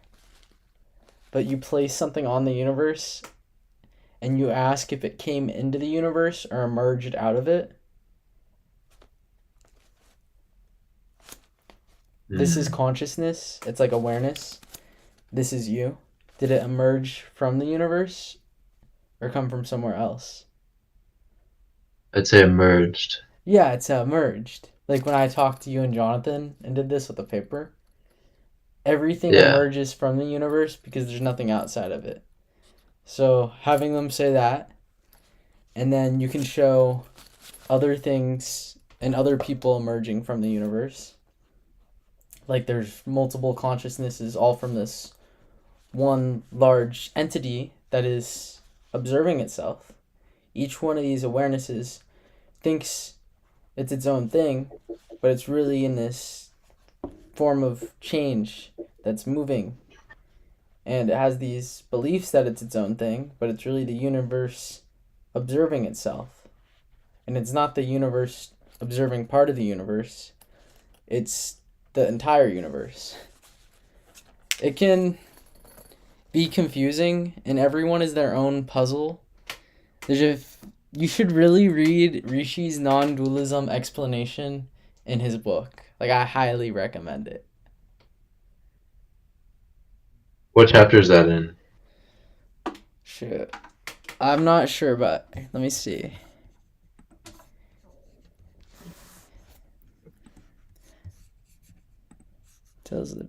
but you place something on the universe and you ask if it came into the universe or emerged out of it. This is consciousness. It's like awareness. This is you. Did it emerge from the universe or come from somewhere else? I'd say emerged. Yeah, it's emerged. Like when I talked to you and Jonathan and did this with the paper, everything Yeah. emerges from the universe because there's nothing outside of it. So having them say that, and then you can show other things and other people emerging from the universe. Like there's multiple consciousnesses all from this one large entity that is observing itself. Each one of these awarenesses thinks it's its own thing, but it's really in this form of change that's moving. And it has these beliefs that it's its own thing, but it's really the universe observing itself. And it's not the universe observing part of the universe, it's the entire universe. It can be confusing, and everyone is their own puzzle. You should really read Rishi's non-dualism explanation in his book. Like, I highly recommend it. What chapter is that in? Shit. I'm not sure, but let me see. Tells it.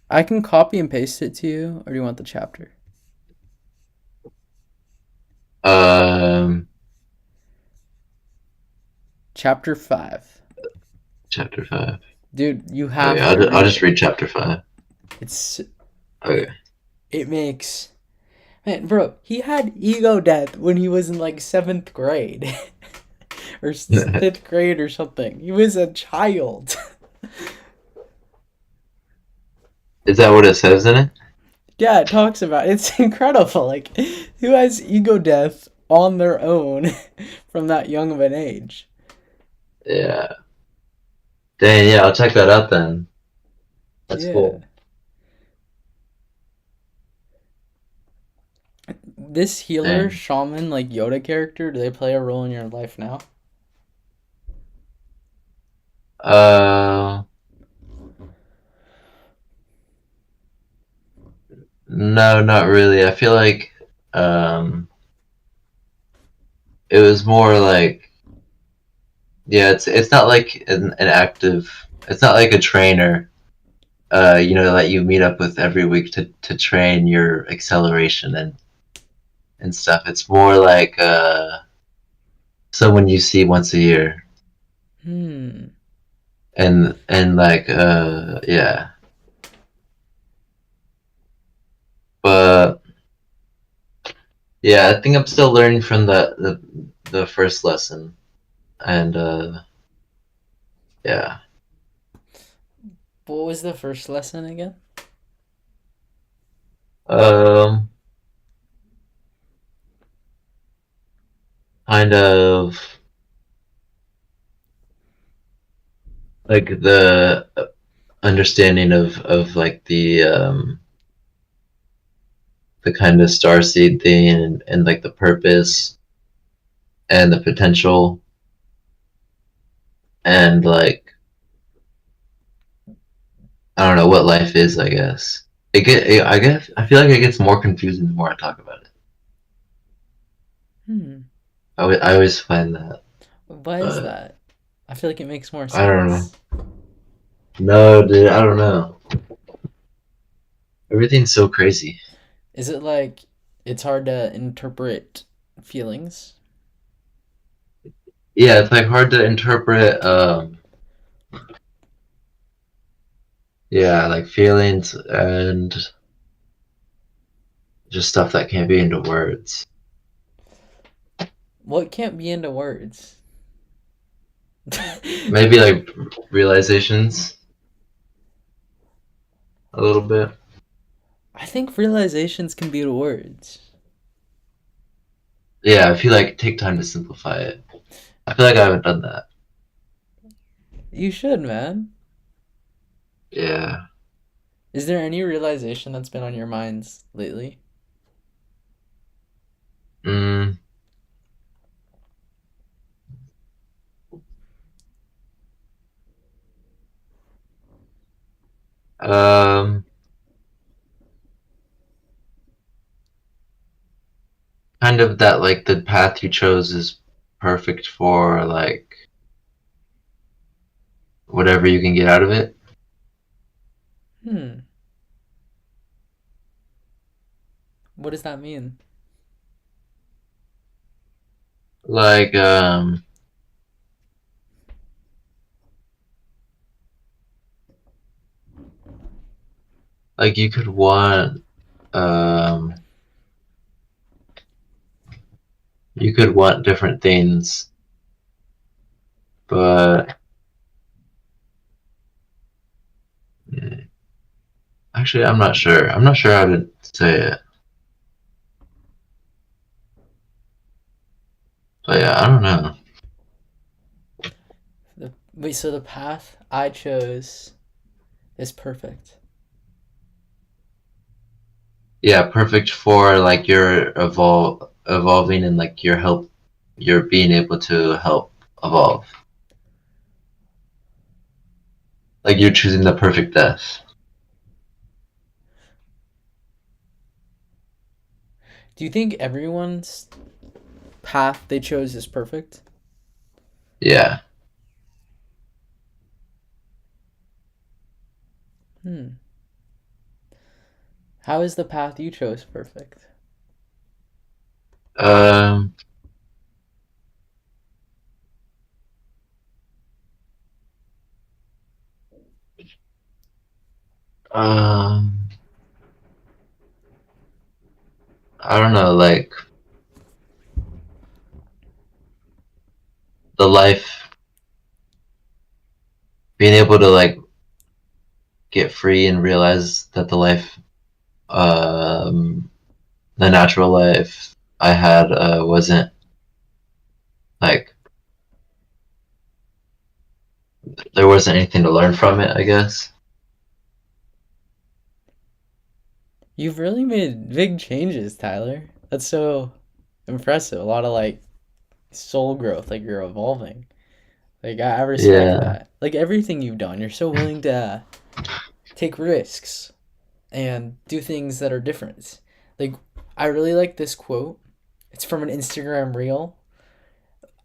I can copy and paste it to you, or do you want the chapter? Chapter 5. Chapter 5. Dude, you have Okay, to I'll read just it. read chapter 5. It's Okay. it makes man, bro. He had ego death when he was in like 7th grade, or 5th grade or something. He was a child. Is that what it says in it? Yeah, it talks about it's incredible. Like, who has ego death on their own from that young of an age? Yeah. Dang, yeah, I'll check that out then. That's Yeah. cool. This healer, Dang. shaman, like Yoda character, do they play a role in your life now? No, not really. I feel like it was more like, yeah, it's not like an active, it's not like a trainer, that you meet up with every week to train your acceleration and stuff. It's more like someone you see once a year. Hmm. And like yeah. But yeah, I think I'm still learning from the first lesson. And yeah. What was the first lesson again? Um Kind of like the understanding of like the kind of starseed thing and like the purpose and the potential and like I don't know what life is, I guess. I guess I feel like it gets more confusing the more I talk about it. I always find that. Why is that? I feel like it makes more sense. I don't know. No, dude, I don't know. Everything's so crazy. Is it like it's hard to interpret feelings? Yeah, it's like hard to interpret yeah, like feelings and just stuff that can't be into words. What can't be into words? Maybe like realizations. a little bit. I think realizations can be the words. Yeah, if you like take time to simplify it. I feel like I haven't done that. You should, man. Yeah. Is there any realization that's been on your minds lately? Mm, um, kind of that like the path you chose is perfect for like whatever you can get out of it. Hmm. What does that mean? Like like um you could want different things, but mm, actually I'm not sure. I'm not sure how to say it. But yeah, I don't know. Wait, so the path I chose is perfect. Yeah, perfect for like your evolving and like you're being able to help evolve. Like you're choosing the perfect death. Do you think everyone's path they chose is perfect? Yeah. Hmm. How is the path you chose perfect? Um um I don't know, like the life being able to like get free and realize that um the natural life I had wasn't like there wasn't anything to learn from it, I guess. You've really made big changes, Tyler. That's so impressive. A lot of like soul growth, like you're evolving. Like I respect Yeah. that. Like everything you've done, you're so willing to take risks and do things that are different. Like I really like this quote. It's from an Instagram reel.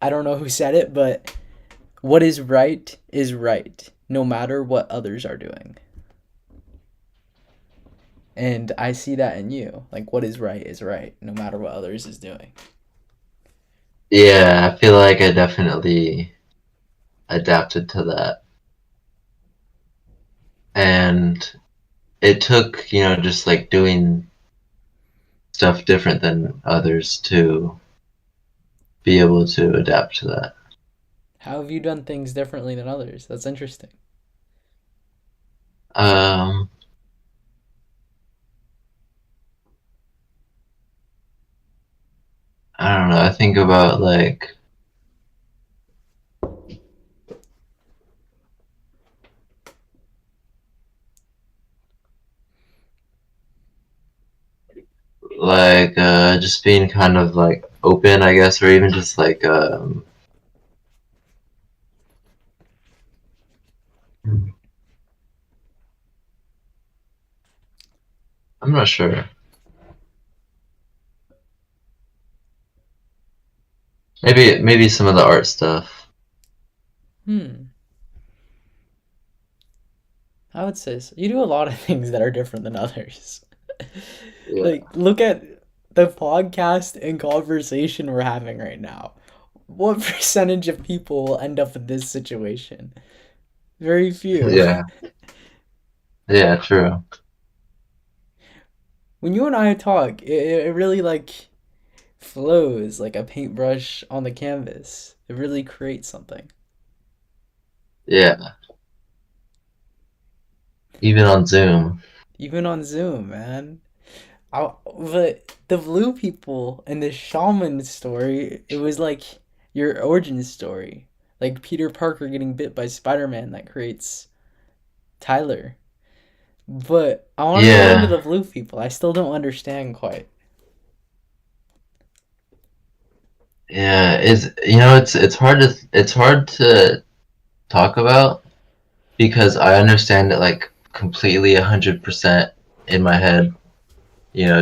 I don't know who said it, but what is right, no matter what others are doing. And I see that in you. Like what is right, no matter what others is doing. Yeah, I feel like I definitely adapted to that. And it took, just like doing stuff different than others to be able to adapt to that. How have you done things differently than others? That's interesting. Um, I don't know. I think about just being kind of like open, I guess, or even just like I'm not sure. Maybe some of the art stuff. Hmm. I would say so. You do a lot of things that are different than others. Yeah. Like, look at the podcast and conversation we're having right now. What percentage of people will end up in this situation? Very few. Yeah. Yeah, true. When you and I talk, it really like flows like a paintbrush on the canvas. It really creates something. Yeah. Even on Zoom. even on Zoom, man. But the blue people and the shaman story, it was like your origin story. Like Peter Parker getting bit by Spider-Man that creates Tyler. But I want to go into Yeah, the blue people. I still don't understand quite. yeah. It's hard to talk about because I understand it like completely 100% in my head.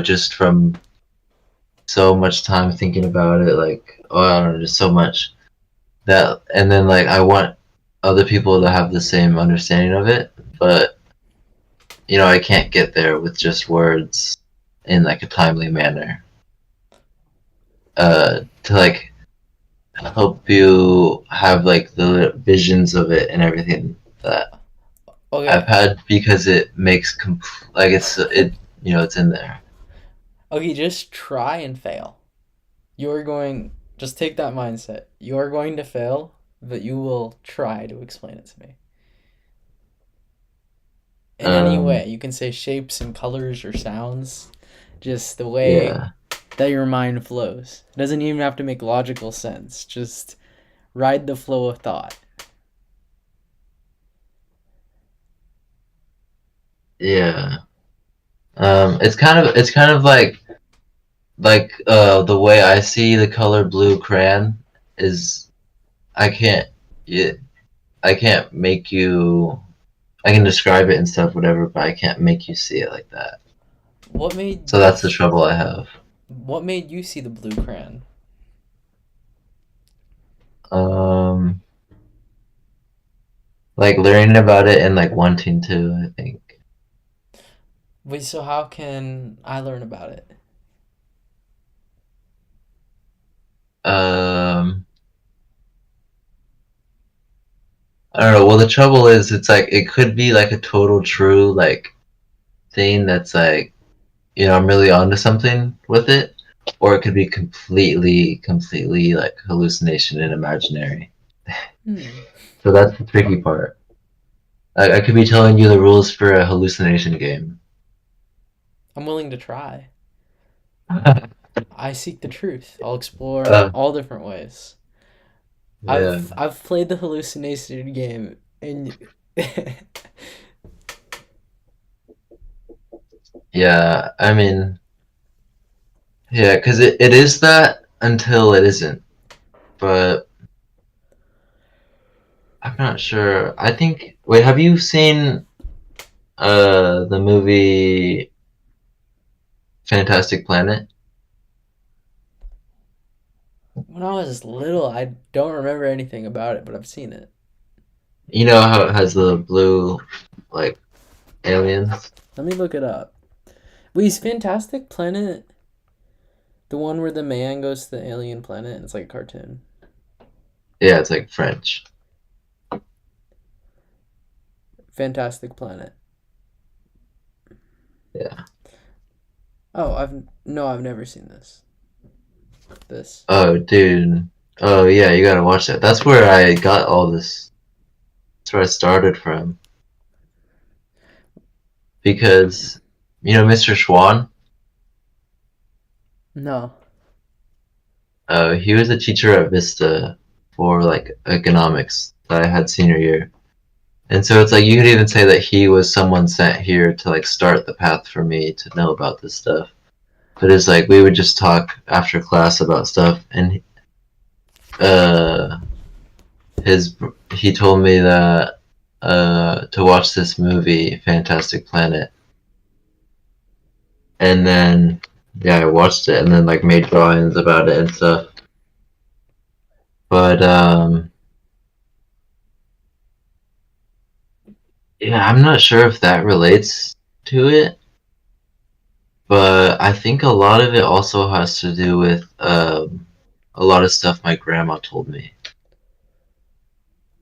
Just from so much time thinking about it, like oh, I don't know, just so much that, and then like I want other people to have the same understanding of it, but I can't get there with just words in like a timely manner. To like help you have like the visions of it and everything that I've Okay. had because it makes like it's in there. Okay, just try and fail. You're going, just take that mindset. You're going to fail, but you will try to explain it to me. In any Um, way. You can say shapes and colors or sounds, just the way yeah, that your mind flows. It doesn't even have to make logical sense. Just ride the flow of thought. yeah. It's kind of like the way I see the color blue crayon is I can't yeah, I can't make you I can describe it and stuff whatever, but I can't make you see it like that. What made So you that's the trouble I have. what made you see the blue crayon? Um like learning about it and like wanting to, I think. Wait, so how can I learn about it? Um I don't know. Well, the trouble is it's like it could be like a total true like thing that's like I'm really onto something with it, or it could be completely like hallucination and imaginary. Hmm. So that's the tricky part. I could be telling you the rules for a hallucination game. I'm willing to try. uh, I seek the truth. I'll explore all different ways. yeah, I've played the hallucination game and yeah. I mean, yeah, because it is that until it isn't. But I'm not sure. I think. Wait, have you seen the movie Fantastic Planet? when I was little, I don't remember anything about it, but I've seen it. You know how it has the blue like aliens? Let me look it up. Wait, is Fantastic Planet the one where the man goes to the alien planet? It's like a cartoon. Yeah, it's like French. Fantastic Planet. Yeah. Oh, I've never seen this. This. Oh, dude. Oh, yeah, you gotta watch that. That's where I got all this. That's where I started from. Because, Mr. Schwan, No. he was a teacher at Vista for, like, economics that I had senior year. And so it's like, you could even say that he was someone sent here to, like, start the path for me to know about this stuff. But it's like, we would just talk after class about stuff, and, uh, his he told me that to watch this movie Fantastic Planet, and then yeah, I watched it and then like made drawings about it and stuff. But yeah, I'm not sure if that relates to it, but I think a lot of it also has to do with a lot of stuff my grandma told me.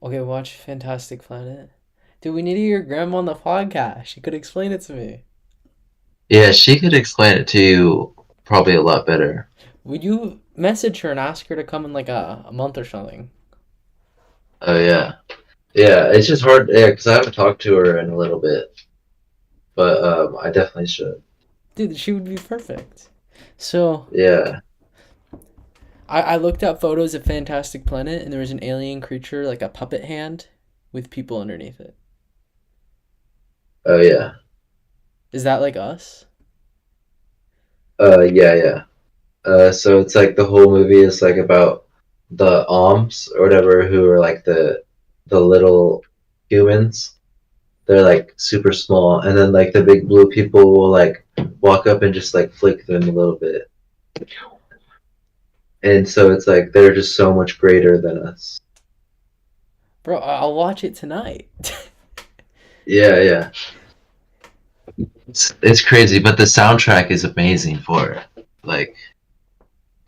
Okay, watch Fantastic Planet. Dude, we need to hear your grandma on the podcast. She could explain it to me. Yeah, she could explain it to you probably a lot better. Would you message her and ask her to come in like a month or something? Oh yeah. Yeah, it's just hard. Yeah, because I haven't talked to her in a little bit. but I definitely should. Dude, she would be perfect. So Yeah. I looked up photos of Fantastic Planet, and there was an alien creature like a puppet hand with people underneath it. Oh yeah. Is that like us? Yeah, yeah. So it's like the whole movie is like about the Alms or whatever, who are like the little humans. They're like super small, and then like the big blue people will like walk up and just like flick them a little bit, and so it's like they're just so much greater than us. Bro, I'll watch it tonight. Yeah, yeah. It's crazy, but the soundtrack is amazing for it. Like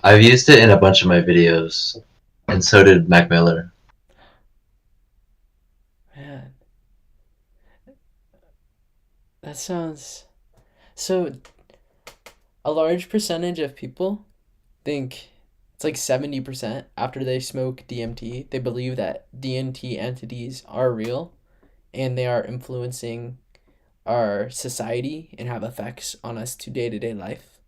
I've used it in a bunch of my videos, and so did Mac Miller. Man, that sounds so. A large percentage of people think it's like 70% after they smoke DMT, they believe that DMT entities are real and they are influencing our society and have effects on us to day life.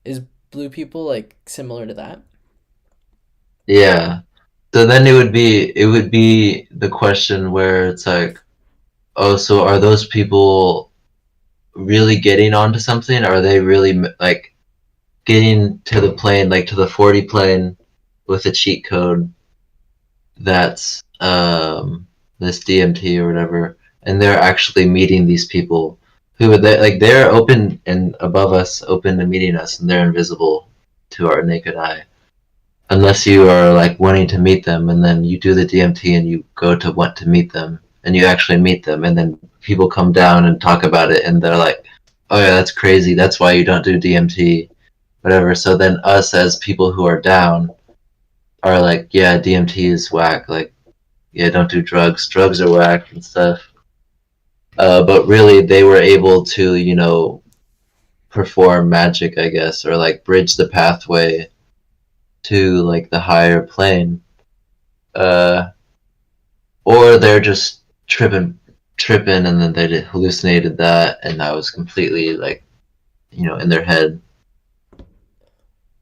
Is blue people like similar to that? Yeah. So then it would be the question where it's like, oh, so are those people really getting onto something? Are they really like getting to the plane, like to the 40 plane with a cheat code that's this DMT or whatever, and they're actually meeting these people who they like they're open and above us, open to meeting us, and they're invisible to our naked eye. Unless you are like wanting to meet them, and then you do the DMT and you go to want to meet them, and you actually meet them, and then people come down and talk about it, and they're like, "Oh yeah, that's crazy. That's why you don't do DMT, whatever." So then us as people who are down are like, "Yeah, DMT is whack. Like, yeah, don't do drugs. Drugs are whack and stuff." But really, they were able to, perform magic, I guess, or like bridge the pathway to like the higher plane. Uh, or they're just tripping, and then they hallucinated that, and that was completely like in their head.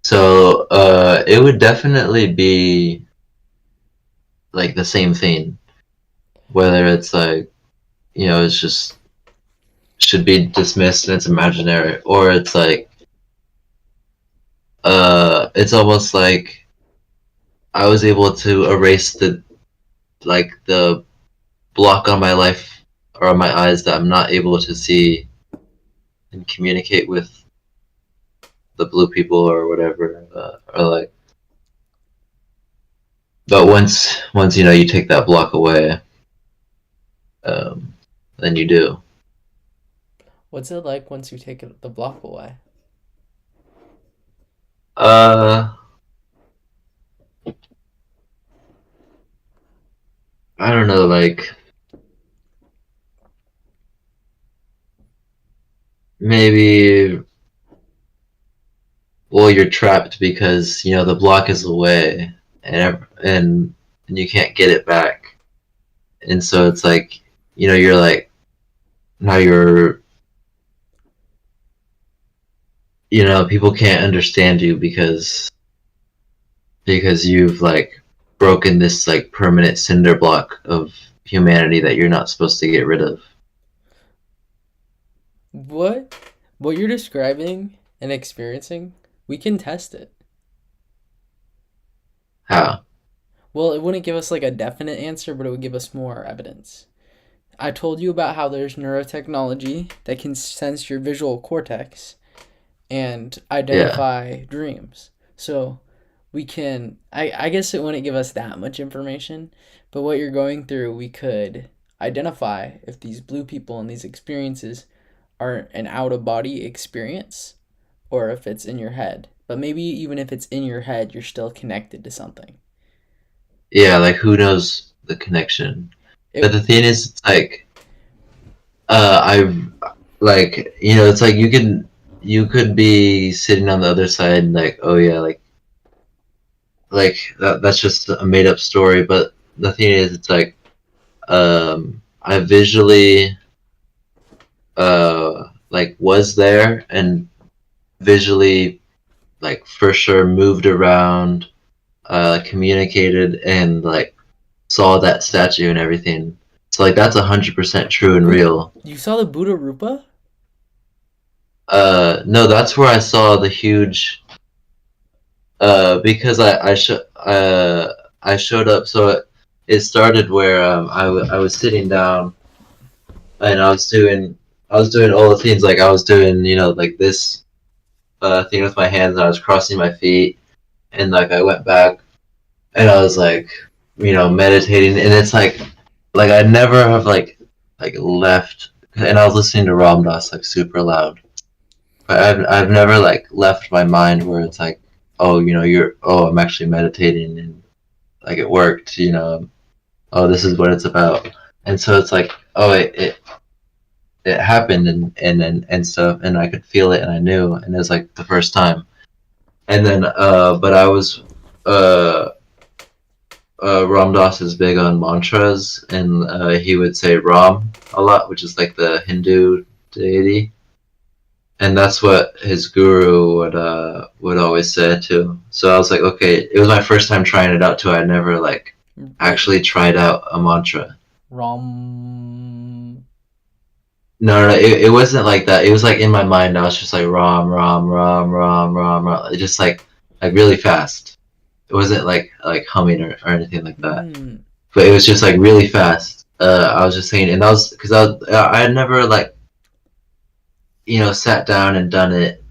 So it would definitely be like the same thing, whether it's like it's just should be dismissed and it's imaginary, or it's like it's almost like I was able to erase the block on my life or on my eyes that I'm not able to see and communicate with the blue people or whatever, or like. But once you take that block away, um, then you do. What's it like once you take the block away? Uh, I don't know, like maybe. Well, you're trapped because the block is away, and you can't get it back, and so it's like you're like now people can't understand you because you've like broken this like permanent cinder block of humanity that you're not supposed to get rid of. What what you're describing and experiencing, we can test it. How? Well, it wouldn't give us like a definite answer, but it would give us more evidence. I told you about how there's neurotechnology that can sense your visual cortex and Yeah. identify dreams. So we can, I guess it wouldn't give us that much information, but what you're going through, we could identify if these blue people and these experiences are an out of body experience or if it's in your head. But maybe even if it's in your head, you're still connected to something. Yeah, like who knows the connection? But It the thing is, it's like I like it's like you could be sitting on the other side and like, oh yeah, like that's just a made up story. But the thing is, it's like I visually like was there and visually like for sure moved around, communicated and like saw that statue and everything. So like that's 100% true and Wait, real. you saw the Buddha Rupa? No, that's where I saw the huge. Because I showed up. So it started where I was sitting down and I was doing all the things like I was doing like this thing with my hands and I was crossing my feet and like I went back and I was like meditating and it's like I never have like left and I was listening to Ram Dass like super loud. But I've never like left my mind where it's like, oh, I'm actually meditating and like it worked, oh, this is what it's about. And so it's like, oh, it happened and stuff, and I could feel it and I knew, and it was like the first time. And then, but I was, uh, Ram Dass is big on mantras, and he would say Ram a lot, which is like the Hindu deity. And that's what his guru would always say too. So I was like, okay, it was my first time trying it out too. I never like Wait, actually tried out a mantra. Ram. No, it wasn't like that. It was like in my mind. I was just like Ram, Ram, Ram, Ram, Ram, Ram. Just like really fast. It wasn't like humming or anything like that. Mm. But it was just like really fast. I was just saying, and that was because I had never like sat down and done it.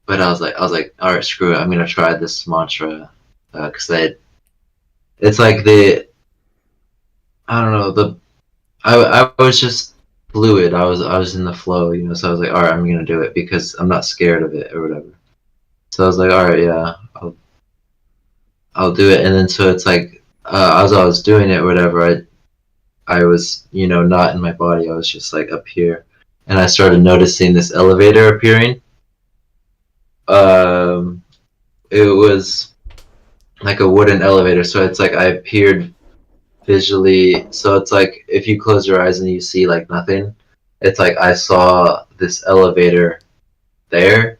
But I was like, all right, screw it. I'm gonna try this mantra because it's like I don't know I was just fluid. I was in the flow, So I was like, all right, I'm gonna do it because I'm not scared of it or whatever. So I was like, all right, yeah, I'll do it. And then so it's like as I was doing it or whatever, I was not in my body. I was just like up here, and I started noticing this elevator appearing. Um, it was like a wooden elevator, so it's like I appeared visually. So it's like if you close your eyes and you see like nothing, it's like I saw this elevator there.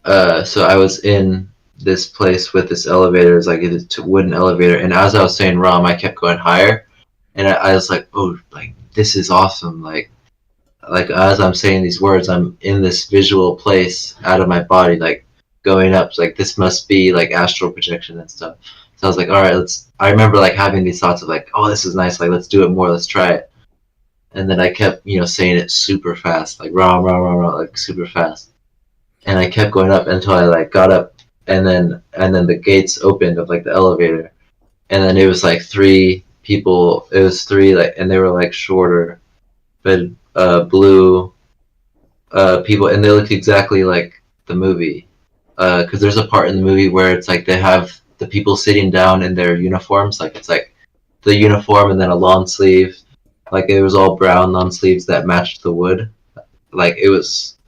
So I was in this place with this elevator. It's like it's a wooden elevator, and as I was saying Ram, I kept going higher, and I was like, oh, like this is awesome. Like as I'm saying these words, I'm in this visual place out of my body, like going up. Like this must be like astral projection and stuff. So I was like, all right, let's. I remember like having these thoughts of like, oh, this is nice. Like let's do it more. Let's try it. And then I kept saying it super fast, like rah rah rah rah, like super fast. And I kept going up until I like got up, and then the gates opened of like the elevator, and then it was like three people. It was three like, and they were like shorter, but blue people, and they look exactly like the movie. Because there's a part in the movie where it's like they have the people sitting down in their uniforms, like it's like the uniform and then a long sleeve, like it was all brown long sleeves that matched the wood. Like it was,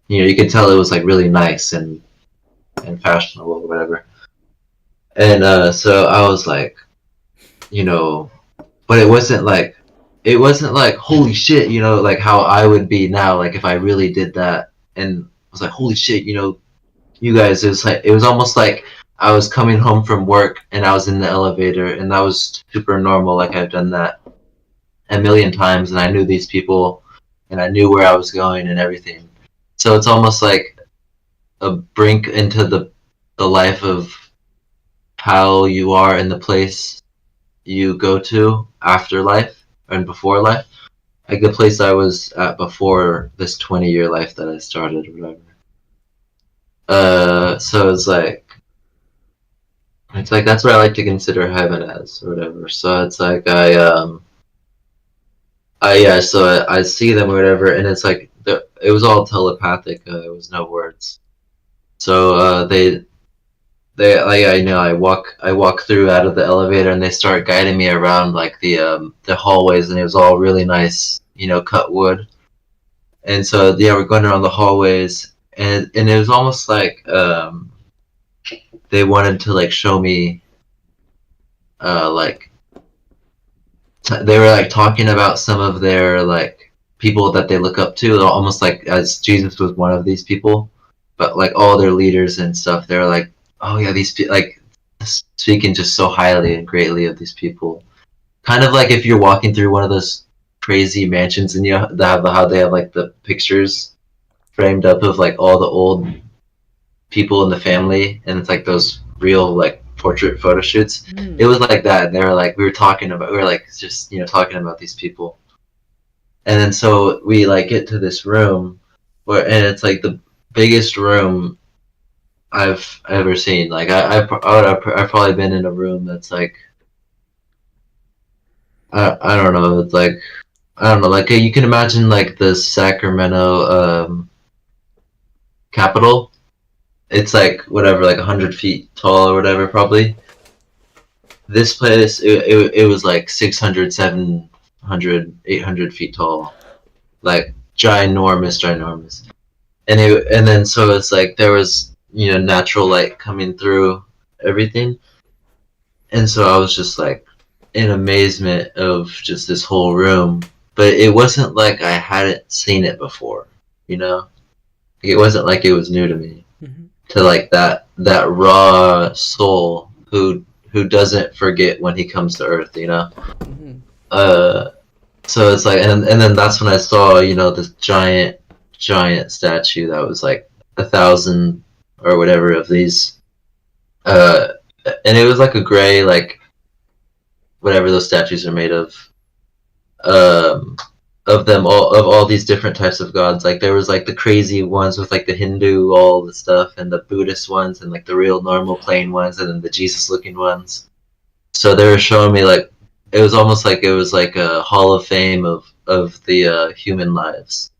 you could tell it was like really nice and fashionable or whatever. And so I was like, you know, but it wasn't like holy shit, like how I would be now, like if I really did that and was like holy shit, you guys. It was almost like I was coming home from work and I was in the elevator and that was super normal. Like I've done that a million times and I knew these people and I knew where I was going and everything. So it's almost like a brink into the life of how you are in the place you go to after life and before life. Like the place I was at before this 20-year life that I started or whatever. So it's like that's what I like to consider heaven as or whatever. So it's like yeah, so I see them or whatever, and it's like it was all telepathic. It was no words. So they like I walk through out of the elevator, and they start guiding me around like the hallways, and it was all really nice, cut wood. And so yeah, we're going around the hallways, and it was almost like they wanted to like show me like they were like talking about some of their like people that they look up to, almost like as Jesus was one of these people, but like all their leaders and stuff. They're like, oh yeah, like speaking just so highly and greatly of these people. Kind of like if you're walking through one of those crazy mansions and you have how they have like the pictures framed up of like all the old people in the family, and it's like those real like portrait photo shoots. Hmm. It was like that. And they were like, we were like just talking about these people, and then so we like get to this room where, and it's like the biggest room I've ever seen. Like I've probably been in a room that's like I don't know. It's like I don't know. Like you can imagine like the Sacramento Capitol. It's like whatever, like 100 feet tall or whatever, probably. This place, it was like 600, 700, 800 feet tall, like ginormous. And then so it's like there was natural light coming through everything, and so I was just like in amazement of just this whole room. But it wasn't like I hadn't seen it before, you know. It wasn't like it was new to me. Mhm. To like that raw soul who doesn't forget when he comes to Earth, you know. Mhm. Uh, so it's like, and then that's when I saw this giant statue that was like 1,000 or whatever of these, uh, and it was like a gray, like whatever those statues are made um of them all, of all these different types of gods. Like there was like the crazy ones with like the Hindu all the stuff, and the Buddhist ones, and like the real normal plain ones, and then the Jesus looking ones. So they were showing me like it was almost like it was like a hall of fame of the human lives.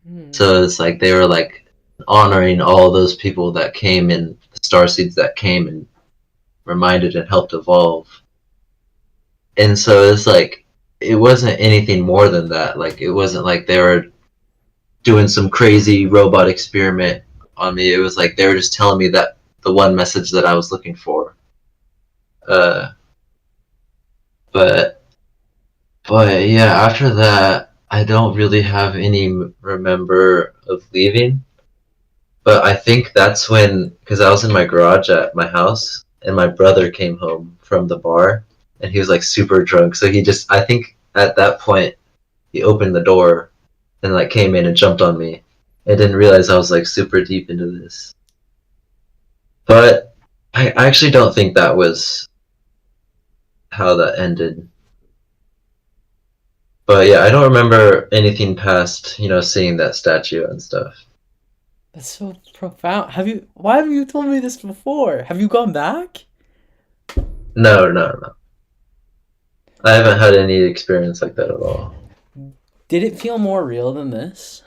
Hmm. So it's like they were like honoring all those people that came, and the star seeds that came and reminded and helped evolve. And so it's like it wasn't anything more than that. Like it wasn't like they were doing some crazy robot experiment on me. It was like they were just telling me that the one message that I was looking for. Uh, but but yeah, after that, I don't really have any remember of leaving. But I think that's when, because I was in my garage at my house, and my brother came home from the bar, and he was like super drunk. So he just, I think at that point, he opened the door and like came in and jumped on me. I didn't realize I was like super deep into this. But I actually don't think that was how that ended. But yeah, I don't remember anything past, seeing that statue and stuff. That's so profound. Why have you told me this before? Have you gone back? No. I haven't had any experience like that at all. Did it feel more real than this?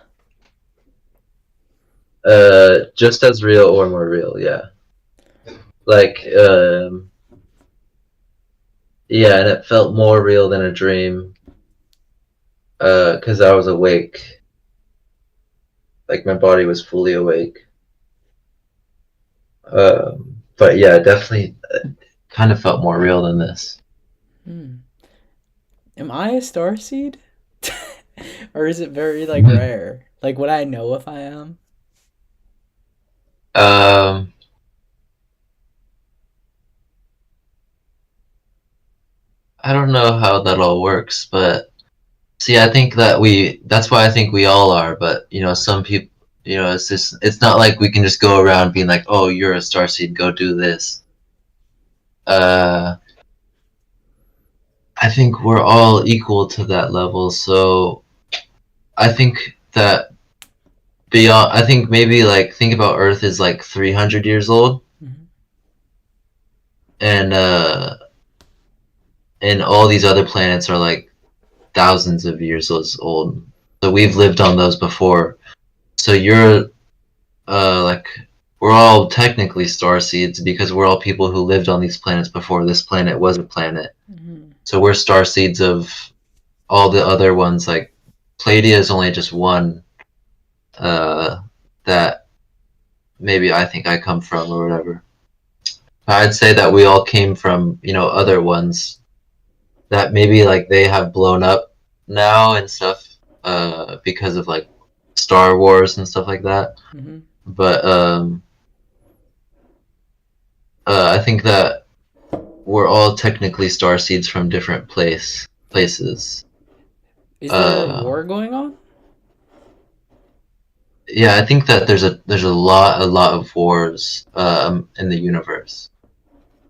Just as real or more real, yeah. Like, yeah, and it felt more real than a dream. 'Cause I was awake. Like my body was fully awake. But yeah, definitely kind of felt more real than this. Hmm. Am I a starseed? Or is it very like rare? Like would I know if I am? Um, I don't know how that all works, but see, I think that that's why I think we all are, but some people, it's not like we can just go around being like, oh, you're a starseed, go do this. Uh, I think we're all equal to that level, so I think that beyond, I think maybe like think about Earth is like 300 years old, Mhm. and and all these other planets are like thousands of years old. So we've lived on those before. So you're like we're all technically star seeds because we're all people who lived on these planets before this planet was a planet. Mhm. So we're star seeds of all the other ones. Like Pleiadian is only just one that maybe I think I come from or whatever. I'd say that we all came from other ones that maybe like they have blown up now and stuff because of like Star Wars and stuff like that. Hmm. But I think that we're all technically star seeds from different places. Is there a Uh, war going on? yeah, I think that there's a lot of wars in the universe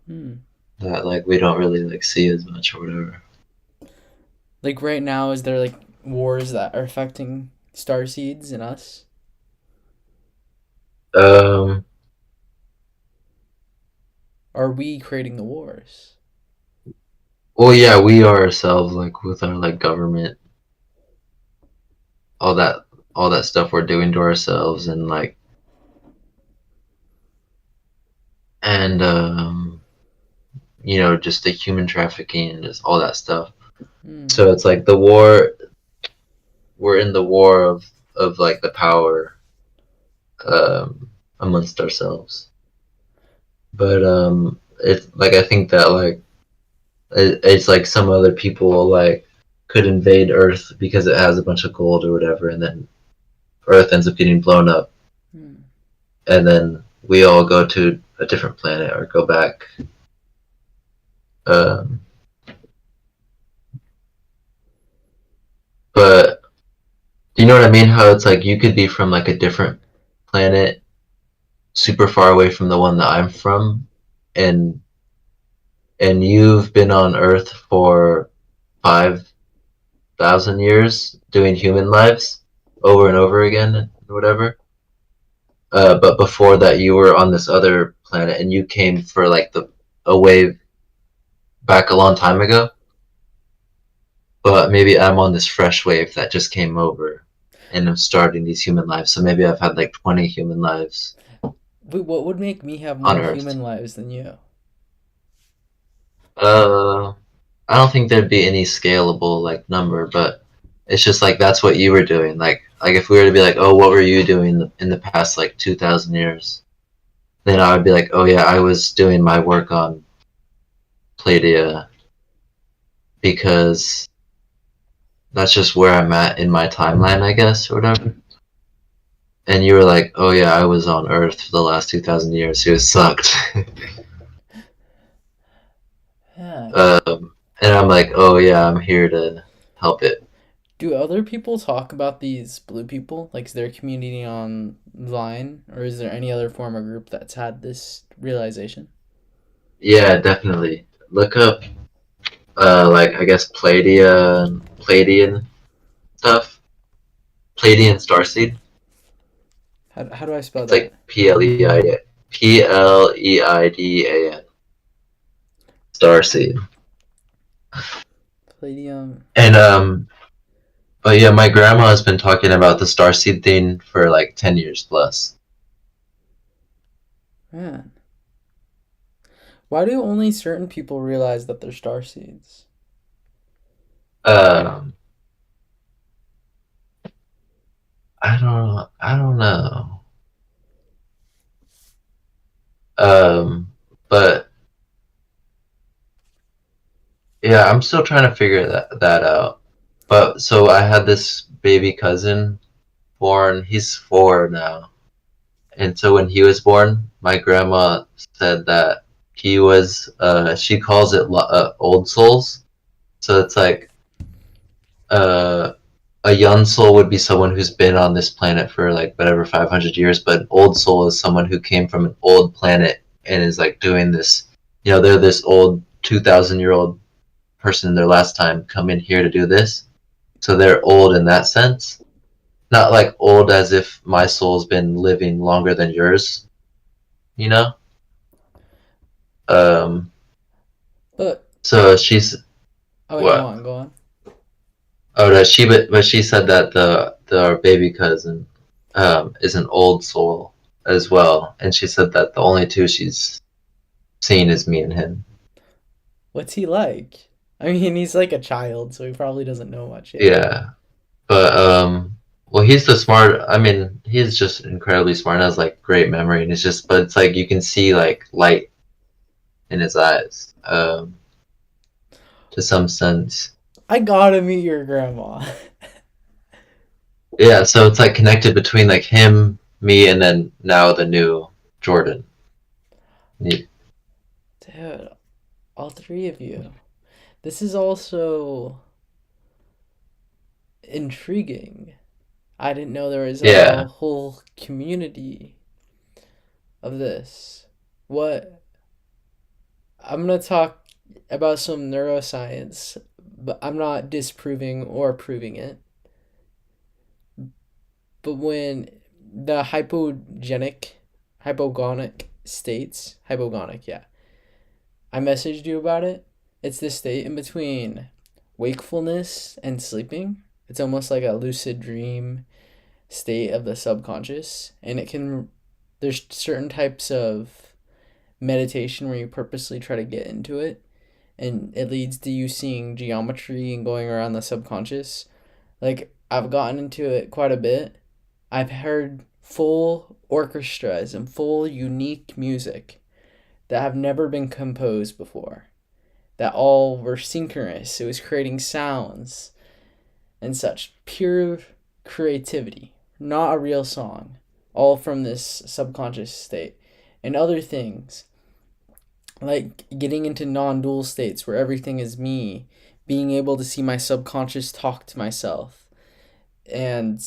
Hmm. that like we don't really like see as much or whatever. Like right now, is there like wars that are affecting star seeds and us? Um, Are we creating the wars? well, yeah, we are ourselves like with our like government, all that all that stuff we're doing to ourselves and like and just the human trafficking and just all that stuff. Hmm. So it's like the war. We're in the war of like the power amongst ourselves. But it's like I think that like it's like some other people like could invade Earth because it has a bunch of gold or whatever, and then Earth ends up getting blown up, Hmm. and then we all go to a different planet or go back. Um, but do you know what I mean? How it's like you could be from like a different planet, super far away from the one that I'm from, and you've been on Earth for 5,000 years doing human lives over and over again, or whatever. But before that, you were on this other planet, and you came for like the a wave back a long time ago. But maybe I'm on this fresh wave that just came over, and I'm starting these human lives. So maybe I've had like 20 human lives Wait, what would make me have on more Earth. human lives than you? Uh, I don't think there'd be any scalable like number, but it's just like that's what you were doing. Like if we were to be like, oh, what were you doing in the past like 2,000 years? Then I would be like, oh yeah, I was doing my work on Palladium because that's just where I'm at in my timeline, I guess, or whatever. And you were like, oh yeah, I was on Earth for the last 2,000 years. It sucked. Yeah. And I'm like, oh yeah, I'm here to help it. Do other people talk about these blue people? Like, is there a community online, or is there any other form or group that's had this realization? Yeah, definitely. Look up, like I guess Palladian stuff, Palladian starseed. How do I spell It's like that? Pleidian starseed. Palladium. And but yeah, my grandma has been talking about the starseed thing for like 10 years plus. Man. Why do only certain people realize that they're star seeds? Um, I don't know. But yeah, I'm still trying to figure that out. But so I had this baby cousin born. He's 4 now. And so when he was born, my grandma said that he was, she calls it old souls. So it's like, uh, a young soul would be someone who's been on this planet for like whatever 500 years, but an old soul is someone who came from an old planet and is like doing this. They're this old 2,000-year-old person their last time come in here to do this. So they're old in that sense. Not like old as if my soul's been living longer than yours, you know? Um, But so she's oh wait, go what? on, go on. Oh, no, but she said that our baby cousin is an old soul as well, and she said that the only two she's seen is me and him. What's he like? I mean, he's like a child, so he probably doesn't know much yet. Yeah, but well, he's the smart. I mean, he's just incredibly smart and has like great memory, and but it's like you can see like light in his eyes. to some sense. I gotta meet your grandma. Yeah, so it's like connected between like him, me, and then now the new Jordan. Yeah. Dude, all three of you. This is also intriguing. I didn't know there was a Yeah. whole community of this. What I'm gonna talk about some neuroscience, but I'm not disproving or proving it. But when the hypogonic, yeah, I messaged you about it. It's the state in between wakefulness and sleeping. It's almost like a lucid dream state of the subconscious, and there's certain types of meditation where you purposely try to get into it, and it leads to you seeing geometry and going around the subconscious. Like, I've gotten into it quite a bit. I've heard full orchestras and full unique music that have never been composed before, that all were synchronous. It was creating sounds and such. Pure creativity, not a real song, all from this subconscious state. And other things, like getting into non dual states where everything is me, being able to see my subconscious talk to myself, and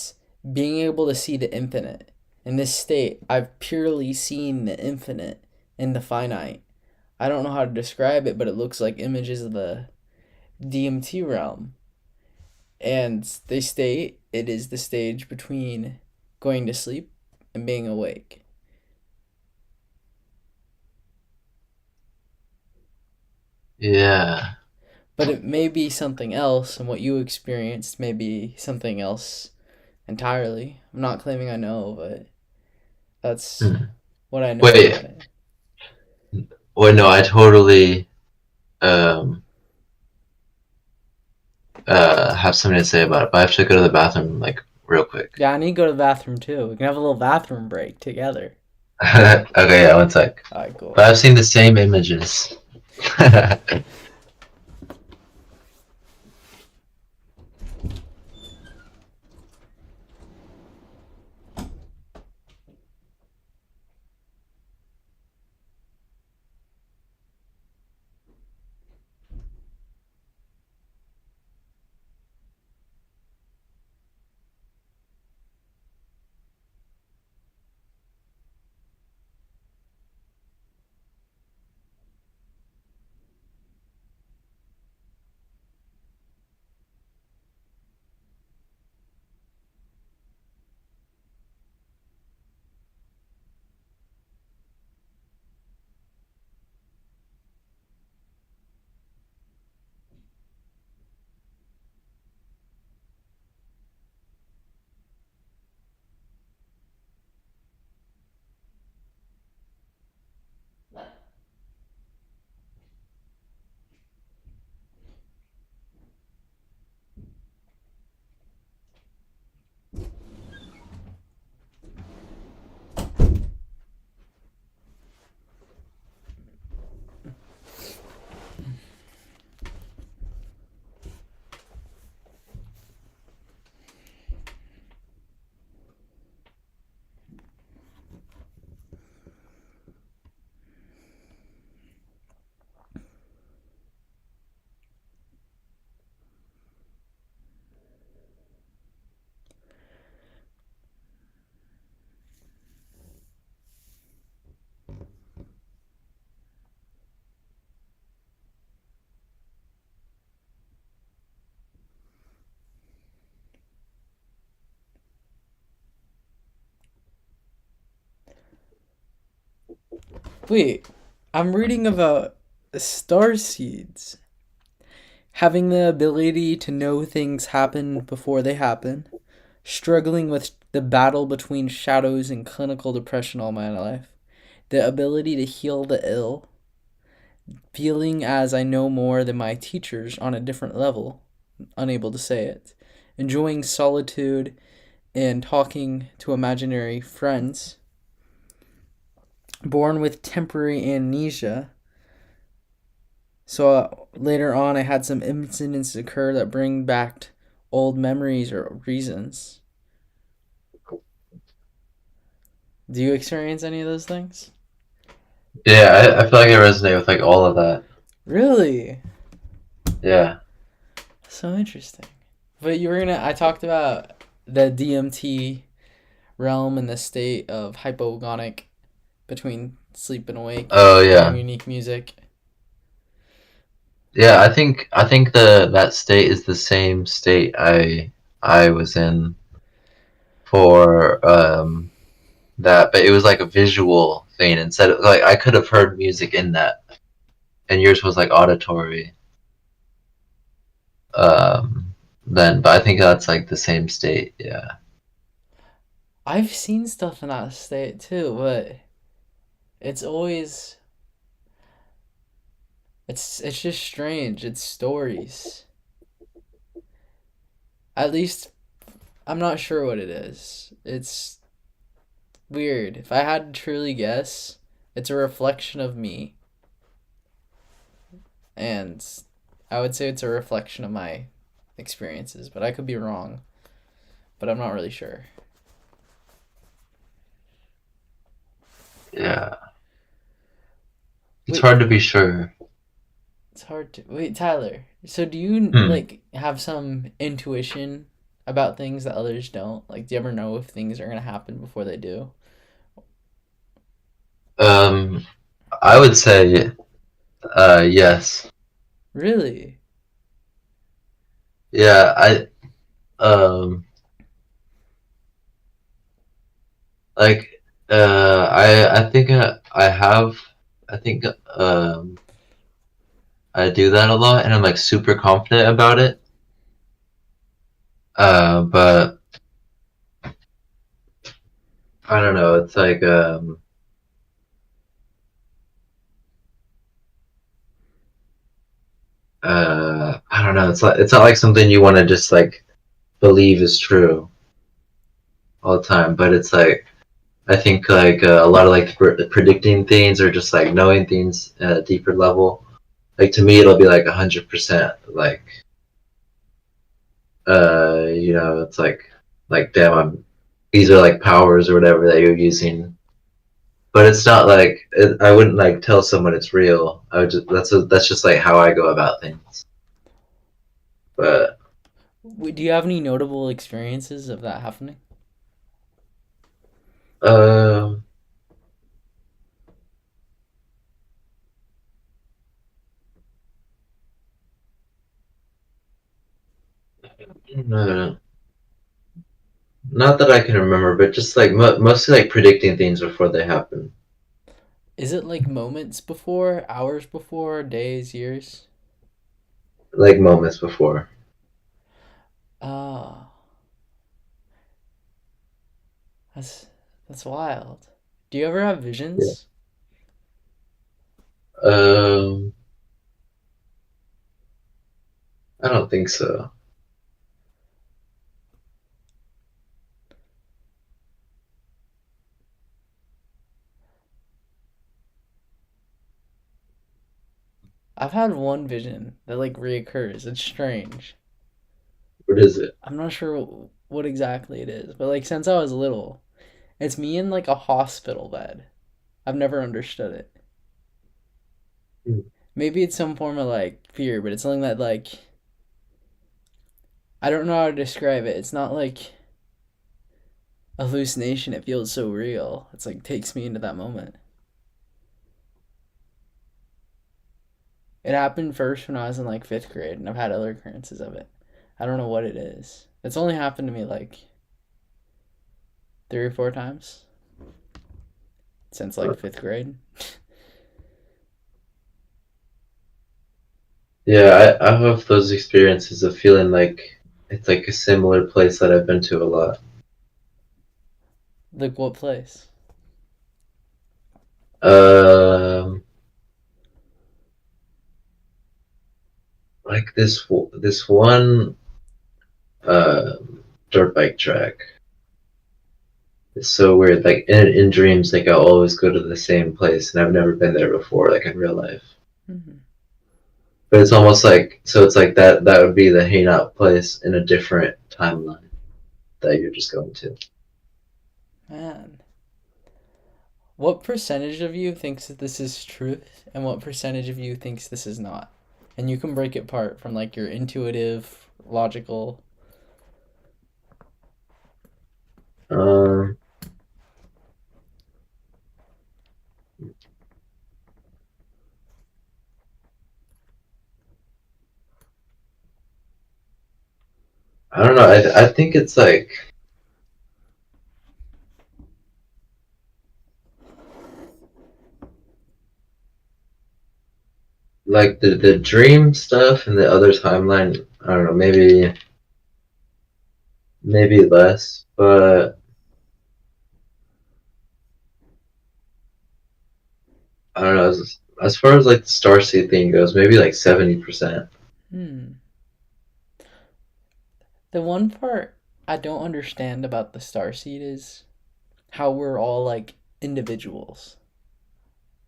being able to see the infinite. In this state, I've purely seen the infinite and the finite. I don't know how to describe it, but it looks like images of the DMT realm. And they state it is the stage between going to sleep and being awake. Yeah. But it may be something else, and what you experienced may be something else entirely. I'm not claiming I know, but that's Hmm. what I know Wait. about it. Wait, no, I totally um have something to say about it, but I have to go to the bathroom like real quick. Yeah, I need to go to the bathroom too. We can have a little bathroom break together. Okay, yeah, one sec. Alright, cool. But I've seen the same images. Wait, I'm reading about star seeds having the ability to know things happen before they happen, struggling with the battle between shadows and clinical depression all my life, the ability to heal the ill, feeling as I know more than my teachers on a different level, unable to say it, enjoying solitude and talking to imaginary friends, born with temporary amnesia, So later on, I had some incidents occur that bring back old memories or reasons. Do you experience any of those things? Yeah, I feel like I resonate with like all of that. Really? Yeah. So interesting. But I talked about the DMT realm and the state of hypogonic between sleep and awake, Oh hearing yeah. unique music. Yeah, I think the that state is the same state I was in for that, but it was like a visual thing instead of like I could have heard music in that, and yours was like auditory. Um, then, but I think that's like the same state. Yeah. I've seen stuff in that state too, but it's always it's just strange. It's stories. At least I'm not sure what it is. It's weird. If I had to truly guess, it's a reflection of me. And I would say it's a reflection of my experiences, but I could be wrong. But I'm not really sure. Yeah. It's Wait, hard to be sure. it's hard to wait, Tyler. So do you Hmm. like have some intuition about things that others don't? Like, do you ever know if things are gonna happen before they do? Um, I would say yes. Really? Yeah, um like I think I have I think I do that a lot and I'm like super confident about it. But I don't know, it's like I don't know, it's not like something you want to just like believe is true all the time, but it's like I think like a lot of like predicting things or just like knowing things at a deeper level. Like to me, it'll be like 100%. Like it's like damn, these are like powers or whatever that you're using. But it's not like I wouldn't like tell someone it's real. I would just that's just like how I go about things. But Do you have any notable experiences of that happening? um, uh, not that I can remember, but just like mostly like predicting things before they happen, Is it like moments before, hours before, days, years? like moments before. Ah, that's that's wild. Do you ever have Yeah. visions? Um, I don't think so. I've had one vision that like reoccurs. It's strange. What is it? I'm not sure what exactly it is, but like since I was little, it's me in like a hospital bed. I've never understood it. Maybe it's some form of like fear, but it's something that like I don't know how to describe it. It's not like a hallucination. It feels so real. It's like takes me into that moment. It happened first when I was in like fifth grade, and I've had other occurrences of it. I don't know what it is. It's only happened to me like 3 or 4 times since like fifth grade. Yeah, I have those experiences of feeling like it's like a similar place that I've been to a lot. Like what place? Um, like this one uh, dirt bike track. It's so weird. Like in dreams, like I'll always go to the same place, and I've never been there before, like in real life. Mm-hmm. But it's almost like so it's like that would be the hangout place in a different timeline that you're just going to. Man. What percentage of you thinks that this is truth, and what percentage of you thinks this is not? And you can break it apart from like your intuitive, logical. Um, I don't know. I think it's like the dream stuff and the other timeline. I don't know. Maybe less, but I don't know. As far as like the starseed thing goes, maybe like 70%. Hmm. The one part I don't understand about the starseed is how we're all like individuals.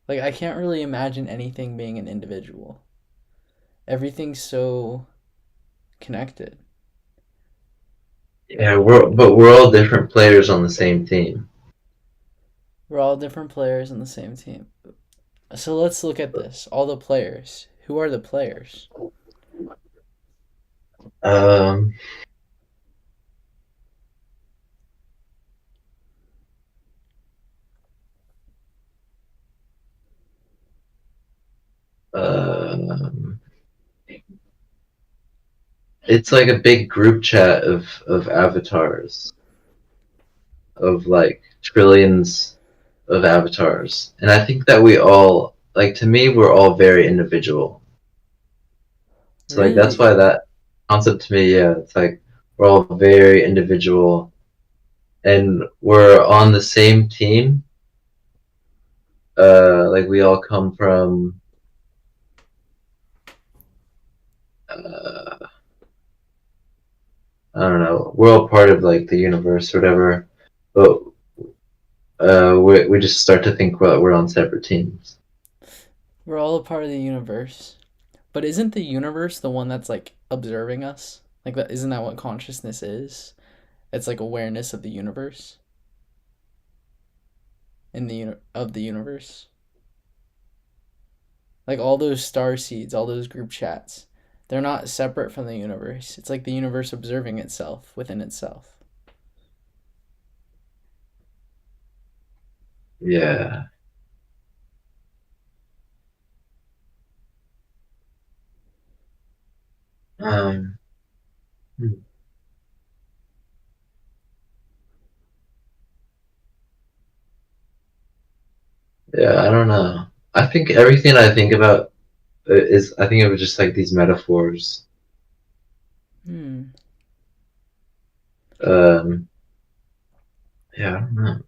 Like I can't really imagine anything being an individual. Everything's so connected. Yeah, we're all different players on the same team. We're all different players on the same team. So let's look at this. All the players. Who are the players? Um, um, it's like a big group chat of avatars, of like trillions of avatars, and I think that we all like to me we're all very individual. So like that's Really? why that concept to me, yeah, it's like we're all very individual and we're on the same team. Like we all come from uh, I don't know, we're all part of like the universe or whatever, but we just start to think we're on separate teams. We're all a part of the universe. But isn't the universe the one that's like observing us? Like that isn't that what consciousness is? It's like awareness of the universe in of the universe. Like all those star seeds, all those group chats, they're not separate from the universe. It's like the universe observing itself within itself. Yeah. Um, hmm. Yeah, I don't know. I think everything I think about is I think of it just like these metaphors. Hmm. Um, yeah, I don't know.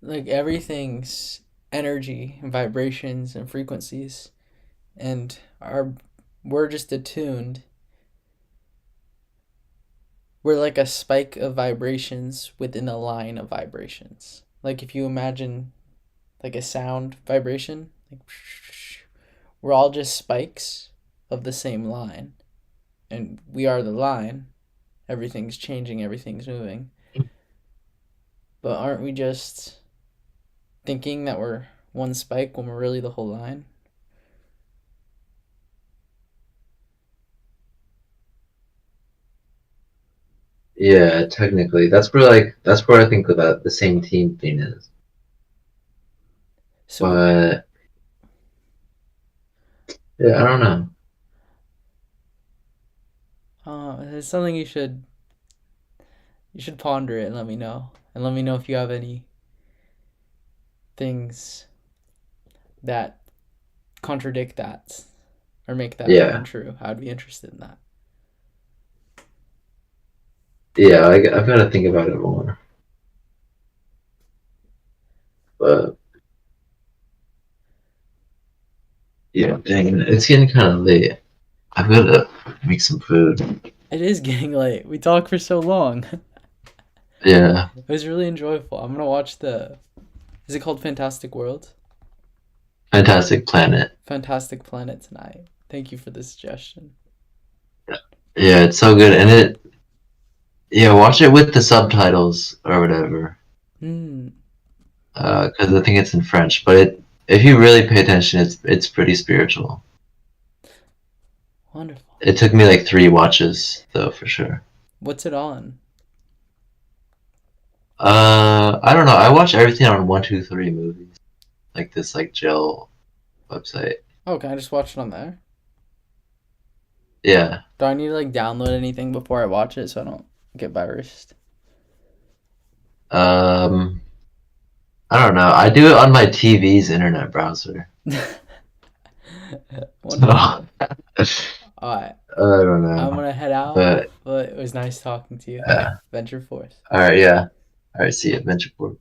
Like everything's energy and vibrations and frequencies, and we're just attuned. We're like a spike of vibrations within a line of vibrations. Like if you imagine like a sound vibration, like we're all just spikes of the same line, and we are the line. Everything's changing, everything's moving. But aren't we just thinking that we're one spike when we're really the whole line? Yeah, technically, that's where I think that the same team thing is. So, But yeah, I don't know. it's something you should ponder it and let me know. And let me know if you have any things that contradict that or make that Yeah, untrue. I'd be interested in that. yeah, I've got to think about it more. But yeah, dang, it's getting kind of late. I've got to make some food. It is getting late. We talked for so long. Yeah, It was really enjoyable. I'm gonna watch the. Is it called Fantastic World? Fantastic Planet. Fantastic Planet tonight. Thank you for the suggestion. Yeah, it's so good, and watch it with the subtitles or whatever, Hmm. because I think it's in French. But if you really pay attention, it's pretty spiritual. Wonderful. It took me like 3 watches though, for sure. What's it on? I don't know. I watch everything on 123 movies, like this like jail website. Oh, can I just watch it on there? Yeah. Do I need to like download anything before I watch it so I don't get virused? Um, I don't know. I do it on my TV's internet browser. Wonderful. I Alright, don't know. I'm gonna head out, But but it was nice talking to you. yeah. Venture forth. All right. Yeah. All right. See you. Adventure Port.